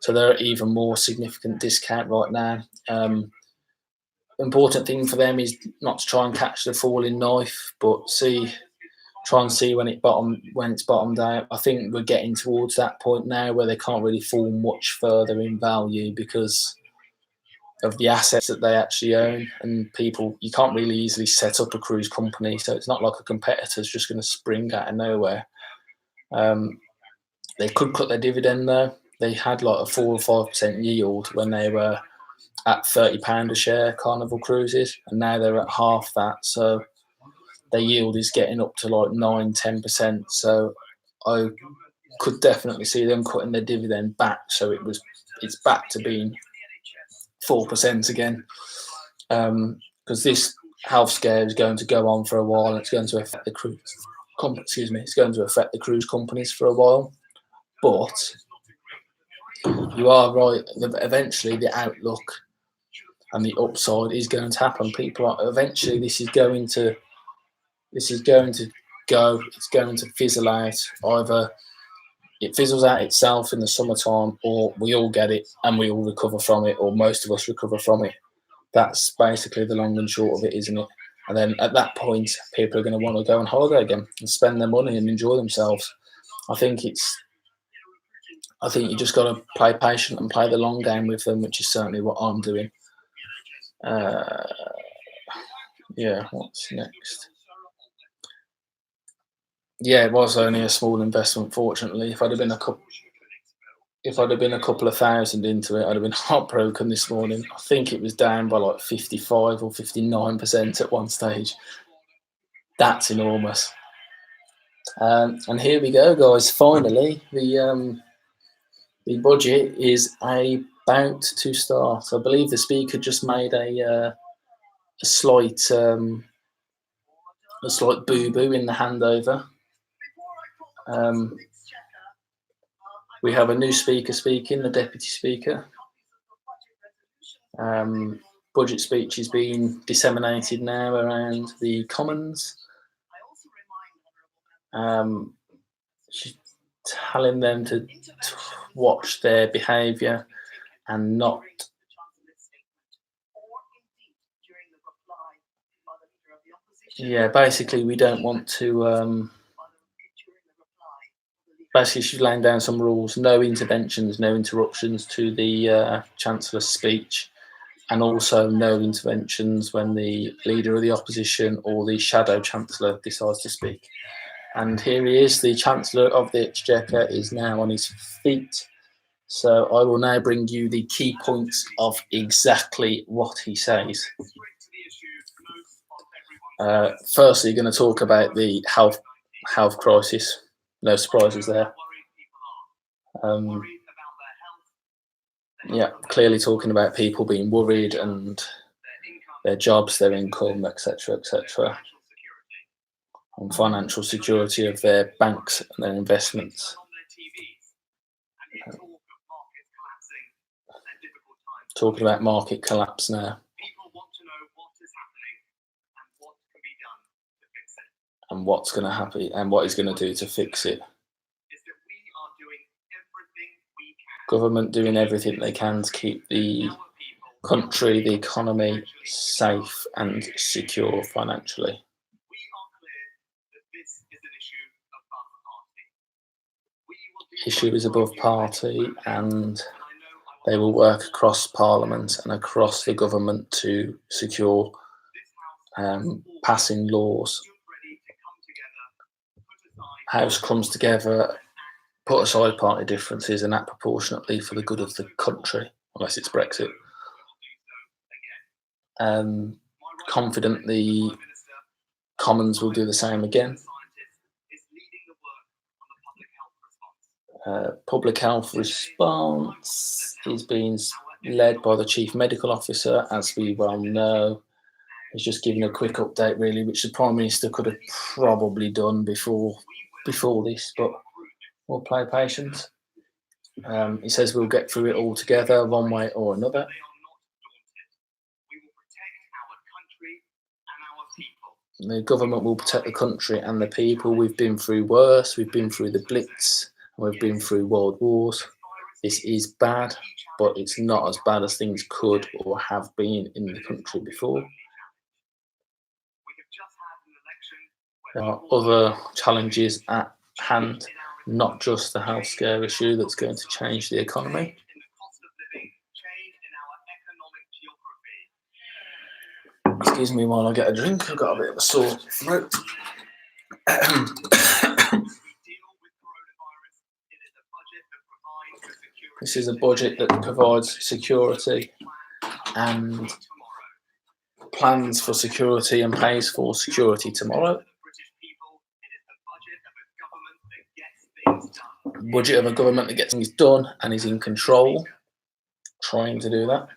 So they're at even more significant discount right now. Important thing for them is not to try and catch the falling knife, but try and see when it's bottomed out. I think we're getting towards that point now where they can't really fall much further in value because of the assets that they actually own. And people, you can't really easily set up a cruise company, so it's not like a competitor's just going to spring out of nowhere. They could cut their dividend though. They had like a 4 or 5% yield when they were at £30 a share, Carnival Cruises, and now they're at half that. So their yield is getting up to like 9-10%. So I could definitely see them cutting their dividend back. So it's back to being 4% again. Because this health scare is going to go on for a while, and it's going to affect the cruise. It's going to affect the cruise companies for a while. But you are right. Eventually, the outlook and the upside is going to happen. Eventually, this is going to go. It's going to fizzle out. Either it fizzles out itself in the summertime, or we all get it and we all recover from it, or most of us recover from it. That's basically the long and short of it, isn't it? And then at that point, people are going to want to go on holiday again and spend their money and enjoy themselves. I think you just got to play patient and play the long game with them, which is certainly what I'm doing. What's next? Yeah, it was only a small investment, fortunately. If I'd have been a couple of thousand into it, I'd have been heartbroken this morning. I think it was down by like 55 or 59% at one stage. That's enormous. And here we go, guys. Finally, the budget is about to start. I believe the speaker just made a slight boo-boo in the handover. We have a new speaker speaking, the deputy speaker. budget speech is being disseminated now around the Commons. She's telling them to watch their behaviour and not. Yeah, basically, we don't want to. Basically, she's laying down some rules: no interventions, no interruptions to the chancellor's speech, and also no interventions when the leader of the opposition or the shadow chancellor decides to speak. And here he is, the Chancellor of the Exchequer is now on his feet. So I will now bring you the key points of exactly what he says. Firstly, going to talk about the health crisis. No surprises there. Yeah, clearly talking about people being worried and their jobs, their income, etc., etc., and financial security of their banks and their investments. Talking about market collapse now. And what's going to happen and what he's going to do to fix it. Government doing everything they can to keep the country, the economy safe and secure financially. Issue is above party, and they will work across Parliament and across the government to secure passing laws. House comes together, put aside party differences and act proportionately for the good of the country, unless it's Brexit. Confident the Commons will do the same again. Public health response is being led by the Chief Medical Officer, as we well know. He's just giving a quick update, really, which the Prime Minister could have probably done before this, but we'll play patient. He says we'll get through it all together, one way or another. The government will protect the country and the people. We've been through worse. We've been through the Blitz. We've been through world wars. This is bad, but it's not as bad as things could or have been in the country before. There are other challenges at hand, not just the healthcare issue that's going to change the economy. Excuse me while I get a drink. I've got a bit of a sore throat. This is a budget that provides security and plans for security and pays for security tomorrow. Budget of a government that gets things done and is in control, trying to do that.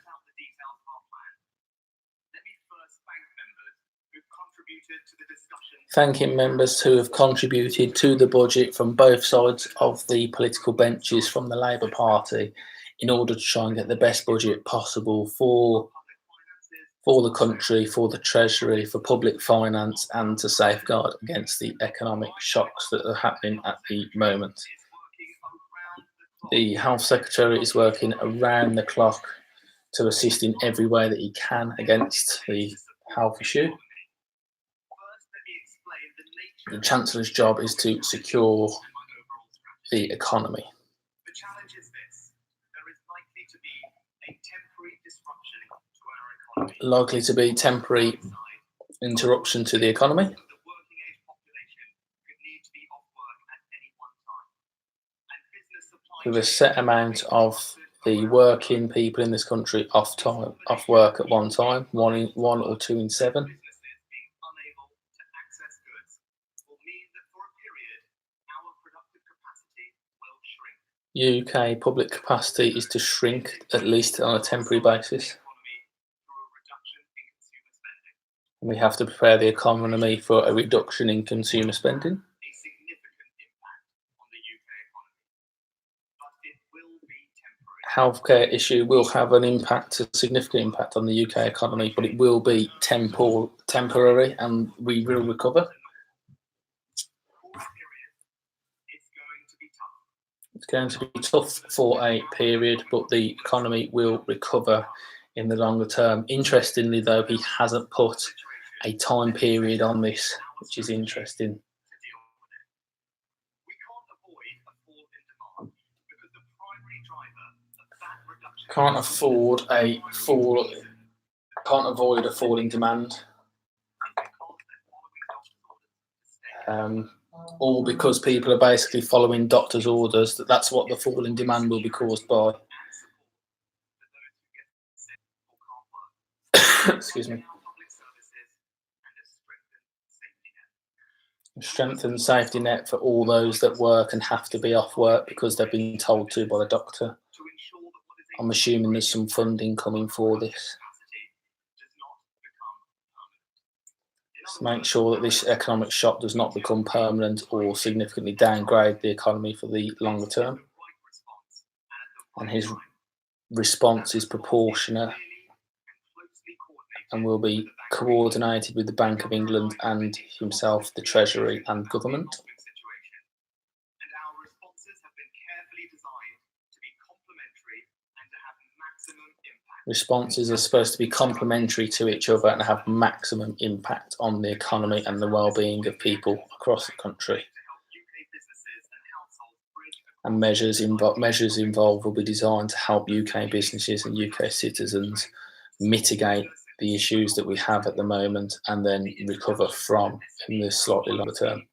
Thanking members who have contributed to the budget from both sides of the political benches from the Labour Party in order to try and get the best budget possible for the country, for the Treasury, for public finance, and to safeguard against the economic shocks that are happening at the moment. The Health Secretary is working around the clock to assist in every way that he can against the health issue. The Chancellor's job is to secure the economy. Likely to be temporary interruption to the economy. With a set amount of the working people in this country off work at one time, one or two in 7. UK public capacity is to shrink, at least on a temporary basis. We have to prepare the economy for a reduction in consumer spending. healthcare issue will have an impact, a significant impact on the UK economy, but it will be temporary, and we will recover. It's going to be tough for a period, but the economy will recover in the longer term. Interestingly, though, he hasn't put a time period on this, which is interesting. Can't avoid a fall in demand. All because people are basically following doctors' orders. That's what the fall in demand will be caused by. Excuse me. Strengthen safety net for all those that work and have to be off work because they've been told to by the doctor. I'm assuming there's some funding coming for this. To make sure that this economic shock does not become permanent or significantly downgrade the economy for the longer term. And his response is proportionate and will be coordinated with the Bank of England and himself, the Treasury and government. Responses are supposed to be complementary to each other and have maximum impact on the economy and the well-being of people across the country. And measures involved will be designed to help UK businesses and UK citizens mitigate the issues that we have at the moment and then recover from in the slightly longer term.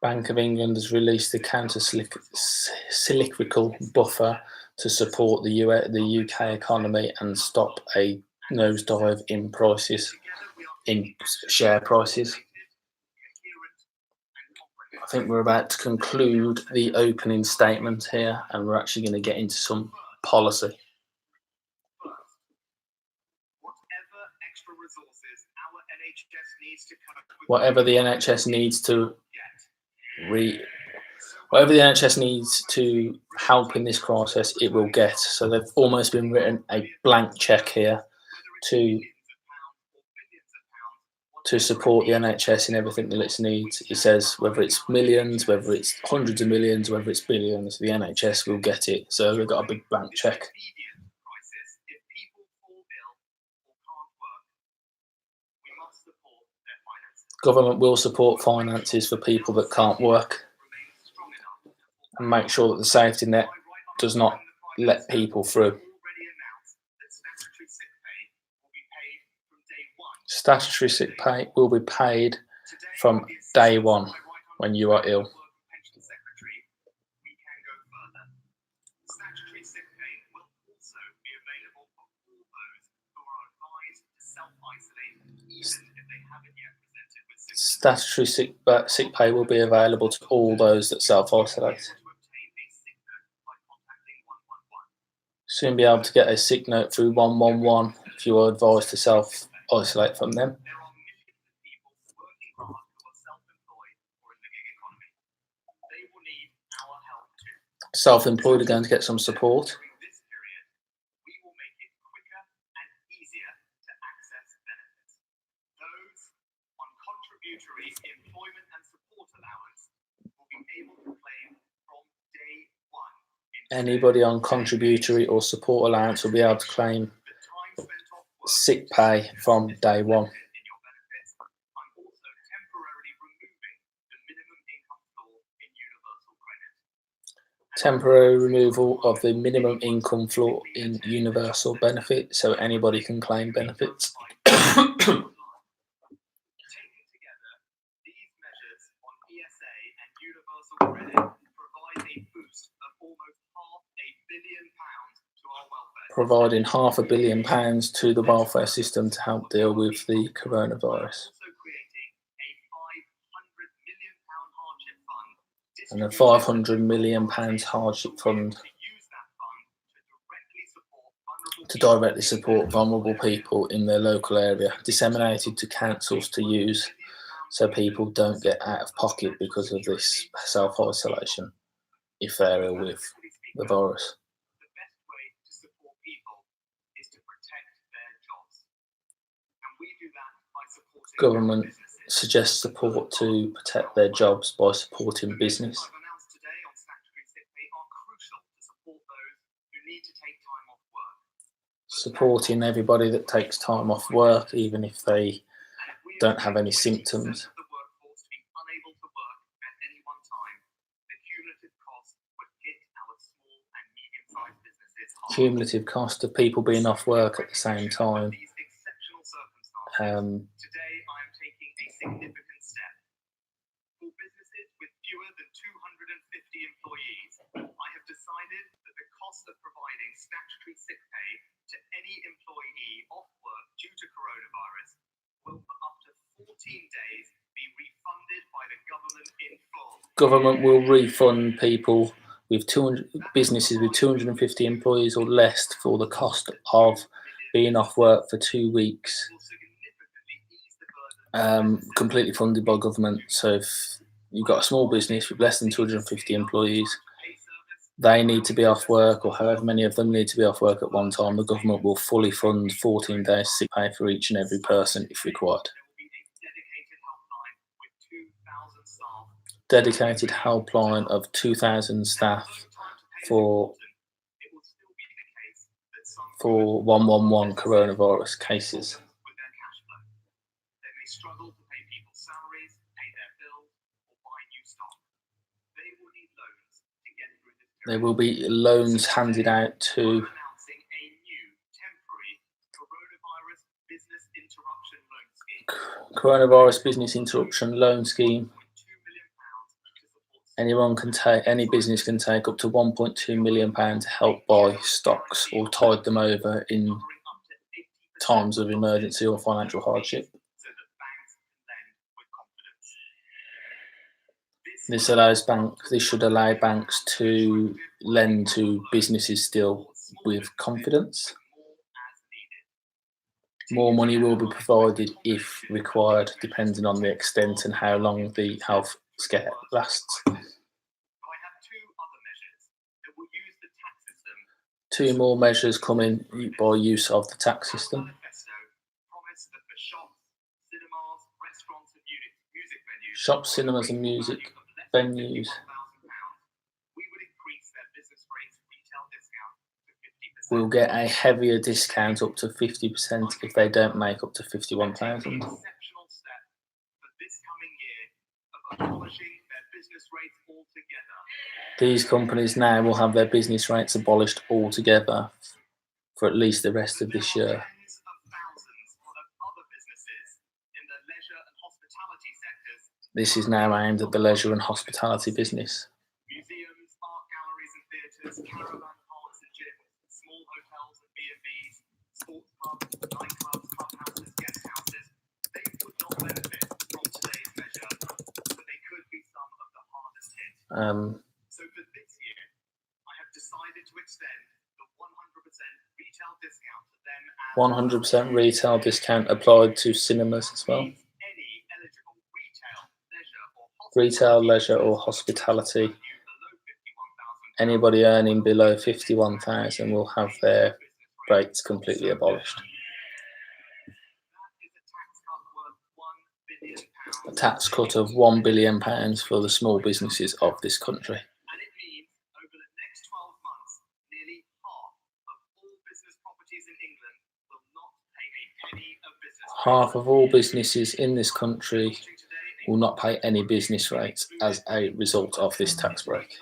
Bank of England has released the counter-cyclical buffer to support the UK economy and stop a nosedive in share prices. I think we're about to conclude the opening statement here, and we're actually going to get into some policy. Whatever the NHS needs to help in this crisis, it will get. So they've almost been written a blank check here to support the NHS in everything that it needs. It says whether it's millions, whether it's hundreds of millions, whether it's billions, the NHS will get it. So we've got a big blank check. Government will support finances for people that can't work and make sure that the safety net does not let people through. Statutory sick pay will be paid from day one when you are ill. Statutory sick pay will be available to all those that self-isolate. Soon be able to get a sick note through 111 if you are advised to self-isolate from them. Self-employed are going to get some support. Anybody on contributory or support allowance will be able to claim sick pay from day one. Temporary removal of the minimum income floor in universal benefit, so anybody can claim benefits. Providing £500 million to the welfare system to help deal with the coronavirus. And a £500 million hardship fund to directly support vulnerable people in their local area, disseminated to councils to use so people don't get out of pocket because of this self-isolation if they're ill with the virus. Government suggests support to protect their jobs by supporting business. Supporting everybody that takes time off work, even if they don't have any symptoms. Cumulative cost of people being off work at the same time. Today, I am taking a significant step. For businesses with fewer than 250 employees, I have decided that the cost of providing statutory sick pay to any employee off work due to coronavirus will, for up to 14 days, be refunded by the government in full. Government will refund people with businesses with 250 employees or less for the cost of being off work for 2 weeks. Completely funded by government. So if you've got a small business with less than 250 employees, they need to be off work, or however many of them need to be off work at one time, the government will fully fund 14 days sick pay for each and every person if required. Dedicated helpline of 2,000 staff for 111 coronavirus cases. Struggle to pay people's salaries, pay their bills, or buy new stock. They will need loans to get through this period. There will be loans handed out to. Announcing a new temporary coronavirus business interruption loan scheme. Coronavirus business interruption loan scheme. Any business can take up to £1.2 million to help buy stocks or tide them over in times of emergency or financial hardship. This should allow banks to lend to businesses still with confidence. More money will be provided if required, depending on the extent and how long the health scare lasts. Two more measures come in by use of the tax system. Shops, cinemas and music venues will get a heavier discount up to 50% if they don't make up to 51,000. These companies now will have their business rates abolished altogether for at least the rest of this year. This is now aimed at the leisure and hospitality business. Museums, art galleries and theatres, caravan parks and gyms, small hotels and B&Bs, sports clubs, nightclubs, clubhouses, guest houses. They would not benefit from today's measure, but they could be some of the hardest hit. So for this year, I have decided to extend the 100% retail discount to them as 100% retail discount applied to cinemas as well. Retail, leisure or hospitality. Anybody earning below 51,000 will have their rates completely abolished. A tax cut of £1 billion for the small businesses of this country. And it means over the next 12 months, nearly half of all business properties in England will not pay a penny of business rates. Half of all businesses in this country will not pay any business rates as a result of this tax break.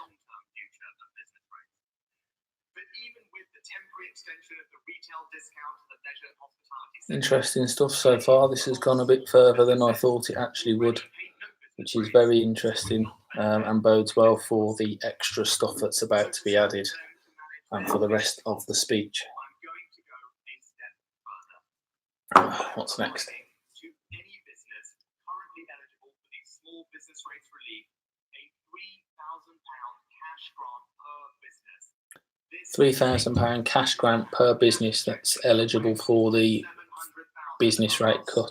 Interesting stuff so far. This has gone a bit further than I thought it actually would, which is very interesting and bodes well for the extra stuff that's about to be added and for the rest of the speech. What's next? Business rates relief, a £3,000 cash grant per business. This £3,000 cash grant per business that's eligible for the business rate cut.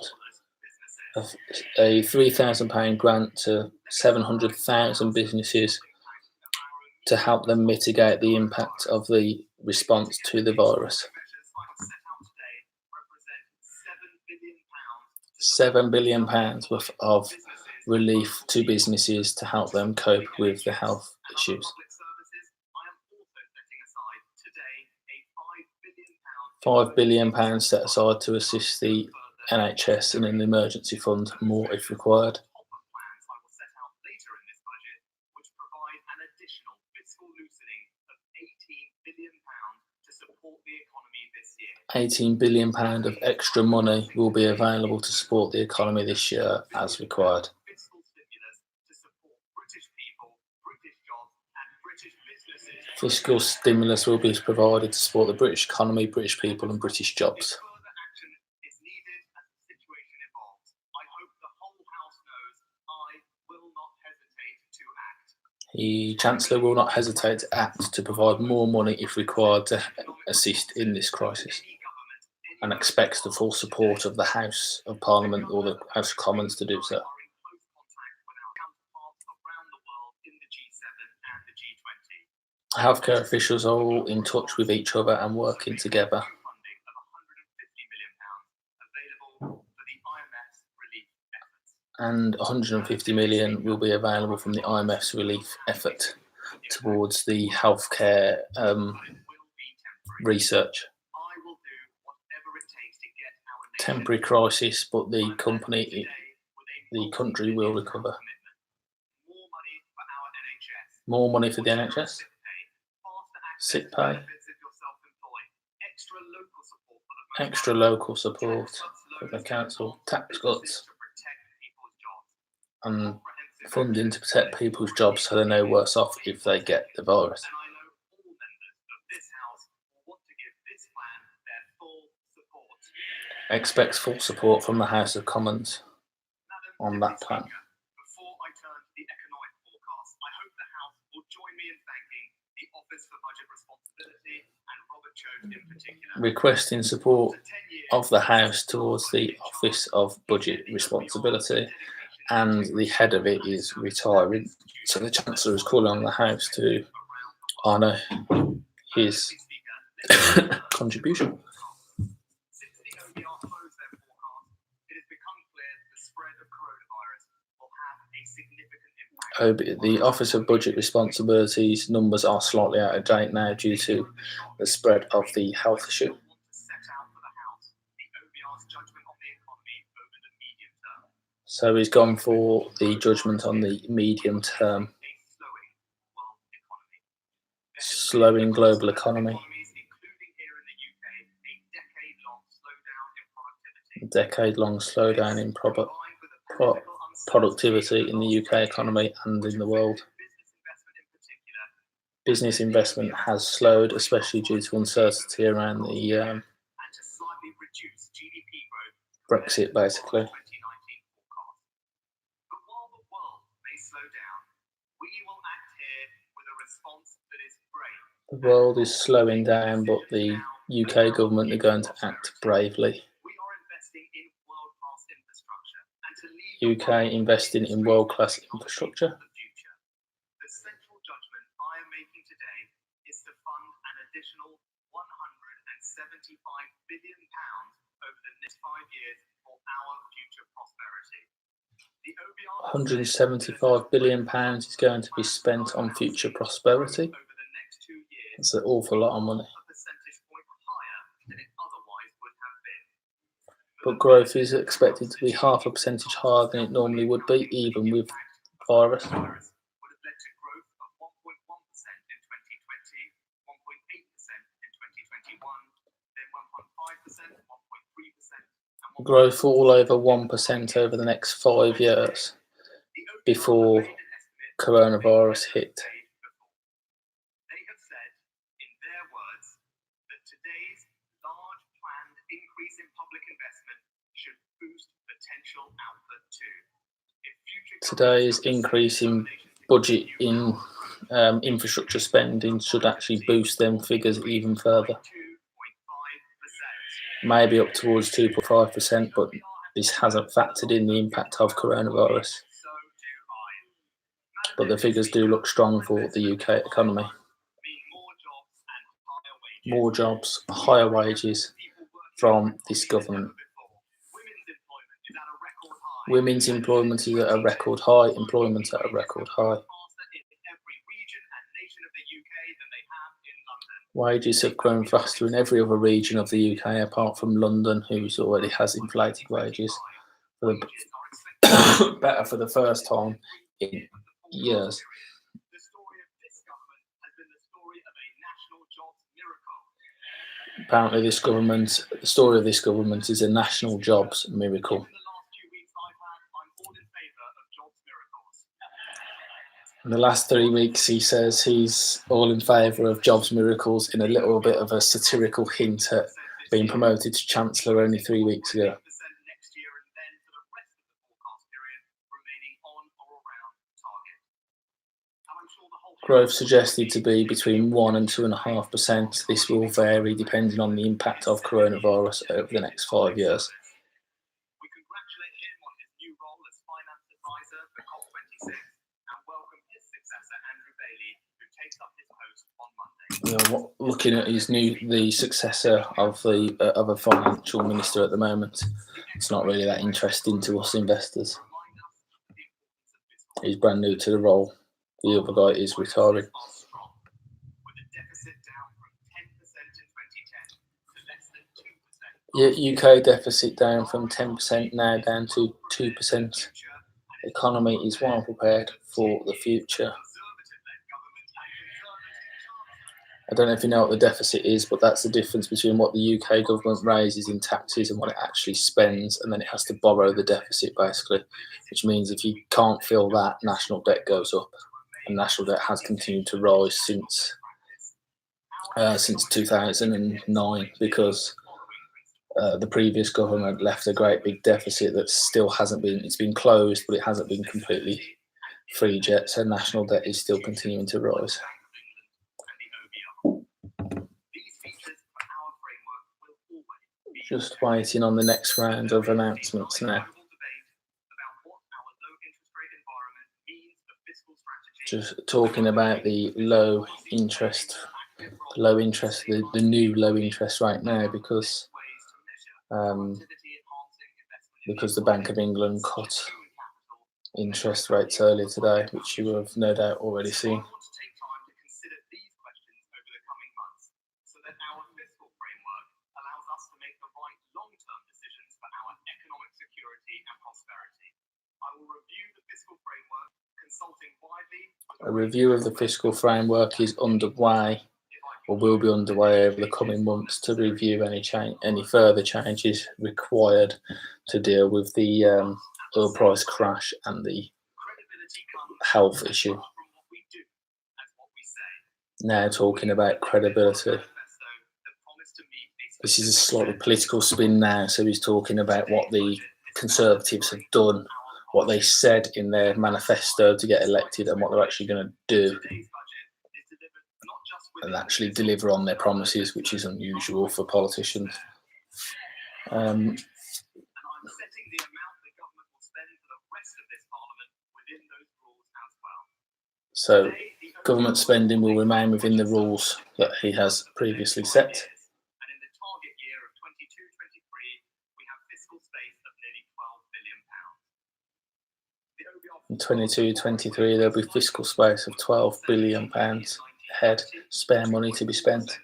A £3,000 grant to 700,000 businesses to help them mitigate the impact of the response to the virus. £7 billion worth of relief to businesses to help them cope with the health issues. £5 billion set aside to assist the NHS in an emergency fund, more if required. £18 billion of extra money will be available to support the economy this year as required. Fiscal stimulus will be provided to support the British economy, British people and British jobs. The Chancellor will not hesitate to act to provide more money if required to assist in this crisis, and expects the full support of the House of Parliament or the House of Commons to do so. Healthcare officials are all in touch with each other and working together. And 150 million will be available from the IMF's relief effort towards the healthcare research. Temporary crisis, but the country will recover. More money for the NHS. Sick pay. Extra local support for the council. Tax cuts. And funding to protect people's jobs so they're no worse off if they get the virus. Expects full support from the House of Commons on that plan. Before I turn to the economic forecast, I hope the House will join me in thanking the Office for Budget Responsibility and Robert Choate in particular. Requesting support of the House towards the Office of Budget Responsibility, and the head of it is retiring. So the Chancellor is calling on the House to honour his contribution. The Office of Budget Responsibility's numbers are slightly out of date now due to the spread of the health issue. So he's gone for the judgment on the medium term. Slowing global economy. Decade-long slowdown in productivity in the UK economy and in the world. Business investment has slowed, especially due to uncertainty around the Brexit, basically. The world is slowing down, but the UK government are going to act bravely. UK investing in world-class infrastructure. The central judgment I am making today is to fund an additional £175 billion over the next 5 years for our future prosperity. The £175 billion is going to be spent on future prosperity. That's an awful lot of money. But growth is expected to be 0.5 percentage higher than it normally would be, even with virus. Growth all over 1% over the next 5 years before coronavirus hit. They have said, in their words, that today's large planned increase in public investment should boost potential output too. Today's increase in budget in infrastructure spending should actually boost them figures even further. Maybe up towards 2.5%, but this hasn't factored in the impact of coronavirus. But the figures do look strong for the UK economy. More jobs, higher wages from this government. Women's employment is at a record high, employment at a record high. Wages have grown faster in every other region of the UK apart from London, who's already has inflated wages. Better for the first time in years. Apparently, the story of this government is a national jobs miracle. In the last 3 weeks, he says he's all in favour of jobs miracles, in a little bit of a satirical hint at being promoted to chancellor only 3 weeks ago. Growth suggested to be between 1 and 2.5%. This will vary depending on the impact of coronavirus over the next 5 years. We congratulate him on his new role as finance advisor for COP26 and welcome his successor, Andrew Bailey, who takes up his post on Monday. Looking at the successor of a financial minister at the moment, it's not really that interesting to us investors. He's brand new to the role. The other guy is retiring. UK deficit down from 10% now down to 2%. The economy is well prepared for the future. I don't know if you know what the deficit is, but that's the difference between what the UK government raises in taxes and what it actually spends, and then it has to borrow the deficit basically, which means if you can't fill that, national debt goes up. And national debt has continued to rise since 2009 because the previous government left a great big deficit that still hasn't been, it's been closed, but it hasn't been completely freed yet. So national debt is still continuing to rise. Just waiting on the next round of announcements now. Just talking about the low interest, the new low interest right now because the Bank of England cut interest rates earlier today, which you have no doubt already seen. A review of the fiscal framework is underway, or will be underway over the coming months, to review any further changes required to deal with the oil price crash and the health issue. Now talking about credibility. This is a slightly political spin now, so he's talking about what the Conservatives have done, what they said in their manifesto to get elected, and what they're actually going to do and actually deliver on their promises, which is unusual for politicians. So government spending will remain within the rules that he has previously set. In 22-23, there'll be fiscal space of £12 billion ahead, spare money to be spent.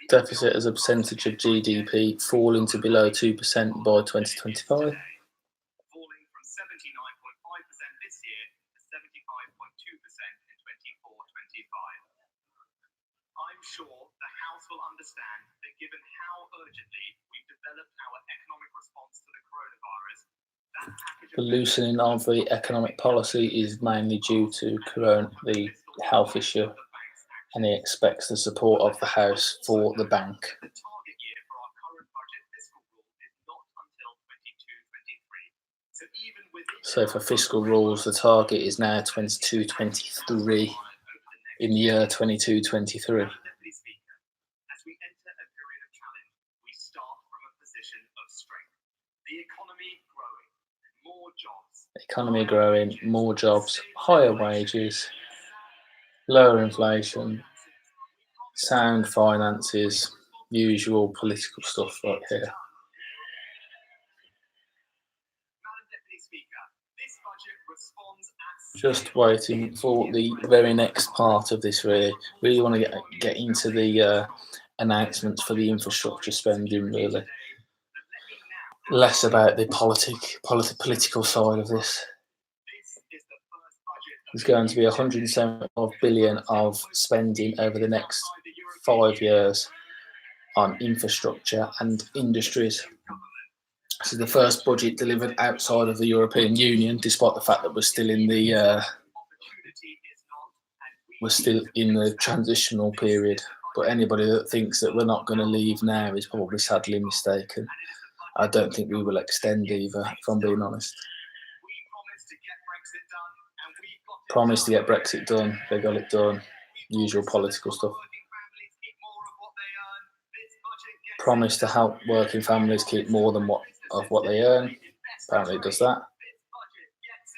Deficit as a percentage of GDP falling to below 2% by 2025. Sure the House will understand that given how urgently we've developed our economic response to the coronavirus, that package the loosening of the economic policy is mainly due to the health issue, and he expects the support of the House for the bank. So for fiscal rules, the target is now 22-23 in the year 22-23. As we enter a period of challenge, we start from a position of strength. The economy growing, more jobs. Economy growing, more jobs, higher wages, lower inflation, sound finances, usual political stuff right here. Madam Deputy Speaker, this budget responds at Just waiting for the very next part of this. Really want to get into the announcements for the infrastructure spending. Really, less about the political side of this. There's going to be 175 billion of spending over the next 5 years on infrastructure and industries. This is the first budget delivered outside of the European Union, despite the fact that we're still in the transitional period. But anybody that thinks that we're not going to leave now is probably sadly mistaken. I don't think we will extend either, if I'm being honest. Promised to get Brexit done, they got it done. Usual political stuff. Promised to help working families keep more than what they earn. Apparently it does that.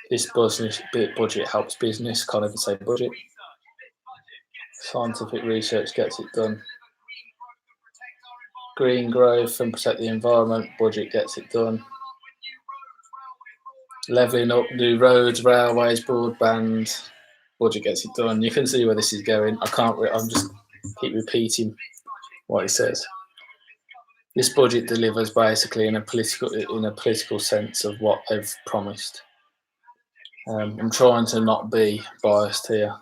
This budget helps business, can't even say budget. Scientific research gets it done. Green growth and protect the environment, budget gets it done. Levelling up new roads, railways, broadband, budget gets it done. You can see where this is going. I'm just keep repeating what it says. This budget delivers basically in a political sense of what they've promised. I'm trying to not be biased here,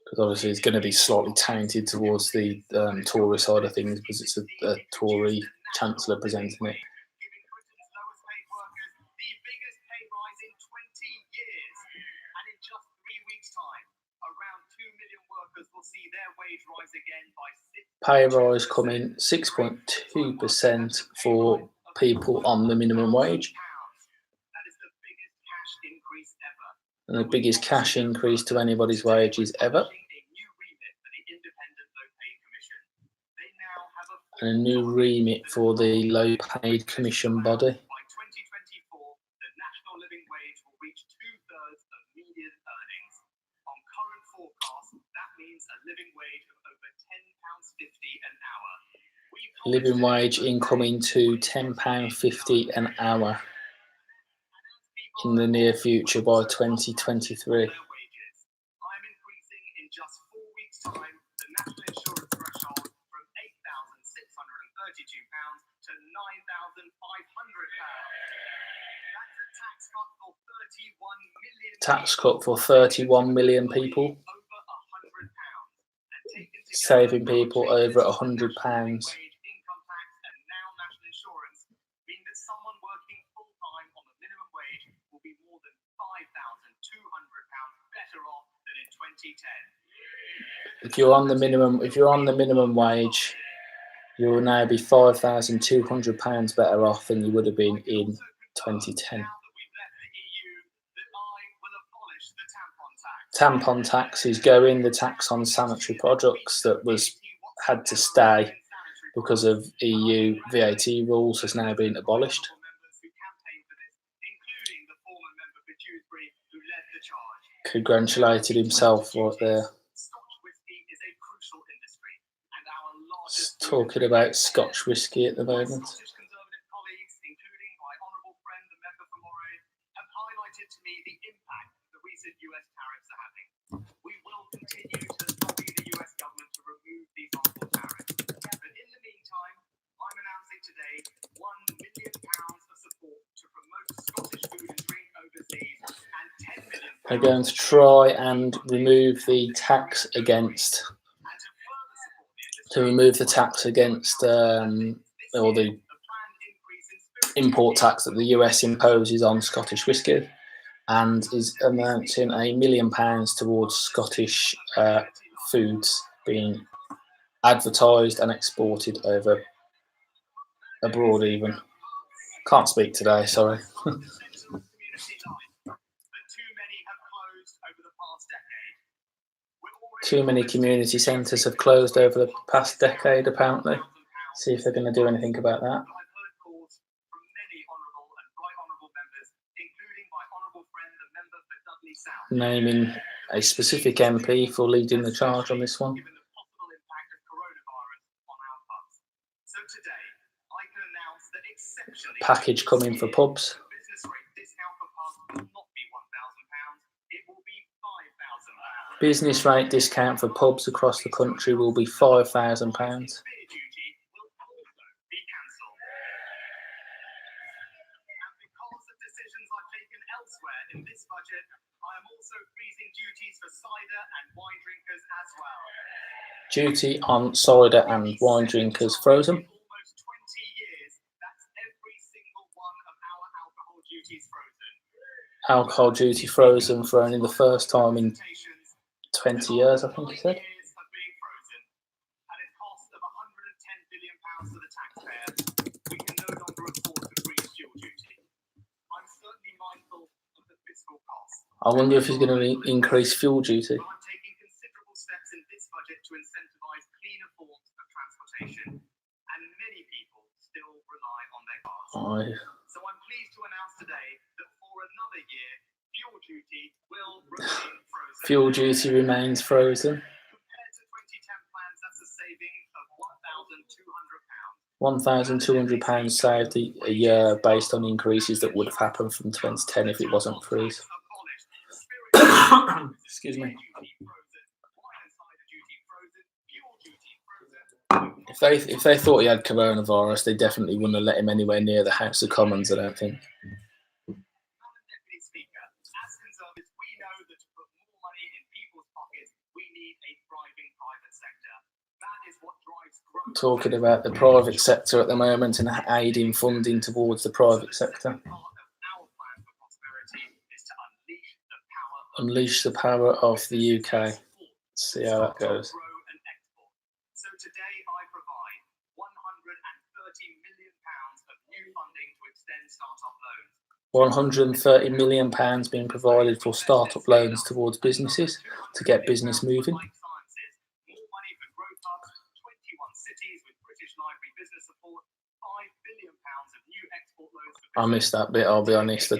because obviously it's going to be slightly tainted towards the Tory side of things, because it's a Tory chancellor presenting it. Pay rise coming 6.2% for people on the minimum wage, and the biggest cash increase to anybody's wages ever, and a new remit for the low paid commission body. By 2024, the national living wage will reach 2/3 of median earnings. On current forecasts, that means a living wage of over £10.50 an hour. Living wage incoming to £10.50 an hour in the near future by 2023. I'm increasing in just 4 weeks' time the national insurance threshold from £8,632 to £9,500. That's a tax cut for 31 million. Tax cut for 31 million people, saving people over £100. If you're on the minimum wage, you will now be £5,200 better off than you would have been in 2010. Tampon tax is going. The tax on sanitary products that had to stay because of EU VAT rules has now been abolished. Congratulated himself right there. Talking about Scotch whisky at the moment. They're going to try and remove the tax against or the import tax that the US imposes on Scottish whisky, and is amounting £1 million towards Scottish foods being advertised and exported over abroad even. Can't speak today, sorry. unity life, but too many have closed over the past decade. Too many community centres have closed over the past decade, apparently. See if they're going to do anything about that. I've heard calls from many honourable and right honourable members, including my honourable friend, the member for Dudley South, Naming a specific MP for leading the charge on this one. given the possible impact of coronavirus on our pubs. So today, I can announce that exceptionally, Package coming for pubs. the business rate discount for pubs will not be £1,000, it will be £5,000. Business rate discount for pubs across the country will be £5,000. Beer duty will also be cancelled. And because of decisions I've taken elsewhere in this budget, I am also freezing duties for cider and wine drinkers as well. Duty on cider and wine drinkers frozen. In almost 20 years, that's every single one of our alcohol duties frozen. Alcohol duty frozen for only the first time in Limitations 20 years, I think he said. years of being frozen. At a cost of £110 billion to the taxpayer, we can no longer afford to freeze fuel duty. I'm certainly mindful of the fiscal costs. I wonder if he's going to increase fuel duty. I'm taking considerable steps in this budget to incentivise cleaner forms of transportation, and many people still rely on their cars. So I'm pleased to announce today that for another year, fuel duty will remain frozen. Fuel duty remains frozen. Compared to 2010 plans, that's a saving of £1,200 saved a year based on increases that would have happened from 2010 if it wasn't freeze. Excuse me. If they thought he had coronavirus, they definitely wouldn't have let him anywhere near the House of Commons, I don't think. Deputy Speaker, as Conservatives, we know that to put more money in people's pockets, we need a thriving private sector. That is what drives growth. Talking about the private sector at the moment and aiding funding towards the private sector. Part of our plan for prosperity is to Unleash the power of the UK. Let's see how that goes. grow and export. So today I provide £130 million of new funding to extend startup loans. £130 million being provided for startup loans towards businesses to get business moving. Life sciences, more money for growth hubs, 21 cities with British Library business support, £5 billion of new export loans for I missed that bit, I'll be honest. I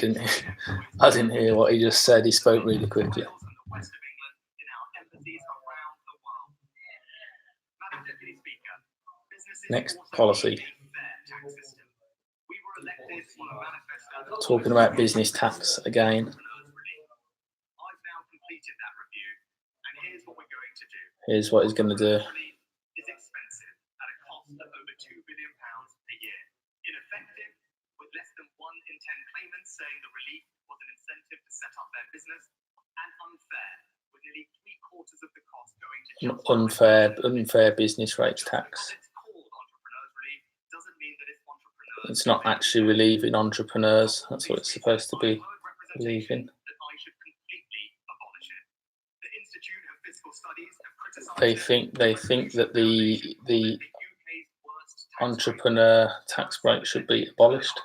didn't hear what he just said. He spoke really quickly. Wales and the west of England in our embassies around the world. Madam Deputy Speaker, businesses Next also policy. need a fair tax system. We were elected on a manifesto Talking about business tax again. I've now completed that review, and here's what we're going to do. Here's what he's going to do. Relief is expensive at a cost of over £2 billion a year. Ineffective, with less than 1 in 10 claimants saying the relief was an incentive to set up their business, and unfair, with nearly 3/4 of the cost going to just Unfair business rates tax. It's called entrepreneurs relief doesn't mean that it's entrepreneurs. It's not actually relieving entrepreneurs. That's what it's supposed to be relieving. That I should completely abolish it. The Institute of Fiscal Studies have criticised They think that the UK's worst tax entrepreneur tax break should be abolished.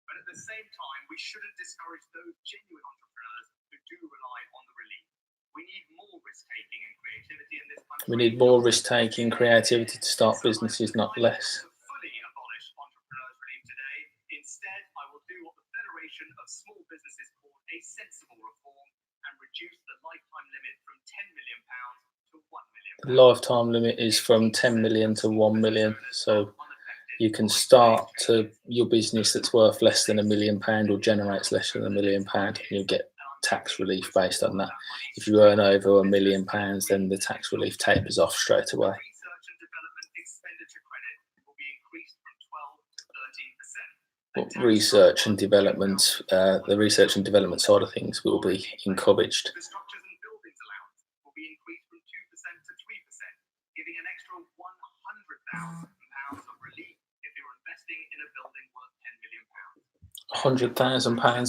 But at the same time, we shouldn't discourage those genuine entrepreneurs who do rely on the relief. We need more risk-taking and creativity in this country. We need more risk-taking creativity to start businesses, not less. To fully abolish entrepreneurs relief today. Instead, I will do what the Federation of Small Businesses called a sensible reform and reduce the lifetime limit from £10 million to £1 million. The lifetime limit is from 10 million to 1 million. So you can start your business that's worth less than £1 million or generates less than £1 million, and you'll get tax relief based on that. If you earn over £1 million, then the tax relief tapers off straight away. Research and development expenditure credit will be increased from 12 to 13%. But research and development, the research and development side of things will be encouraged. The structures and buildings allowance will be increased from 2% to 3%, giving an extra £100,000 of relief if you're investing in a building worth £10 million. £100,000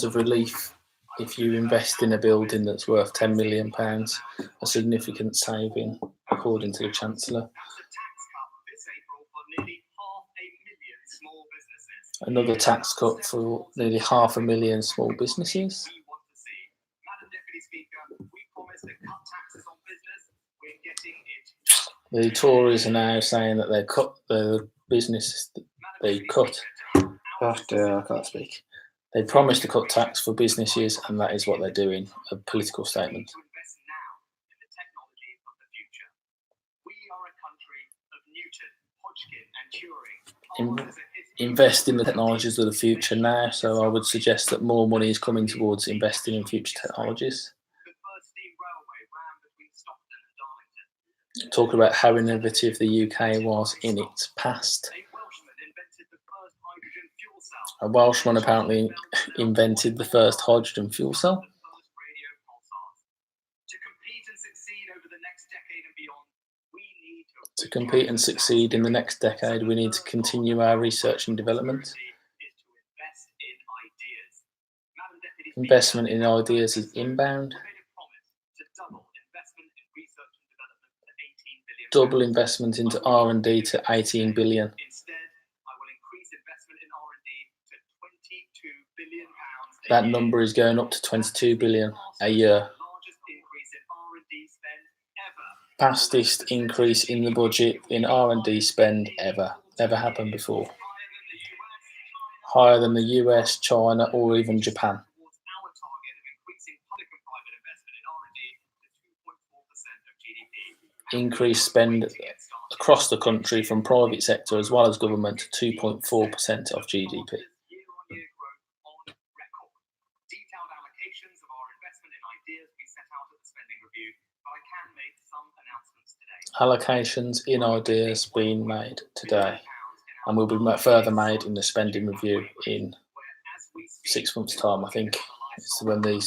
of relief if you invest in a building that's worth £10 million, a significant saving, according to the Chancellor. That's a tax cut this April for nearly 500,000 small businesses. Another tax cut for nearly 500,000 small businesses. Madam Deputy Speaker, we promised to cut taxes on business. We're getting it. The Tories are now saying that they cut the business. They cut. I can't speak. They promised to cut tax for businesses, and that is what they're doing. A political statement. To invest now in the technology of the future. We are a country of Newton, Hodgkin, and Turing. Invest in the technologies of the future now. So I would suggest that more money is coming towards investing in future technologies. The first steam railway ran between Stockton and Darlington. Talk about how innovative the UK was in its past. A Welshman invented the first hydrogen fuel cell. A Welshman apparently invented the first hydrogen fuel cell. The first radio pulsars. To compete and succeed over the next decade and beyond, we need To compete and succeed in the next decade, we need to continue our research and development. is to invest in ideas. Madam Deputy Investment in ideas is inbound. Speaker, we made a promise to double investment in research and development to 18 billion. Double investment into R&D to 18 billion. Instead, I will increase investment in R&D to 22 billion pounds. That number is going up to 22 billion a year. Largest increase in R&D spend ever. Fastest increase in the budget in R&D spend ever. Never happened before. Higher than the US, China, or even Japan. Towards our target of increasing public and private investment in R&D to 2.4% of GDP. Increased spend across the country from private sector as well as government to 2.4% of GDP. Year-on-year growth on record. Detailed allocations of our investment in ideas we set out at the spending review, but I can make some announcements today. Allocations in ideas being made today and will be further made in the spending review in 6 months' time. I think it's when they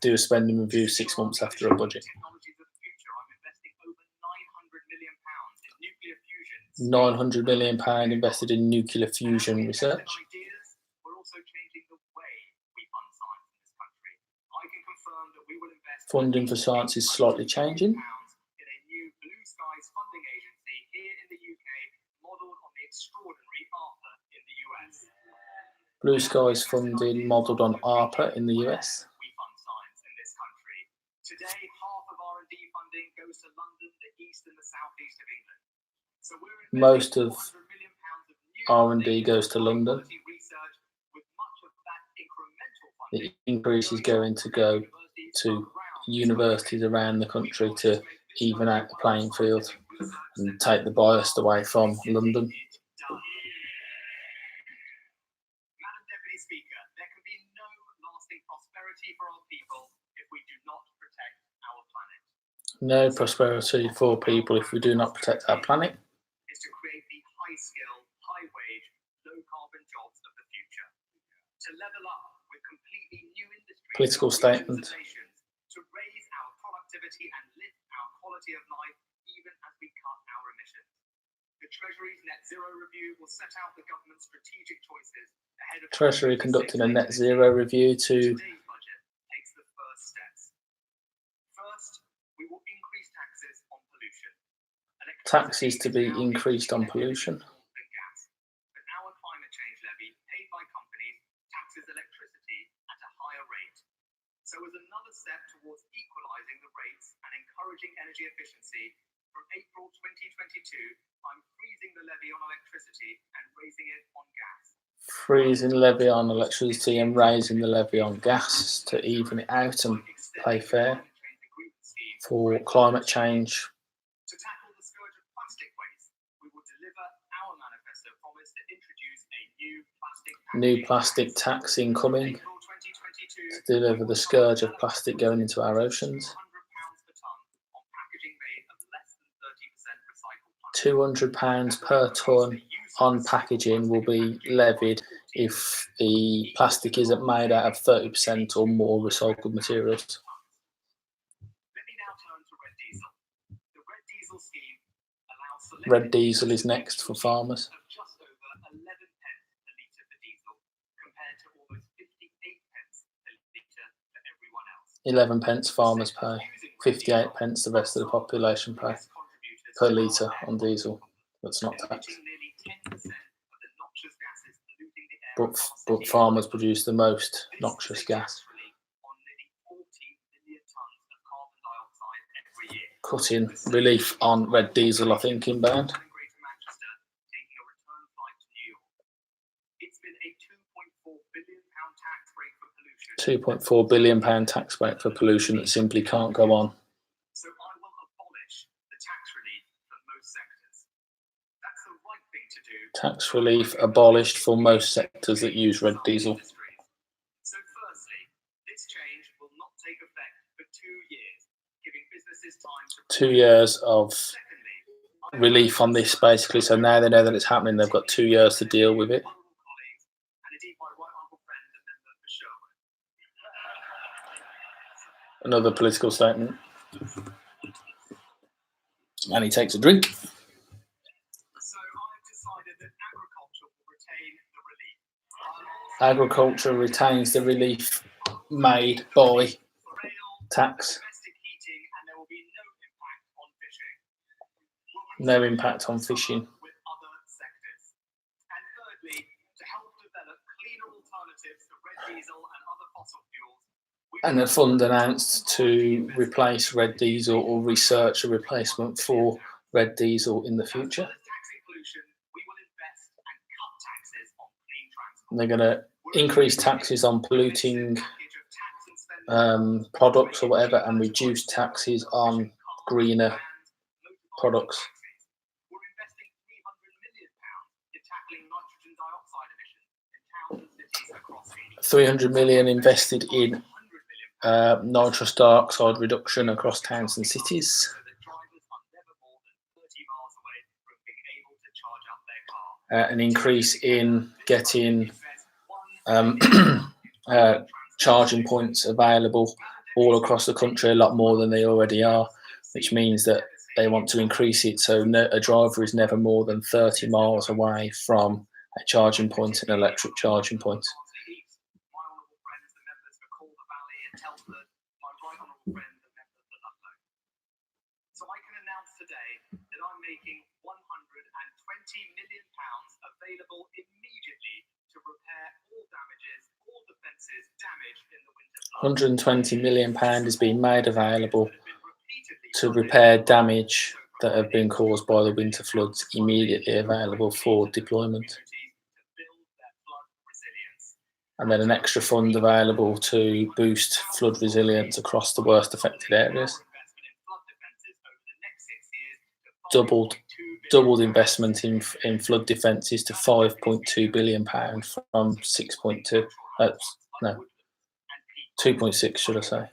do a spending review 6 months after a budget. Technologies of the future, I'm investing over 900 million pounds in nuclear fusion. £900 million invested in nuclear fusion research. Ideas, we're also changing the way we fund science in this country. I can confirm that we will invest Funding for science is slightly changing. pounds in a new Blue Skies funding agency here in the UK, modelled on the extraordinary ARPA in the US. Blue Skies funding modelled on ARPA in the US. We fund science in this country. Today, half of R&D funding goes to London, the east and the southeast of England. So we're Most of £400 million of new R&D goes to London. quality research, with much of that incremental The funding increase is going to go to universities around the country to even out the playing field and take the bias away from London. Madam Deputy Speaker, there can be no lasting prosperity for our people if we do not protect our planet. No prosperity for people if we do not protect our planet. Is to create the high-skill, high-wage, low-carbon jobs of the future. To level up with completely new industries. Political and statement. nations, to raise our productivity and lift our quality of life even as we cut our emissions. The Treasury's net zero review will set out the government's strategic choices ahead of Treasury conducted a net zero review to Today's budget takes the first steps. First, we will increase taxes on pollution. taxes to be increased on pollution. Than gas. But our climate change levy, paid by companies, taxes electricity at a higher rate. So as another step towards equalising the rates and encouraging energy efficiency, from April 2022, I'm freezing the levy on electricity and raising it on gas. Freezing levy on electricity and raising the levy on gas to even it out and pay fair for climate change. To tackle the scourge of plastic waste, we will deliver our manifesto promise to introduce a New plastic tax incoming April 2022, to deliver the scourge of plastic going into our oceans. £200 per tonne on packaging made of less than 30% recycled plastic. £200 per tonne on packaging will be levied if the plastic isn't made out of 30% or more recycled materials. Let me now turn to red diesel. The red diesel scheme allows selected Red diesel is next for farmers. of just over 11 pence per litre for diesel, compared to almost 58 pence per litre for everyone else. 11 pence farmers pay, 58 pence the rest of the population pay per litre on diesel. That's not taxed. Emitting nearly 10% of the noxious gases polluting the but farmers produce the most noxious gas. Cutting relief on red diesel, I think, inbound. £2.4 billion tax break for pollution that simply can't go on. So I will abolish the tax relief for most sectors. That's the right thing to do. Tax relief abolished for most sectors that use red diesel. So firstly, this change will not take effect for 2 years, giving businesses time to 2 years of relief on this, basically. So now they know that it's happening, they've got 2 years to deal with it. Another political statement. And he takes a drink. So I've decided that agriculture will retain the relief. Agriculture retains the relief made by tax. Domestic heating, and there will be no impact on fishing. No impact on fishing. With other sectors. And thirdly, to help develop cleaner alternatives to red diesel and other fossil fuels. And a fund announced to replace red diesel or research a replacement for red diesel in the future. And they're going to increase taxes on polluting products or whatever, and reduce taxes on greener products. We're investing £300 million in tackling nitrogen dioxide emissions in towns and cities across England. 300 million invested in nitrous dioxide reduction across towns and cities. So that drivers are never more than 30 miles away from being able to charge up their car. An increase in getting charging points available all across the country, a lot more than they already are, which means that they want to increase it so a driver is never more than 30 miles away from a charging point, an electric charging point. My honourable friends, the members for Calder Valley and Telford, my right honourable friend, the member for Ludlow. So I can announce today that I'm making £120 million available immediately to repair all damages, all defences damaged in the winter flood. £120 million is being made available to repair damage that have been caused by the winter floods, immediately available for deployment. And then an extra fund available to boost flood resilience across the worst affected areas. Doubled investment in flood defences to £5.2 billion from 6.2. No, 2.6 should I say.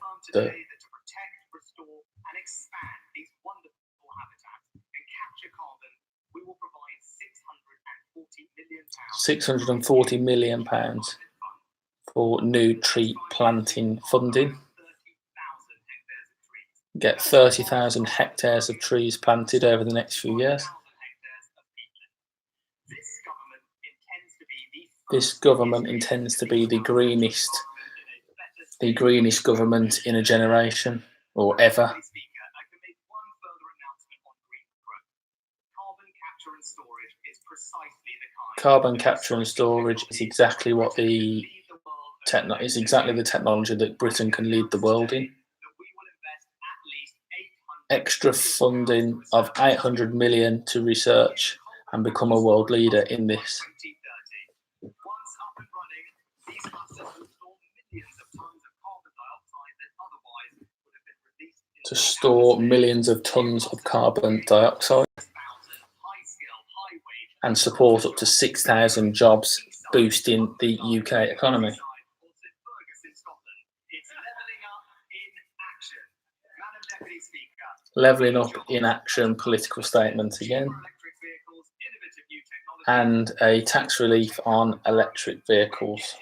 £640 million for new tree planting funding. Get 30,000 hectares of trees planted over the next few years. This government intends to be the greenest government in a generation or ever. Carbon capture and storage is exactly what the technology that Britain can lead the world in. Extra funding of 800 million to research and become a world leader in this. To store millions of tons of carbon dioxide and support up to 6,000 jobs, boosting the UK economy. Levelling up in action, political statement again. And a tax relief on electric vehicles.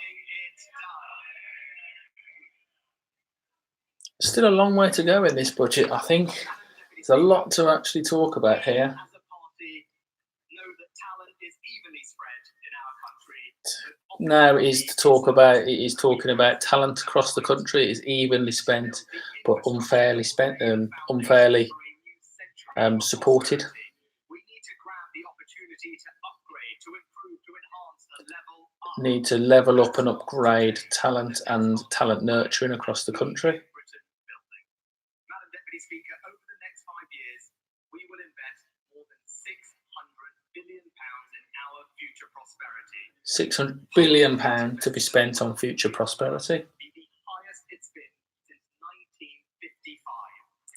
Still a long way to go in this budget, I think. There's a lot to actually talk about here. Now it is talking about talent across the country. It is evenly spent, but unfairly spent and unfairly supported. need to level up and upgrade talent and talent nurturing across the country. Madam Deputy Speaker, over the next 5 years, we will invest more than £600 billion in our future prosperity. £600 billion to be spent on future prosperity. Be the highest it's been since 1955.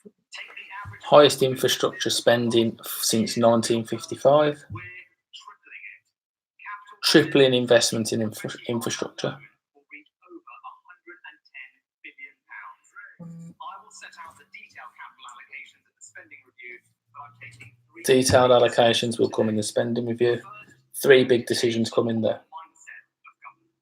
Take the average Highest infrastructure spending since 1955. we're tripling it. Capital Tripling investment in infrastructure. will reach over £110 billion. I will set out the detailed capital allocations at the spending review, but I'm taking three Detailed allocations will come in the spending review. 3 big decisions come in there. mindset of government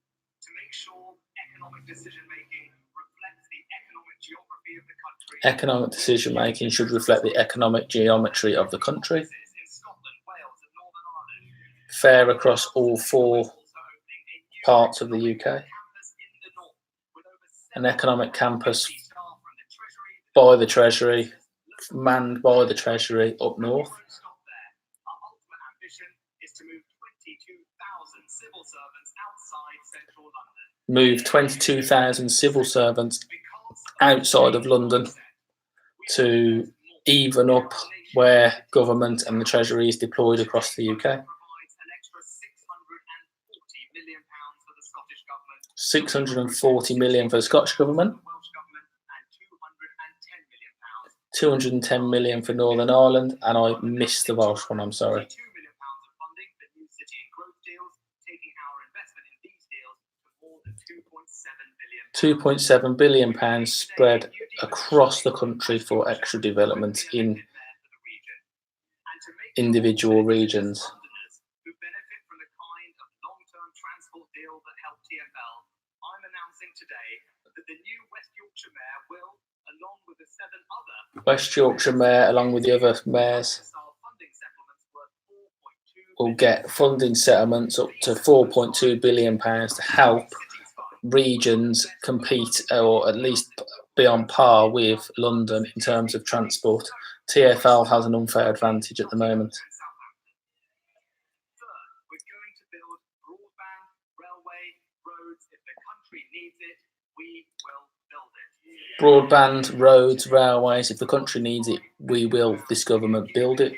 to make sure economic decision making reflects the economic geography of the country. Economic decision making should reflect the economic geometry of the country. In Scotland, Wales, and Northern Ireland. Fair across all 4 Also opening a new parts of the UK. campus in the north with over An economic campus 70 staff from the Treasury. by the Treasury, manned by the Treasury up north. Won't stop there. Our ultimate ambition is to move 22,000 civil servants outside central London. Move 22,000 civil servants outside of London to even up where government and the Treasury is deployed across the UK. Provides an extra £640 million for the Scottish government, 640 million for the Scottish government, Welsh government, and £210 million. 210 million for Northern Ireland, and I missed the Welsh one, I'm sorry. £2 million of funding for new city and growth deals, taking our investment in these deals to more than £2.7 billion. £2.7 billion spread across the country for extra development in individual regions. Who benefit from the kind of long-term transport deal that helped TfL. I'm announcing today that the new West Yorkshire Mayor will, along with the 7 other West Yorkshire Mayor, along with the other mayors, style funding settlements worth £4.2 will get funding settlements up to £4.2 billion to help regions compete or at least be on par with London in terms of transport. TfL has an unfair advantage at the moment. Third, we're going to build broadband, railway, roads. If the country needs it, we will build it. Broadband, roads, railways, if the country needs it, we will, this government, build it.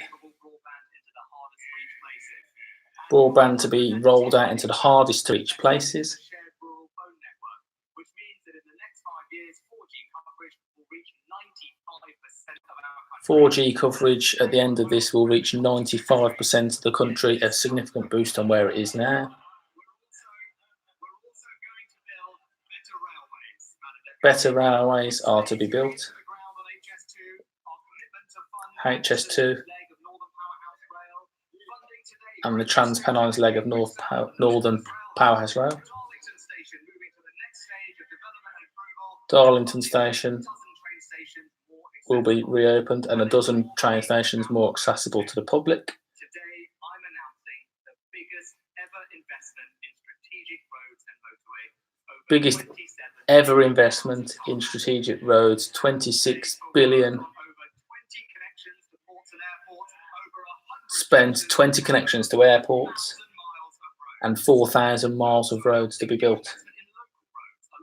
Broadband to be rolled out into the hardest to reach places. Shared rural phone network, which means that in the next 5 years, 4G coverage will reach 95% of our country. 4G coverage at the end of this will reach 95% of the country, a significant boost on where it is now. We're also going to build better railways. Madam Deputy. Better railways are to be built. To the ground on HS2, our commitment to fund HS2 the leg of Northern Powerhouse Rail, funding today and the Trans-Pennines leg of Northern Powerhouse Rail. Darlington Station moving to the next stage of development and approval. Darlington Station A dozen train stations more will be reopened and a dozen train stations more accessible to the public. Today, I'm announcing the biggest ever investment in strategic roads and motorway. Over Biggest 27 ever investment in strategic roads, 26 billion over 20 connections to ports and airports, over 100 spent, 20 connections to airports miles of road. and 4,000 miles of roads to be built, Investment in local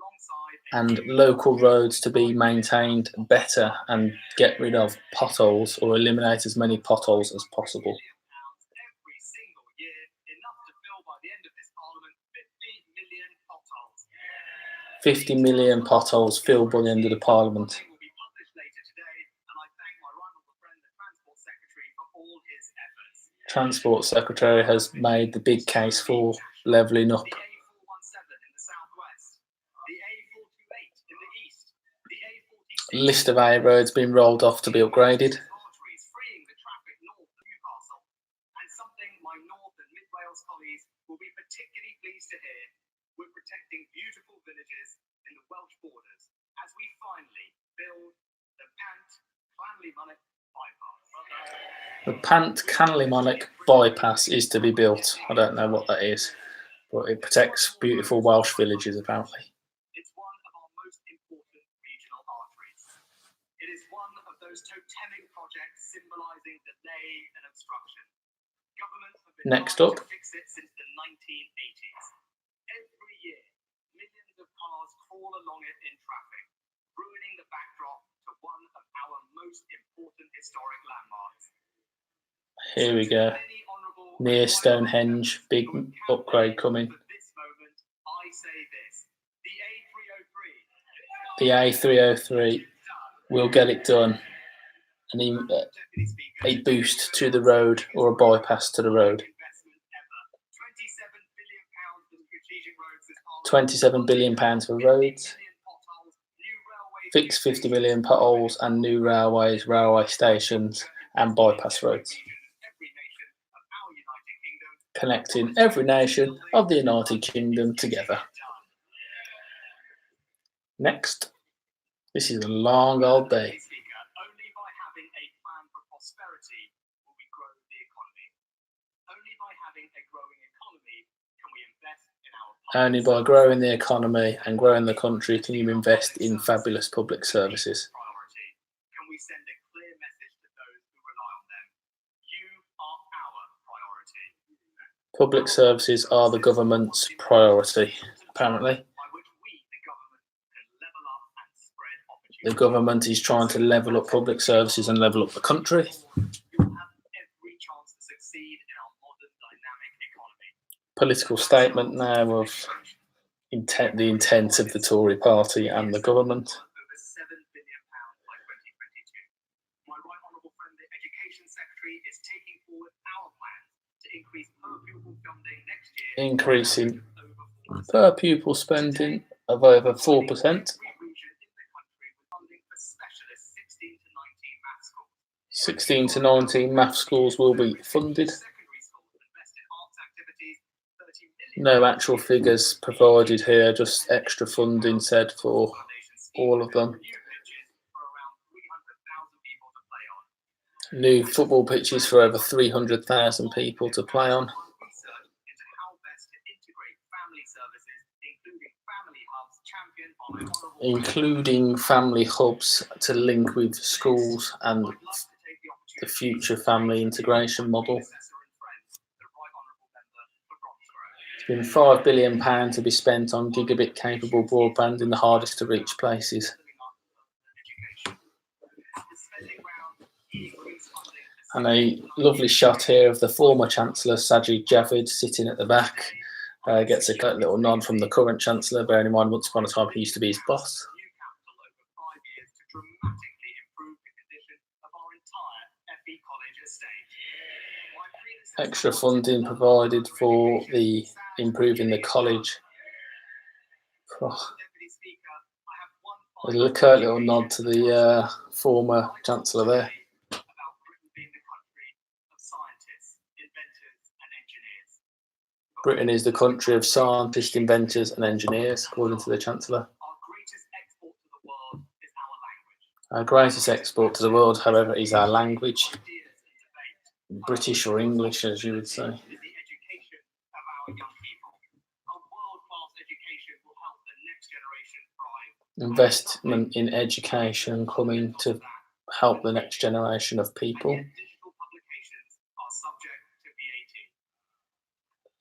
roads alongside and local roads to be maintained better and get rid of potholes or eliminate as many potholes as possible. pounds every single year, enough to fill by the end of this parliament 50 million potholes. 50 million potholes filled by the end of the parliament. Funding will be published later today, and I thank my right honourable friend, the Transport Secretary, for all his efforts. Transport Secretary has made the big case for levelling up. The A417 in the southwest, the A428 in the east, the A46 List of A roads being rolled off to be upgraded. arteries freeing the traffic north of Newcastle, and something my North and Mid Wales colleagues will be particularly pleased to hear. We're protecting beautiful villages in the Welsh borders as we finally build the Pant Llanllymonech bypass. The Pant Llanllymonech bypass is to be built. I don't know what that is, but it protects beautiful Welsh villages apparently. It's one of our most important regional arteries. It is one of those totemic projects symbolising delay and obstruction. Governments have been Next trying up. to fix it since the 1980s. Every year, millions of cars crawl along it in traffic, ruining the backdrop to one of our most important historic landmarks. Here we go. Near Stonehenge, big upgrade coming. For this moment, I say this. The A303 will get it done. A boost to the road or a bypass to the road. £27 billion for roads, fix 50 million potholes and new railways, railway stations and bypass roads, connecting every nation of the United Kingdom together. Next, this is a long old day. Only by having a plan for prosperity will we grow the economy. Only by having a growing economy can we invest in our Only by growing the economy and growing the country can you invest in fabulous public services. priority. Can we send a clear message to those who rely on them? You are our priority. Public services are the government's priority, apparently. By which we, the government, can level up and spread opportunity. The government is trying to level up public services and level up the country. You have every chance to succeed in our modern dynamic economy. Political statement now of the intent of the Tory party and the government. Over £7 billion by 2022. My right honourable friend, the Education Secretary, is taking forward our plans to increase per pupil funding next year. Increasing over 4%. per pupil spending of over 4%. Every region in the country with funding for specialist 16 to 19 math schools. 16 to 19 math schools will be funded. Secondary schools invest in arts activities. 30 million No actual figures provided here, just extra funding said for all of them. new pitches for around 300,000 people to play on. New football pitches for over 300,000 people to play on. Research into how best to integrate family services, including family hubs championed by my honourable Including family hubs to link with schools and I'd love to take the opportunity the future family integration model. predecessor and friend, the right honourable member for Bromsgrove. It's been £5 billion to be spent on gigabit capable broadband in the hardest to reach places. And a lovely shot here of the former Chancellor Sajid Javid sitting at the back. Gets a little nod from the current Chancellor, bearing in mind once upon a time he used to be his boss. New capital over 5 years to dramatically improve the condition of our entire FE College estate. My predecessor Extra funding provided for the improving the college. Oh, Deputy Speaker, I have one a curt little nod to the former Chancellor there. about Britain being the country of scientists, inventors and engineers. Britain is the country of scientists, inventors and engineers, according to the Chancellor. Our greatest export to the world is our language. Our greatest export to the world, however, is our language. Ideas and debate. British or English, as you would say. Is the education of our young people. A world-class education will help the next generation thrive. Investment in education coming to help the next generation of people. Yet digital publications are subject to VAT.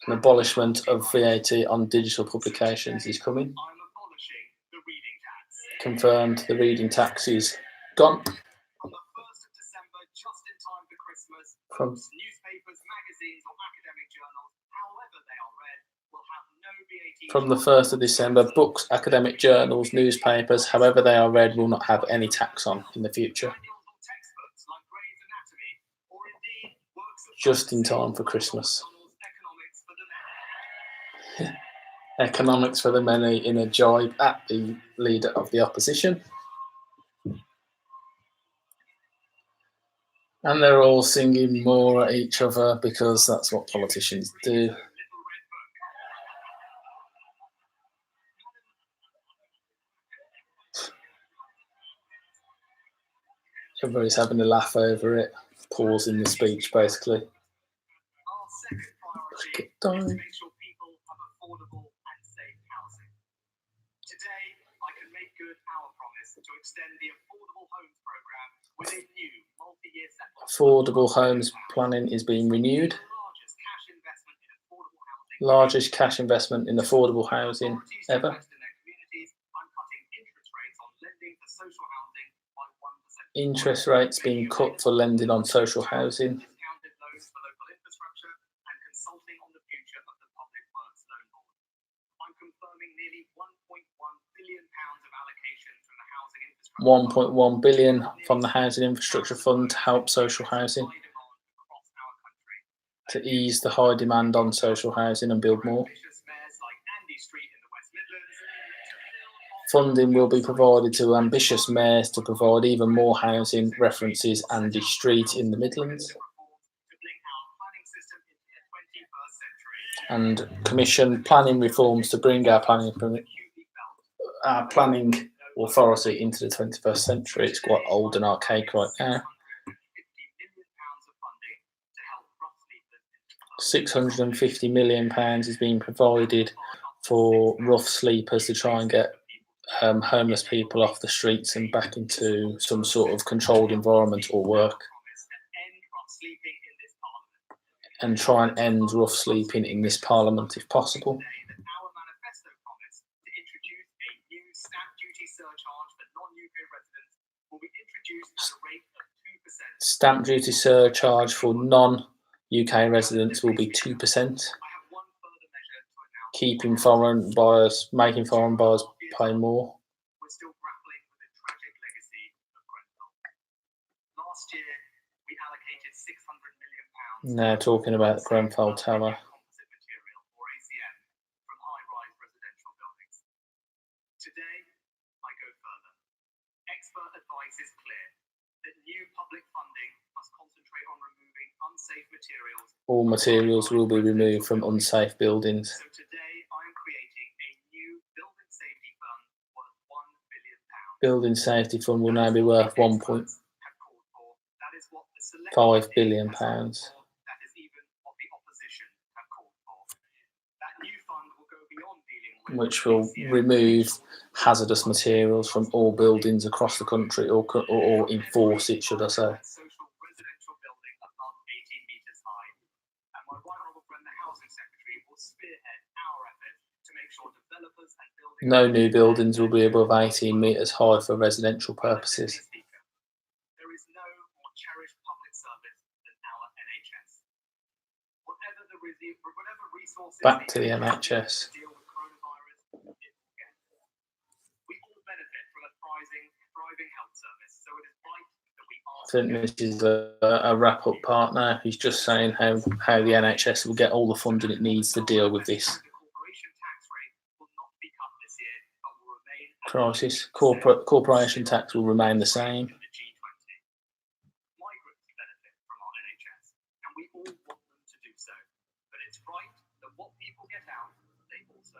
An abolishment of VAT on digital publications is coming. I'm abolishing the reading tax. Confirmed the reading tax is gone. From the 1st of December, just in time for Christmas, From- books, newspapers, magazines, or academic journals, however they are read, will have no VAT. From the 1st of December, books, academic journals, newspapers, however they are read, will not have any tax on in the future. Manuals or textbooks like Gray's Anatomy, or indeed works of Just in time for Christmas. Economics for the many. Economics for the many in a jibe at the leader of the opposition. And they're all singing more at each other because that's what politicians do. Little red book. Everybody's having a laugh over it, pausing the speech basically. Our second priority Get is down. to make sure people have affordable and safe housing. Today, I can make good our promise to extend the Affordable Homes Programme with a new multi-year settlement. Affordable homes planning is being renewed. The largest cash investment in affordable housing Largest cash investment in affordable housing ever. Interest rates being cut for lending on social housing. £1.1 billion from the Housing Infrastructure Fund to help social housing, to ease the high demand on social housing and build more. Funding will be provided to ambitious mayors to provide even more housing, references Andy Street in the Midlands. And commission planning reforms to bring our planning authority into the 21st century. It's quite old and archaic right now. £650 million is being provided for rough sleepers to try and get homeless people off the streets and back into some sort of controlled environment or work, and try and end rough sleeping in this parliament if possible. Stamp duty surcharge for non-UK residents will be 2%, keeping foreign buyers, making foreign buyers pay more. Now talking about Grenfell Tower. All materials will be removed from unsafe buildings. So today I am creating a new building safety fund worth £1 billion. Building safety fund will now be worth £1.5 billion. That is even what the opposition have called for. That new fund will go beyond dealing with, which will remove hazardous materials from all buildings across the country, or enforce it, should I say. No new buildings will be above 18 metres high for residential purposes. There is no more cherished public service than our NHS. Whatever resources back to the NHS. To deal with coronavirus, it will get. We all benefit from a thriving health service, so it is right that we ask. I think this is a wrap-up part now. He's just saying how the NHS will get all the funding it needs to deal with this crisis. Corporation tax will remain the same.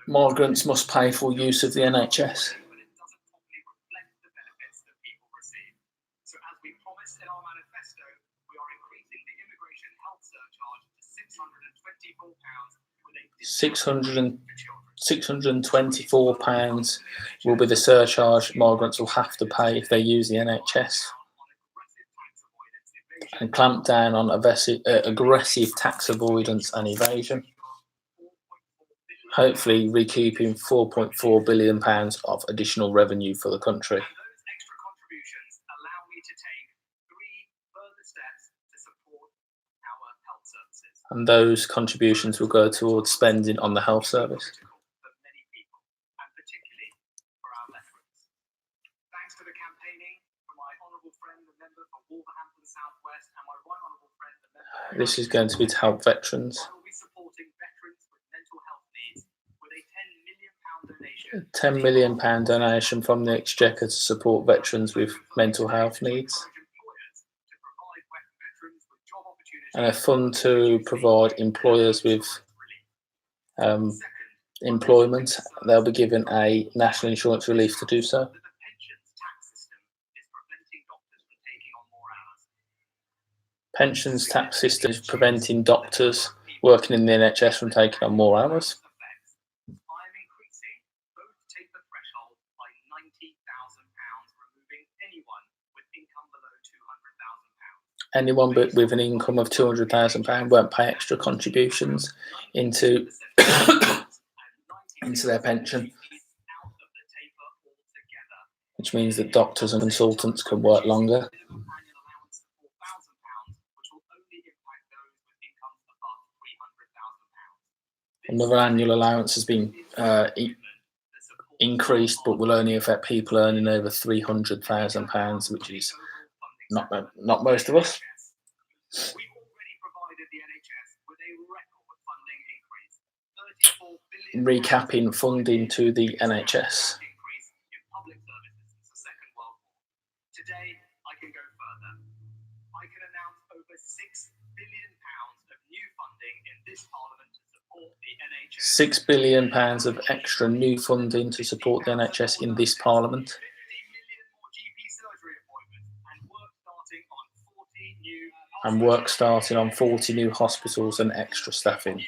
Migrants must pay for use of the NHS. So as we promised in our manifesto, we are increasing the immigration health surcharge to £624 will be the surcharge migrants will have to pay if they use the NHS, and clamp down on aggressive tax avoidance and evasion, hopefully recouping £4.4 billion of additional revenue for the country. And those contributions will go towards spending on the health service. This is going to be to help veterans. £10 million donation from the Exchequer to support veterans with mental health needs. And a fund to provide employers with employment. They'll be given a national insurance relief to do so. Pensions tax system is preventing doctors working in the NHS from taking on more hours. Anyone with an income of £200,000 won't pay extra contributions into into their pension, which means that doctors and consultants can work longer. Another annual allowance has been increased, but will only affect people earning over £300,000, which is not most of us. Recapping funding to the NHS. Today, I can go further. I can announce over £6 billion of new funding in this Parliament to support the NHS. £6 billion of extra new funding to support the NHS in this Parliament. 50 million more GP surgery appointments and work starting on 40 new hospitals and extra staffing.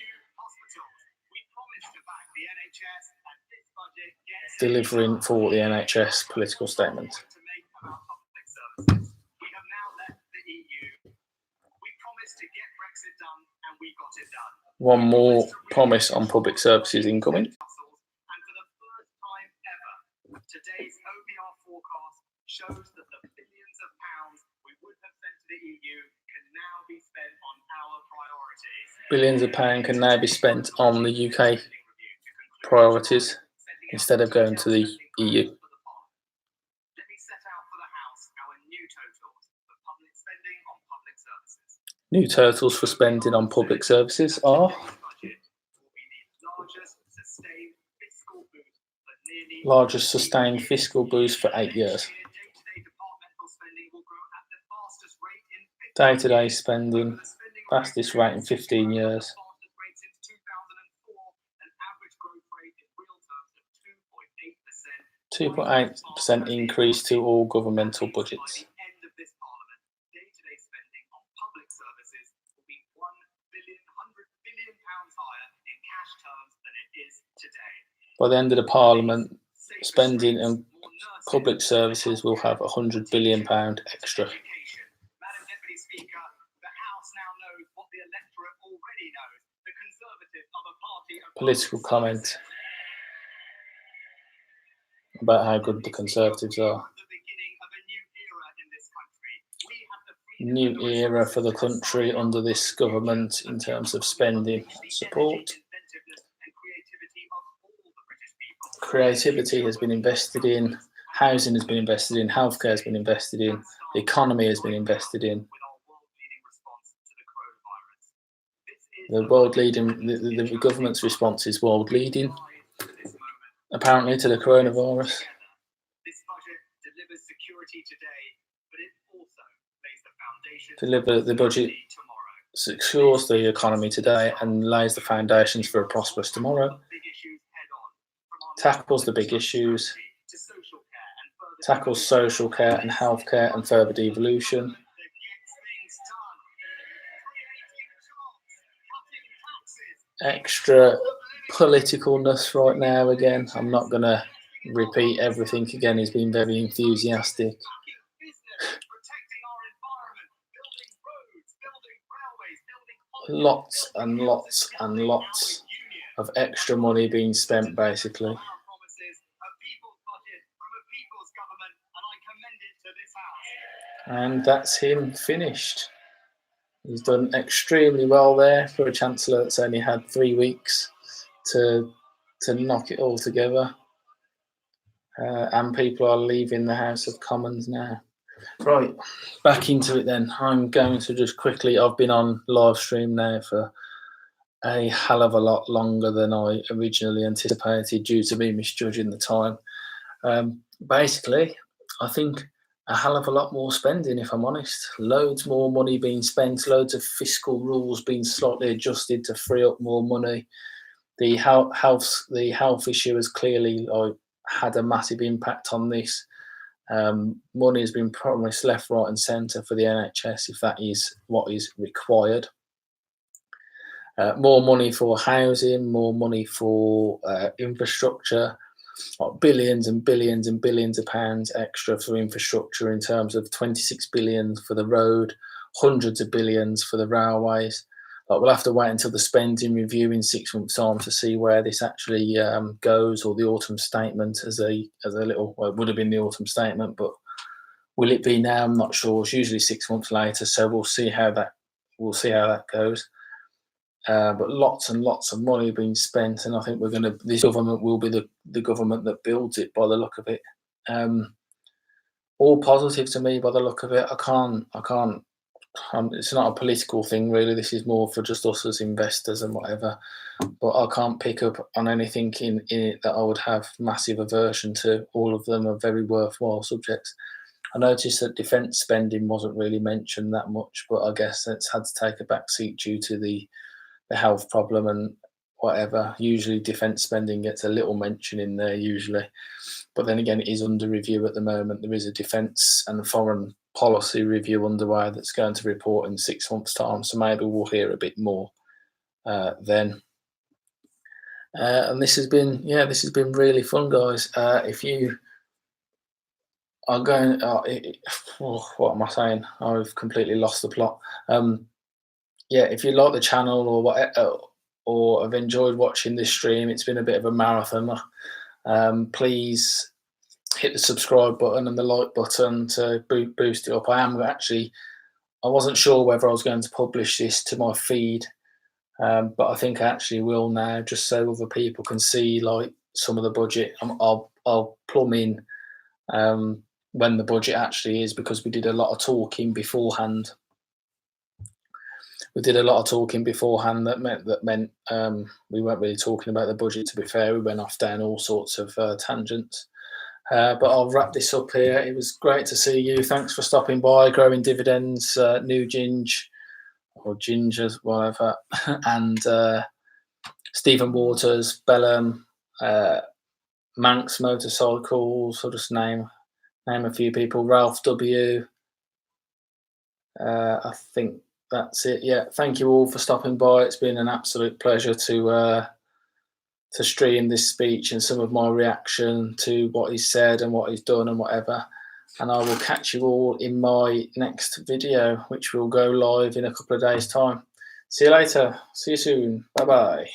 Delivering for the NHS political statement. We have now left the EU. We promised to get Brexit done, and we got it done. One more promise on public services incoming. And for the first time ever, today's OBR forecast shows that the billions of pounds we would have sent to the EU can now be spent on our priorities. Billions of pounds can now be spent on the UK priorities instead of going to the EU. New totals for spending on public services are largest sustained fiscal boost for 8 years. Day-to-day spending, fastest rate in 15 years. 2.8% increase to all governmental budgets. By the end of the Parliament, spending on public services will have £100 billion extra. Madam Deputy Speaker, the House now knows what the electorate already knows. The Conservatives are the party of Political comment about how good the Conservatives are. New era for the country under this government in terms of spending and support. Creativity has been invested in, housing has been invested in, healthcare has been invested in, the economy has been invested in. The government's response is world leading, apparently, to the coronavirus. This budget delivers security today, but it also lays the foundation The budget secures the economy today and lays the foundations for a prosperous tomorrow. Tackles the big issues, tackles social care and healthcare and further devolution. Extra politicalness right now again. I'm not going to repeat everything again. He's been very enthusiastic. Lots and lots and lots of extra money being spent, basically. And that's him finished. He's done extremely well there for a chancellor that's only had 3 weeks to knock it all together. And people are leaving the House of Commons now. Right, back into it then. I'm going to just quickly, I've been on live stream now for a hell of a lot longer than I originally anticipated due to me misjudging the time. Basically, I think a hell of a lot more spending, if I'm honest. Loads more money being spent, loads of fiscal rules being slightly adjusted to free up more money. The health issue has clearly had a massive impact on this. Money has been promised left, right and centre for the NHS if that is what is required. More money for housing, more money for infrastructure, billions and billions and billions of pounds extra for infrastructure in terms of 26 billion for the road, hundreds of billions for the railways, Like we'll have to wait until the spending review in 6 months' time to see where this actually goes, or the autumn statement as a little. Well, it would have been the autumn statement, but will it be now? I'm not sure. It's usually 6 months later, so we'll see how that goes. But lots and lots of money being spent, and I think this government will be the government that builds it by the look of it. All positive to me by the look of it. I can't. It's not a political thing really. This is more for just us as investors and whatever. But I can't pick up on anything in it that I would have massive aversion to. All of them are very worthwhile subjects. I noticed that defence spending wasn't really mentioned that much, but I guess it's had to take a back seat due to the health problem and whatever. Usually defence spending gets a little mention in there usually. But then again, it is under review at the moment. There is a defence and foreign policy review underway that's going to report in 6 months' time. So maybe we'll hear a bit more then. And this has been really fun, guys. If you are going, what am I saying? I've completely lost the plot. Yeah, if you like the channel or have enjoyed watching this stream, it's been a bit of a marathon. Please hit the subscribe button and the like button to boost it up. I wasn't sure whether I was going to publish this to my feed, but I think I actually will now, just so other people can see like some of the budget. I'll plumb in when the budget actually is, because we did a lot of talking beforehand. That meant we weren't really talking about the budget, to be fair. We went off down all sorts of tangents. But I'll wrap this up here. It was great to see you. Thanks for stopping by. Growing Dividends, New Ginge, or Gingers, whatever, and Stephen Waters, Bellum, Manx Motorcycles. I'll just name a few people. Ralph W. I think that's it. Yeah, thank you all for stopping by. It's been an absolute pleasure to stream this speech and some of my reaction to what he's said and what he's done and whatever. And I will catch you all in my next video, which will go live in a couple of days' time. See you later. See you soon. Bye bye.